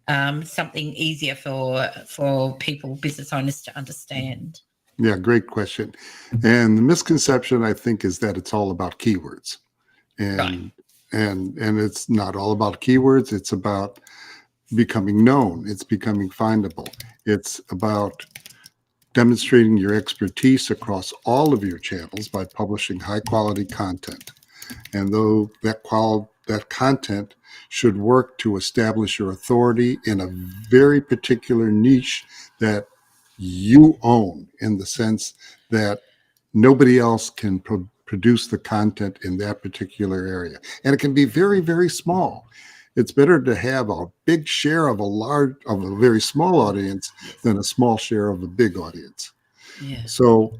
something easier for people, business owners, to understand? Yeah, great question. And the misconception, I think, is that it's all about keywords. And it's not all about keywords. It's about becoming known. It's becoming findable. It's about demonstrating your expertise across all of your channels by publishing high quality content. And though that content should work to establish your authority in a very particular niche that you own, in the sense that nobody else can produce the content in that particular area. And it can be very, very small. It's better to have a big share of a very small audience than a small share of a big audience. Yeah. So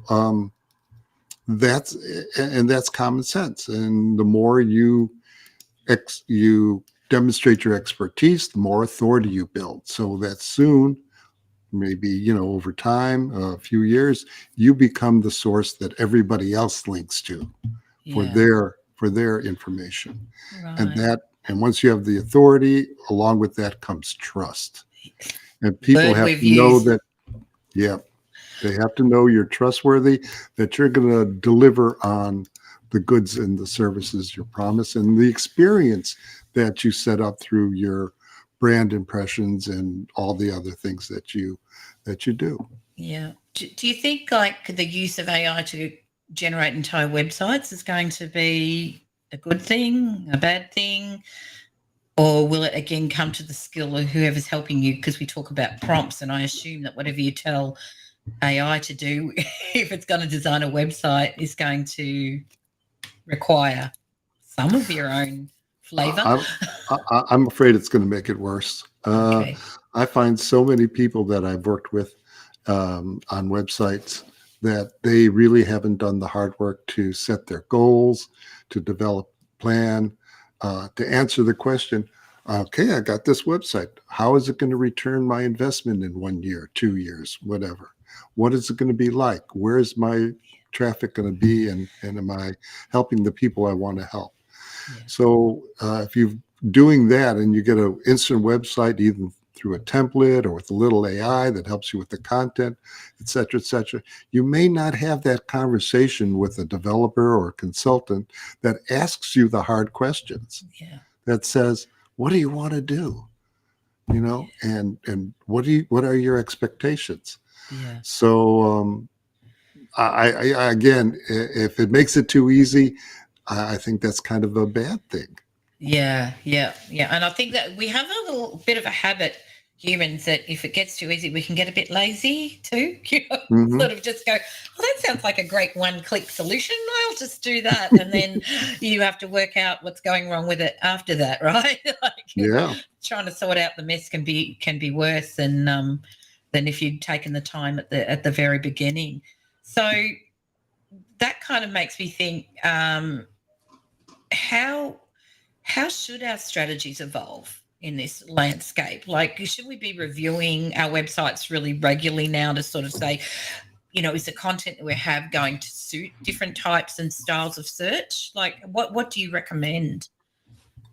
that's common sense. And the more you demonstrate your expertise, the more authority you build. So that soon, maybe over time, a few years, you become the source that everybody else links to for their information. Right. And once you have the authority, along with that comes trust. And people have to know that, they have to know you're trustworthy, that you're going to deliver on the goods and the services you promise, and the experience that you set up through your brand impressions and all the other things that you do. Yeah. Do you think like the use of AI to generate entire websites is going to be a good thing, a bad thing? Or will it again come to the skill of whoever's helping you? Because we talk about prompts, and I assume that whatever you tell AI to do, if it's going to design a website, is going to require some of your own flavor. I'm afraid it's going to make it worse. Okay. I find so many people that I've worked with on websites that they really haven't done the hard work to set their goals, to develop a plan, to answer the question, okay, I got this website. How is it going to return my investment in 1 year, 2 years, whatever? What is it going to be like? Where is my traffic going to be? And am I helping the people I want to help? Yeah. So if you're doing that and you get an instant website, even through a template or with a little AI that helps you with the content, et cetera, you may not have that conversation with a developer or a consultant that asks you the hard questions. Yeah. That says, what do you want to do? You know, and what are your expectations? Yeah. So I again, if it makes it too easy, I think that's kind of a bad thing. Yeah. And I think that we have a little bit of a habit, humans, that if it gets too easy, we can get a bit lazy too. You know, Mhm. sort of just go, "Oh, that sounds like a great one-click solution. I'll just do that," and then you have to work out what's going wrong with it after that, right? Like, Yeah. trying to sort out the mess can be worse than if you'd taken the time at the very beginning. So that kind of makes me think, how should our strategies evolve in this landscape? Like, should we be reviewing our websites really regularly now to sort of say, you know, is the content that we have going to suit different types and styles of search? Like, what do you recommend?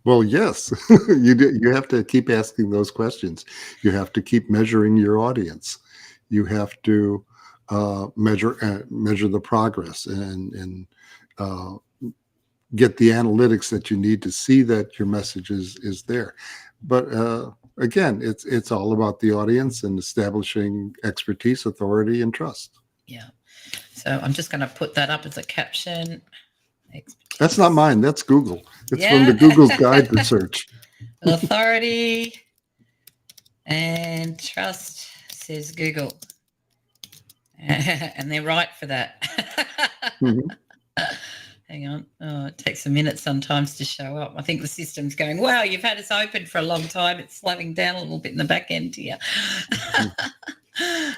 Well, yes, you have to keep asking those questions. You have to keep measuring your audience. You have to measure the progress and get the analytics that you need to see that your message is there. But again, it's all about the audience and establishing expertise, authority, and trust. Yeah. So I'm just going to put that up as a caption. That's not mine. That's Google. It's Yeah. from the Google's Guide to Search. Authority and trust, says Google. And they're right for that. Mhm. Hang on. Oh, it takes a minute sometimes to show up. I think the system's going, wow, you've had us open for a long time. It's slowing down a little bit in the back end here.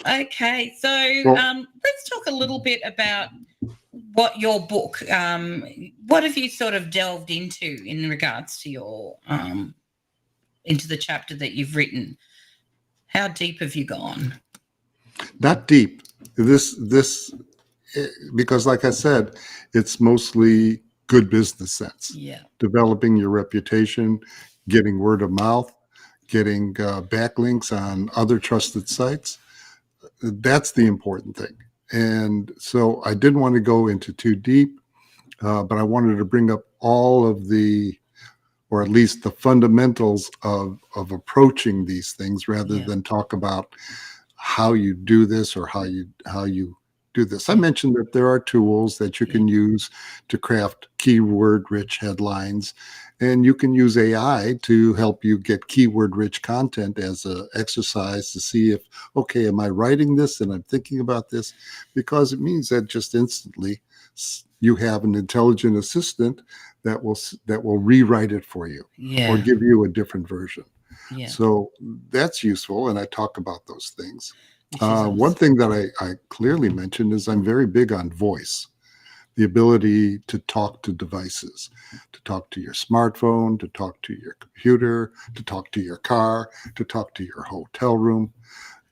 Okay. So let's talk a little bit about what your book, what have you sort of delved into in regards to your, into the chapter that you've written? How deep have you gone? Not deep. This because, like I said, it's mostly good business sense. Yeah. Developing your reputation, getting word of mouth, getting backlinks on other trusted sites. That's the important thing. And so I didn't want to go into too deep, but I wanted to bring up all of the, or at least the fundamentals of approaching these things, rather Yeah. than talk about how you do this or how you do this. I mentioned that there are tools that you can use to craft keyword-rich headlines, and you can use AI to help you get keyword-rich content as an exercise to see if, okay, am I writing this and I'm thinking about this? Because it means that just instantly you have an intelligent assistant that will rewrite it for you Yeah. or give you a different version. Yeah. So that's useful, and I talk about those things. Which is awesome. One thing that I clearly mentioned is I'm very big on voice, the ability to talk to devices, to talk to your smartphone, to talk to your computer, to talk to your car, to talk to your hotel room.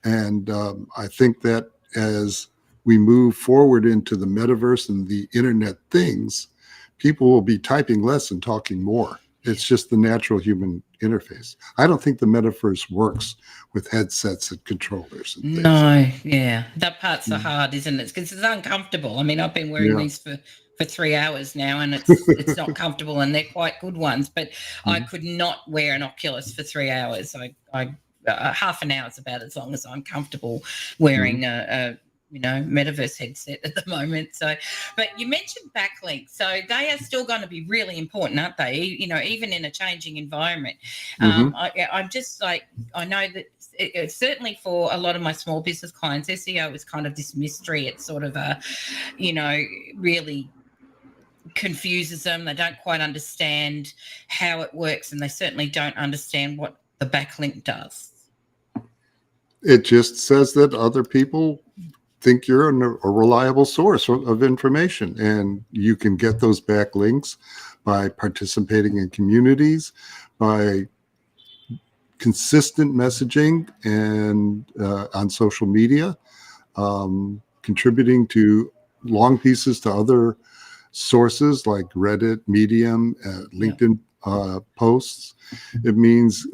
And I think that as we move forward into the metaverse and the internet things, people will be typing less and talking more. It's just the natural human interface. I don't think the metaverse works with headsets and controllers and things. No, yeah. That part's so hard, isn't it? Because it's uncomfortable. I mean, I've been wearing Yeah. these for for 3 hours now, and it's not comfortable, and they're quite good ones. But I could not wear an Oculus for 3 hours. I half an hour is about as long as I'm comfortable wearing a metaverse headset at the moment. So, but you mentioned backlinks, so they are still going to be really important, aren't they? Even in a changing environment. I'm just like, I know that it's certainly for a lot of my small business clients, SEO is kind of this mystery. It's sort of really confuses them. They don't quite understand how it works, and they certainly don't understand what the backlink does. It just says that other people think you're a reliable source of information, and you can get those backlinks by participating in communities, by consistent messaging and on social media, contributing to long pieces to other sources like Reddit, Medium, LinkedIn posts. It means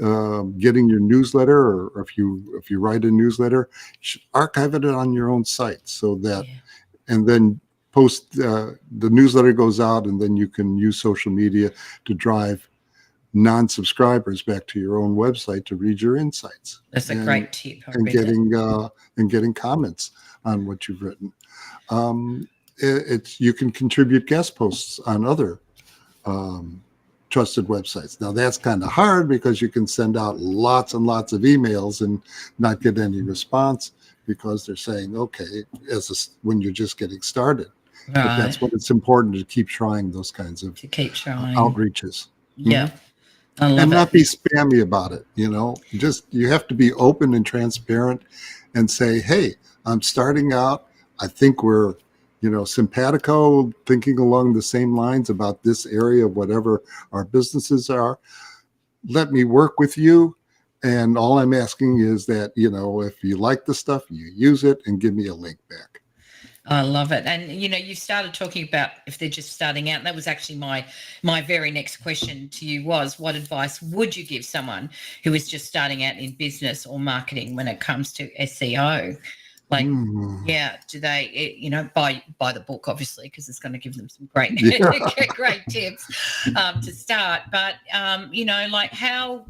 getting your newsletter, or if you write a newsletter, archive it on your own site so that, and then post the newsletter goes out, and then you can use social media to drive non-subscribers back to your own website to read your insights. That's a great tip. And getting comments on what you've written. You can contribute guest posts on other trusted websites. Now that's kind of hard because you can send out lots and lots of emails and not get any response because they're saying, okay, when you're just getting started. Right. But that's what it's important to keep trying those kinds of outreaches. Yeah. And not be spammy about it. You have to be open and transparent and say, hey, I'm starting out. I think we're simpatico, thinking along the same lines about this area of whatever our businesses are. Let me work with you. And all I'm asking is that, if you like the stuff, you use it and give me a link back. I love it. And, you started talking about if they're just starting out. And that was actually my very next question to you was, what advice would you give someone who is just starting out in business or marketing when it comes to SEO? Like, do they, buy the book, obviously, because it's going to give them some great tips to start. But, how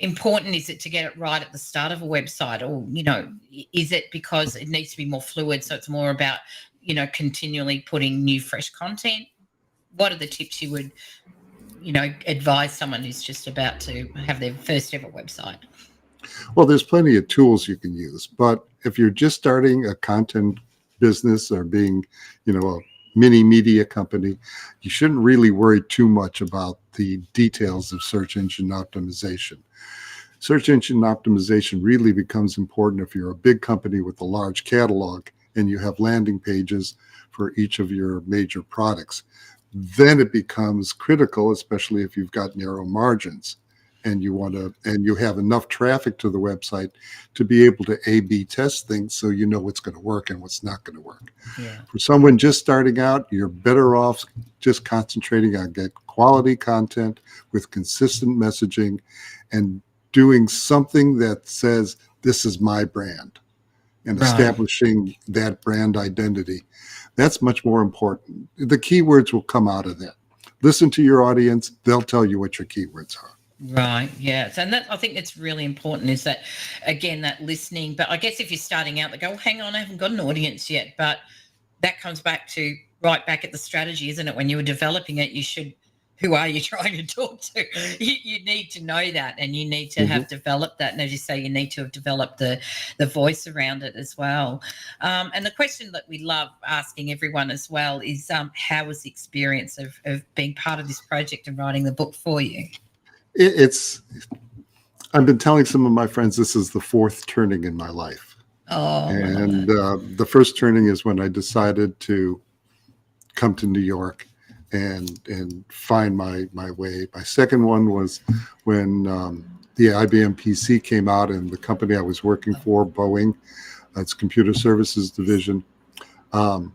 important is it to get it right at the start of a website? Or, is it because it needs to be more fluid, so it's more about, continually putting new, fresh content? What are the tips you would, advise someone who's just about to have their first ever website? Well, there's plenty of tools you can use, but if you're just starting a content business or being, a mini media company, you shouldn't really worry too much about the details of search engine optimization. Search engine optimization really becomes important if you're a big company with a large catalog and you have landing pages for each of your major products. Then it becomes critical, especially if you've got narrow margins and you have enough traffic to the website to be able to A/B test things so you know what's going to work and what's not going to work. Yeah. For someone just starting out, you're better off just concentrating on get quality content with consistent messaging and doing something that says, this is my brand, and establishing that brand identity. That's much more important. The keywords will come out of that. Listen to your audience. They'll tell you what your keywords are. Right. Yeah. And that, I think it's really important is that, again, that listening. But I guess if you're starting out, they go, hang on, I haven't got an audience yet. But that comes back to right back at the strategy, isn't it? When you were developing it, who are you trying to talk to? You need to know that, and you need to have developed that. And as you say, you need to have developed the voice around it as well. And the question that we love asking everyone as well is, how was the experience of being part of this project and writing the book for you? I've been telling some of my friends this is the fourth turning in my life. Oh, and the first turning is when I decided to come to New York and find my way. My second one was when the IBM PC came out, and the company I was working for, Boeing, its computer services division, it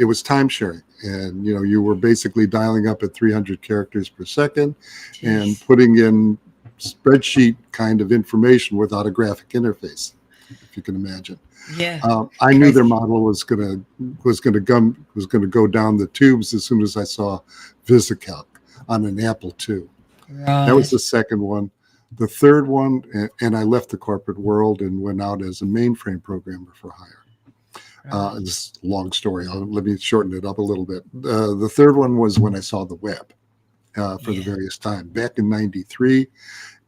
was time sharing. And, you were basically dialing up at 300 characters per second and putting in spreadsheet kind of information without a graphic interface. if you can imagine. Yeah. I knew their Crazy. model was gonna go down the tubes as soon as I saw VisiCalc on an Apple II. That was Right. the second one. The third one, and I left the corporate world and went out as a mainframe programmer for hire. Right. It's a long story. Let me shorten it up a little bit. The third one was when I saw the web for the Yeah. various time back in '93,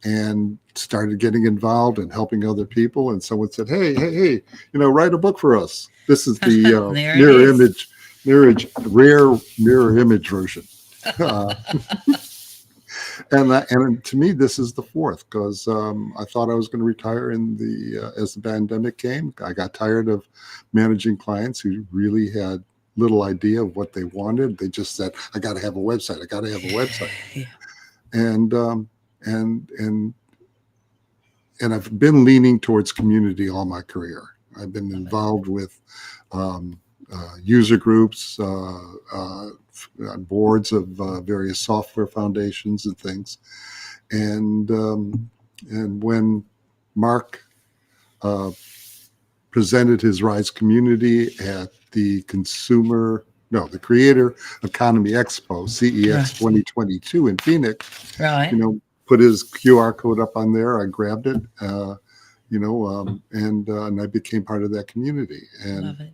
and started getting involved and helping other people. And someone said, hey, write a book for us. This is the There it is. rare mirror image version. And to me, this is the fourth, because I thought I was going to retire as the pandemic came. I got tired of managing clients who really had little idea of what they wanted. They just said, I got to have a website. I got to have a website. Yeah. And I've been leaning towards community all my career. I've been involved with user groups, boards of various software foundations and things. And when Mark presented his Rise community at the Creator Economy Expo, CEX Right. 2022 in Phoenix, Right. put his QR code up on there. I grabbed it, and I became part of that community. And Love it.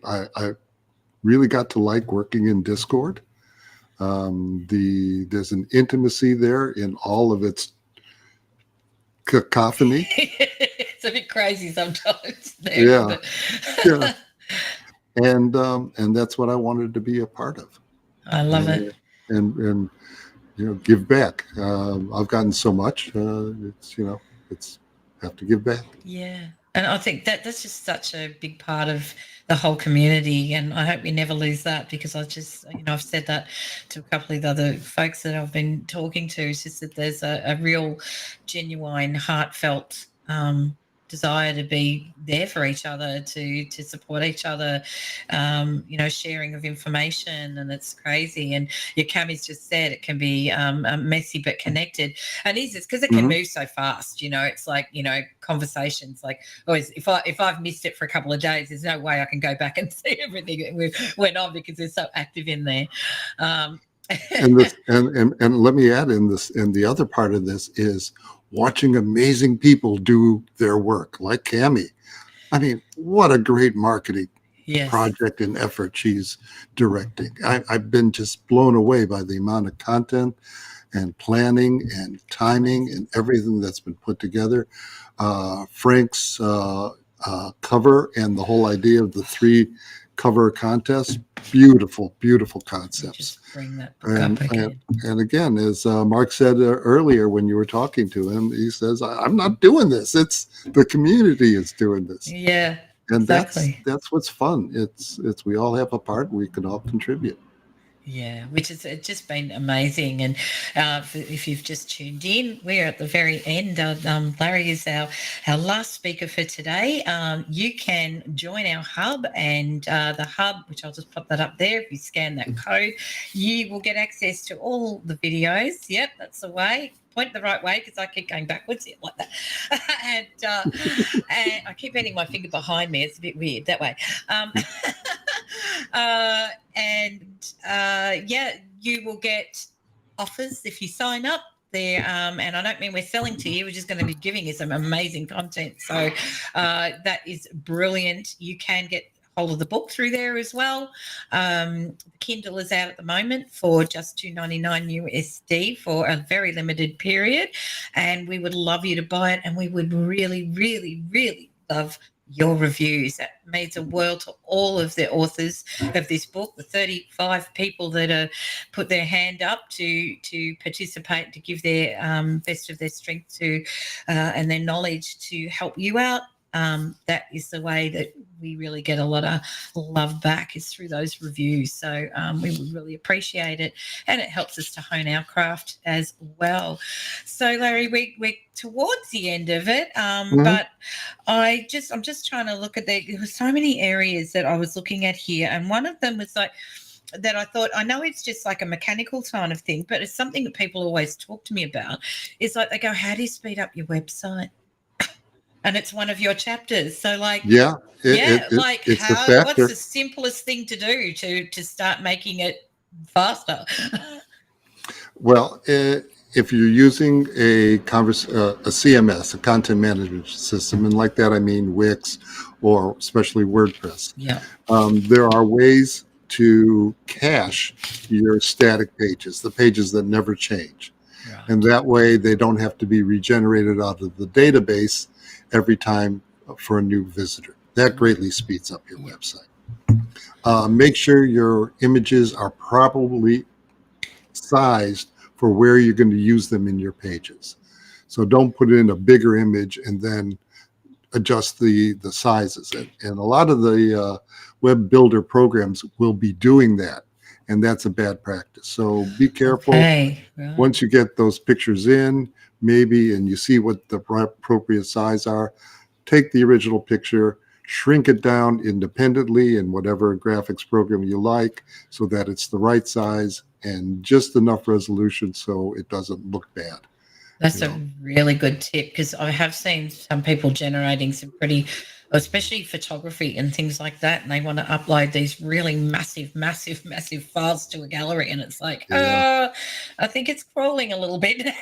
I really got to like working in Discord. There's an intimacy there in all of its cacophony. It's a bit crazy sometimes. There, Yeah. but- Yeah. And that's what I wanted to be a part of. I love it. And give back. I've gotten so much. It's have to give back. Yeah. And I think that's just such a big part of the whole community. And I hope we never lose that, because I've said that to a couple of the other folks that I've been talking to. It's just that there's a real genuine, heartfelt desire to be there for each other, to support each other, sharing of information. And it's crazy. And your Cammy's just said it can be messy but connected, and it's because it can move so fast. It's like conversations like, if I've missed it for a couple of days, there's no way I can go back and see everything that went on, because they're so active in there. And let me add in this, and the other part of this is watching amazing people do their work, like Cammy. I mean, what a great marketing project and effort she's directing. I've been just blown away by the amount of content and planning and timing and everything that's been put together. Frank's cover and the whole idea of the 3 cover contest, beautiful concepts. Just bring that book up again. And again, as Mark said earlier when you were talking to him, he says, I'm not doing this. It's the community is doing this. Yeah. And exactly. that's what's fun. It's we all have a part. We can all contribute. Yeah, which has just been amazing. And if you've just tuned in, we're at the very end. Larry is our last speaker for today. You can join our hub, and the hub, which I'll just pop that up there. If you scan that code, you will get access to all the videos. Yep, that's the way. Point the right way, because I keep going backwards like that. And I keep hitting my finger behind me. It's a bit weird that way. You will get offers if you sign up there. And I don't mean we're selling to you. We're just going to be giving you some amazing content. So that is brilliant. You can get hold of the book through there as well. Kindle is out at the moment for just $2.99 USD for a very limited period, and we would love you to buy it, and we would really, really, really love your reviews. That means a world to all of the authors of this book, the 35 people that put their hand up to participate, to give their best of their strength to and their knowledge to help you out. That is the way that we really get a lot of love back, is through those reviews. So we would really appreciate it, and it helps us to hone our craft as well. So Larry, we're towards the end of it, but I'm just trying to look at there were so many areas that I was looking at here, and one of them was like that I thought, I know it's just like a mechanical kind of thing, but it's something that people always talk to me about. It's like they go, how do you speed up your website? and it's one of your chapters. So like, Yeah, it's a what's factor. the simplest thing to do to start making it faster? Well, if you're using a CMS, a content management system, and like that I mean Wix or especially WordPress, Yeah. there are ways to cache your static pages, the pages that never change. Right. And that way they don't have to be regenerated out of the database every time for a new visitor. That greatly speeds up your website. Make sure your images are properly sized for where you're going to use them in your pages. So don't put in a bigger image and then adjust the sizes. And a lot of the web builder programs will be doing that. And that's a bad practice. So be careful. Okay. Right. Once you get those pictures in, maybe, and you see what the appropriate size are, take the original picture, shrink it down independently in whatever graphics program you like so that it's the right size and just enough resolution so it doesn't look bad. That's a really good tip, because I have seen some people generating some pretty, especially photography and things like that, and they want to upload these really massive files to a gallery, and it's like, I think it's crawling a little bit now.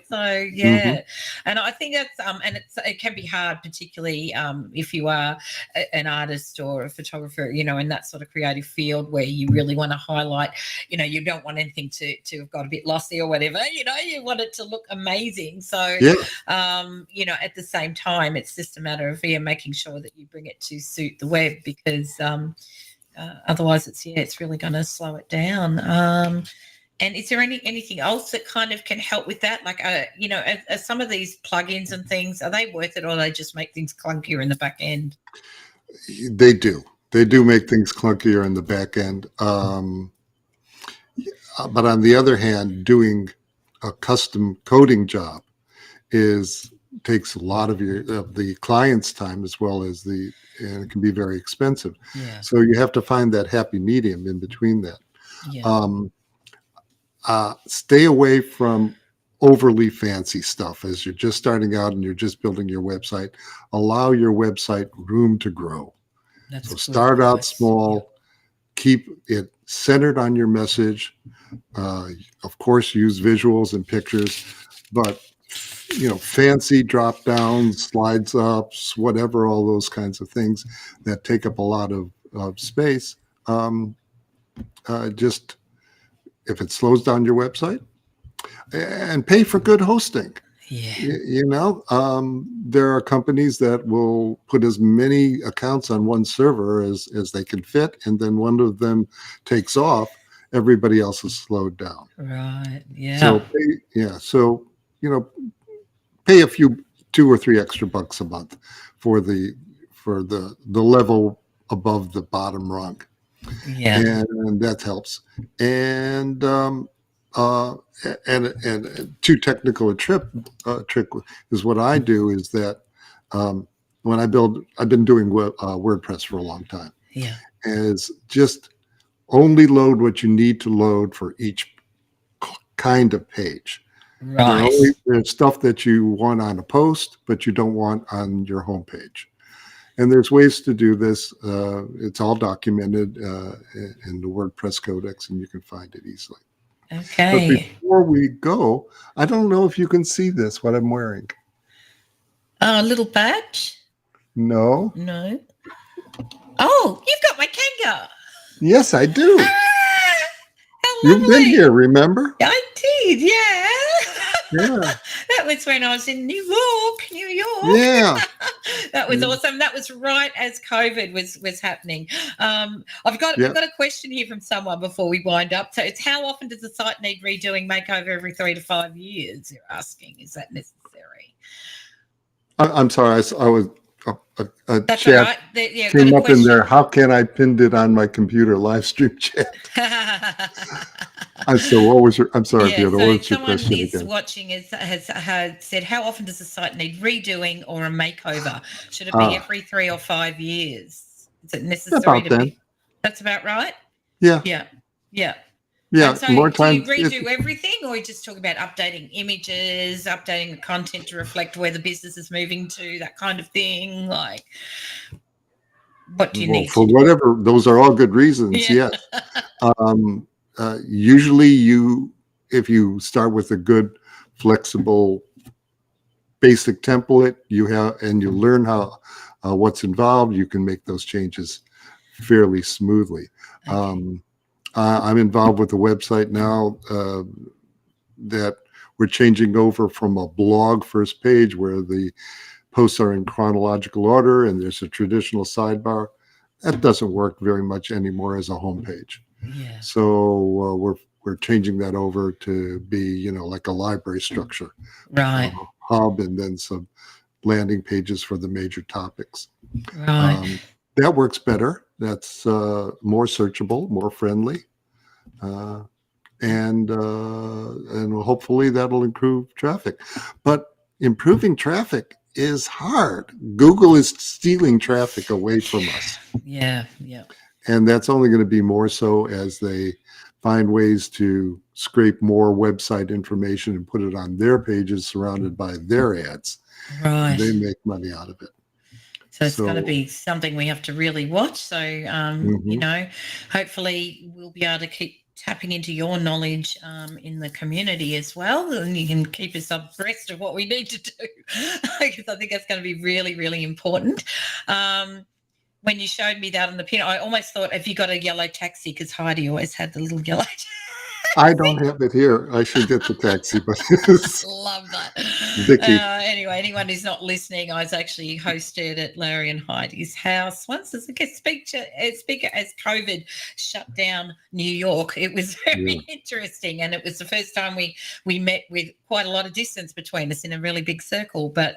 So yeah. And I think that's and it can be hard, particularly if you are an artist or a photographer, in that sort of creative field where you really want to highlight, you don't want anything to have got a bit lossy or whatever, you want it to look amazing. So at the same time, it's just a matter of making sure that you bring it to suit the web, because otherwise it's really going to slow it down. And is there anything else that kind of can help with that? Like, are some of these plugins and things, are they worth it, or they just make things clunkier in the back end? They do. They do make things clunkier in the back end. But on the other hand, doing a custom coding job takes a lot of the client's time, as well as and it can be very expensive. Yeah. So you have to find that happy medium in between that. Yeah. Stay away from overly fancy stuff as you're just starting out and you're just building your website. Allow your website room to grow. That's So good start out advice. small, keep it centered on your message. Of course, use visuals and pictures, but fancy drop downs, slides ups, whatever, all those kinds of things that take up a lot of space. Just if it slows down your website, and pay for good hosting. Yeah. There are companies that will put as many accounts on one server as they can fit, and then one of them takes off, everybody else is slowed down. Right. Yeah. So pay a few, $2 or $3 extra a month for the level above the bottom rung. Yeah. And that helps. And too technical a trick is what I do is that when I've been doing WordPress for a long time. Yeah. Is just only load what you need to load for each kind of page. Right. There's stuff that you want on a post, but you don't want on your homepage. And there's ways to do this. It's all documented in the WordPress Codex, and you can find it easily. Okay. But before we go, I don't know if you can see this, what I'm wearing. A little badge? No. No. Oh, you've got my Kanga. Yes, I do. How You've been lovely. here, remember? I did, yeah. Yeah. That was when I was in New York. Yeah. That was awesome. That was right as COVID was happening. I've got a question here from someone before we wind up. So it's, how often does the site need redoing, makeover? Every 3 to 5 years? You're asking, is that necessary? I'm sorry. I was a That's chat all right. came up in there. How can I pinned it on my computer live stream chat? So what was your? I'm sorry, Fiona. What was your someone question is again? watching has said, how often does the site need redoing or a makeover? Should it be every 3 or 5 years? Is it necessary About to then. be? That's about right. Yeah. Yeah. Yeah, And so more do you time. redo everything, or you just talk about updating images, updating the content to reflect where the business is moving to, that kind of thing? Like, what do you Well, need for to do? whatever, those are all good reasons. Yeah. Yes. Usually if you start with a good, flexible, basic template, and you learn how, what's involved, you can make those changes fairly smoothly. Okay. I'm involved with the website now, that we're changing over from a blog first page where the posts are in chronological order and there's a traditional sidebar. That doesn't work very much anymore as a homepage. Yeah. So we're changing that over to be, like a library structure, Right. hub, and then some landing pages for the major topics. Right. That works better. That's more searchable, more friendly, and hopefully that'll improve traffic. But improving traffic is hard. Google is stealing traffic away from us. Yeah. Yeah. And that's only going to be more so as they find ways to scrape more website information and put it on their pages surrounded by their ads. Right. They make money out of it. So it's going to be something we have to really watch. So, hopefully we'll be able to keep tapping into your knowledge in the community as well, and you can keep us abreast of what we need to do, because I think that's going to be really, really important. When you showed me that on the pin, I almost thought, have you got a yellow taxi? Because Heidi always had the little yellow taxi. I don't have it here. I should get the taxi, but love that. Vicky. Anyway, anyone who's not listening, I was actually hosted at Larry and Heidi's house once as a guest speaker as COVID shut down New York. It was very interesting, and it was the first time we met with quite a lot of distance between us in a really big circle, but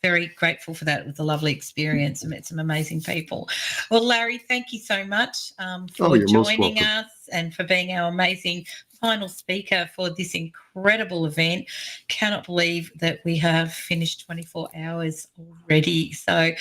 very grateful for that. It was a lovely experience. I met some amazing people. Well, Larry, thank you so much for joining us and for being our amazing final speaker for this incredible event. Cannot believe that we have finished 24 hours already. So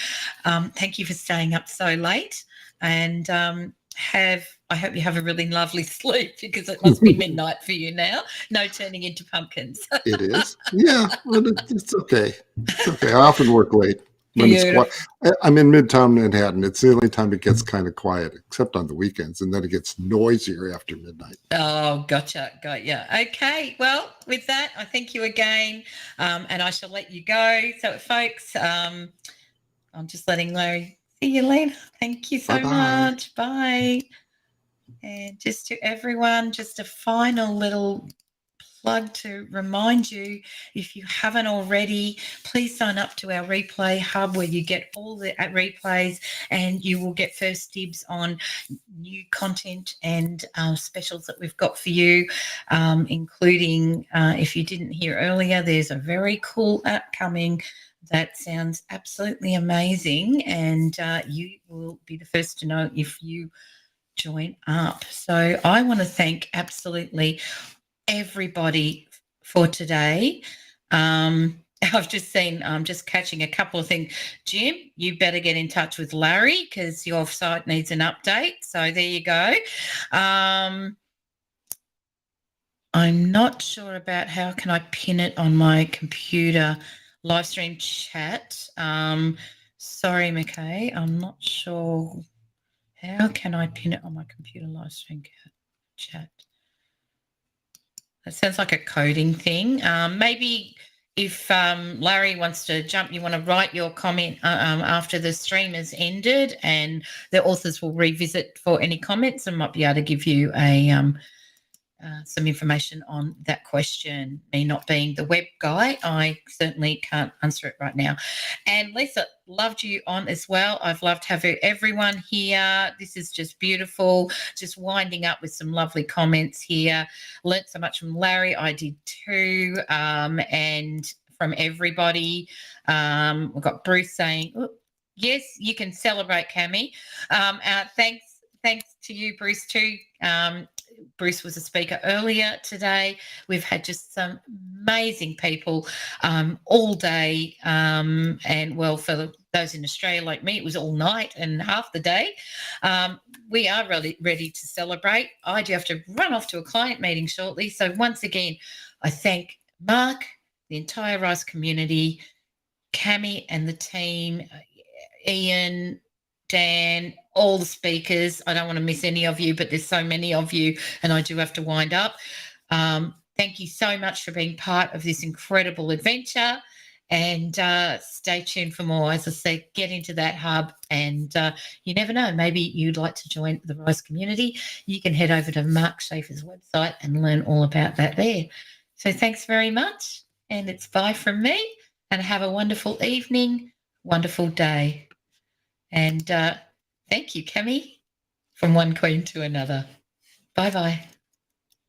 thank you for staying up so late, and I hope you have a really lovely sleep, because it must be midnight for you now. No turning into pumpkins. It is. Yeah, well, it's okay. It's okay. I often work late. When it's quiet. I'm in Midtown Manhattan. It's the only time it gets kind of quiet, except on the weekends, and then it gets noisier after midnight. Oh, gotcha. Got you. Okay. Well, with that, I thank you again, and I shall let you go. So, folks, I'm just letting Larry see you later. Thank you so much. Bye. And just to everyone, just a final little plug to remind you, if you haven't already, please sign up to our replay hub, where you get all the replays, and you will get first dibs on new content and specials that we've got for you, including, if you didn't hear earlier, there's a very cool app coming that sounds absolutely amazing, and you will be the first to know if you join up. So I want to thank absolutely everybody for today. I've just seen, I'm just catching a couple of things. Jim, you better get in touch with Larry, because your site needs an update. So there you go. I'm not sure about how can I pin it on my computer live stream chat. Sorry, McKay, I'm not sure. How can I pin it on my computer live stream chat? That sounds like a coding thing. Maybe if Larry wants to jump, you want to write your comment after the stream has ended, and the authors will revisit for any comments and might be able to give you a some information on that question. Me not being the web guy, I certainly can't answer it right now. And Lisa, loved you on as well. I've loved having everyone here. This is just beautiful. Just winding up with some lovely comments here. Learned so much from Larry. I did too. And from everybody. We've got Bruce saying, oh, yes, you can celebrate, Cami. Thanks to you, Bruce, too. Bruce was a speaker earlier today. We've had just some amazing people all day, and well, for those in Australia like me, it was all night and half the day. We are really ready to celebrate. I do have to run off to a client meeting shortly. So once again, I thank Mark, the entire RISE community, Cami and the team, Ian, Dan, all the speakers. I don't want to miss any of you, but there's so many of you, and I do have to wind up. Thank you so much for being part of this incredible adventure, and stay tuned for more. As I say, get into that hub, and you never know, maybe you'd like to join the RISE community. You can head over to Mark Schaefer's website and learn all about that there. So thanks very much, and it's bye from me, and have a wonderful evening, wonderful day. And thank you, Cami, from one queen to another. Bye-bye.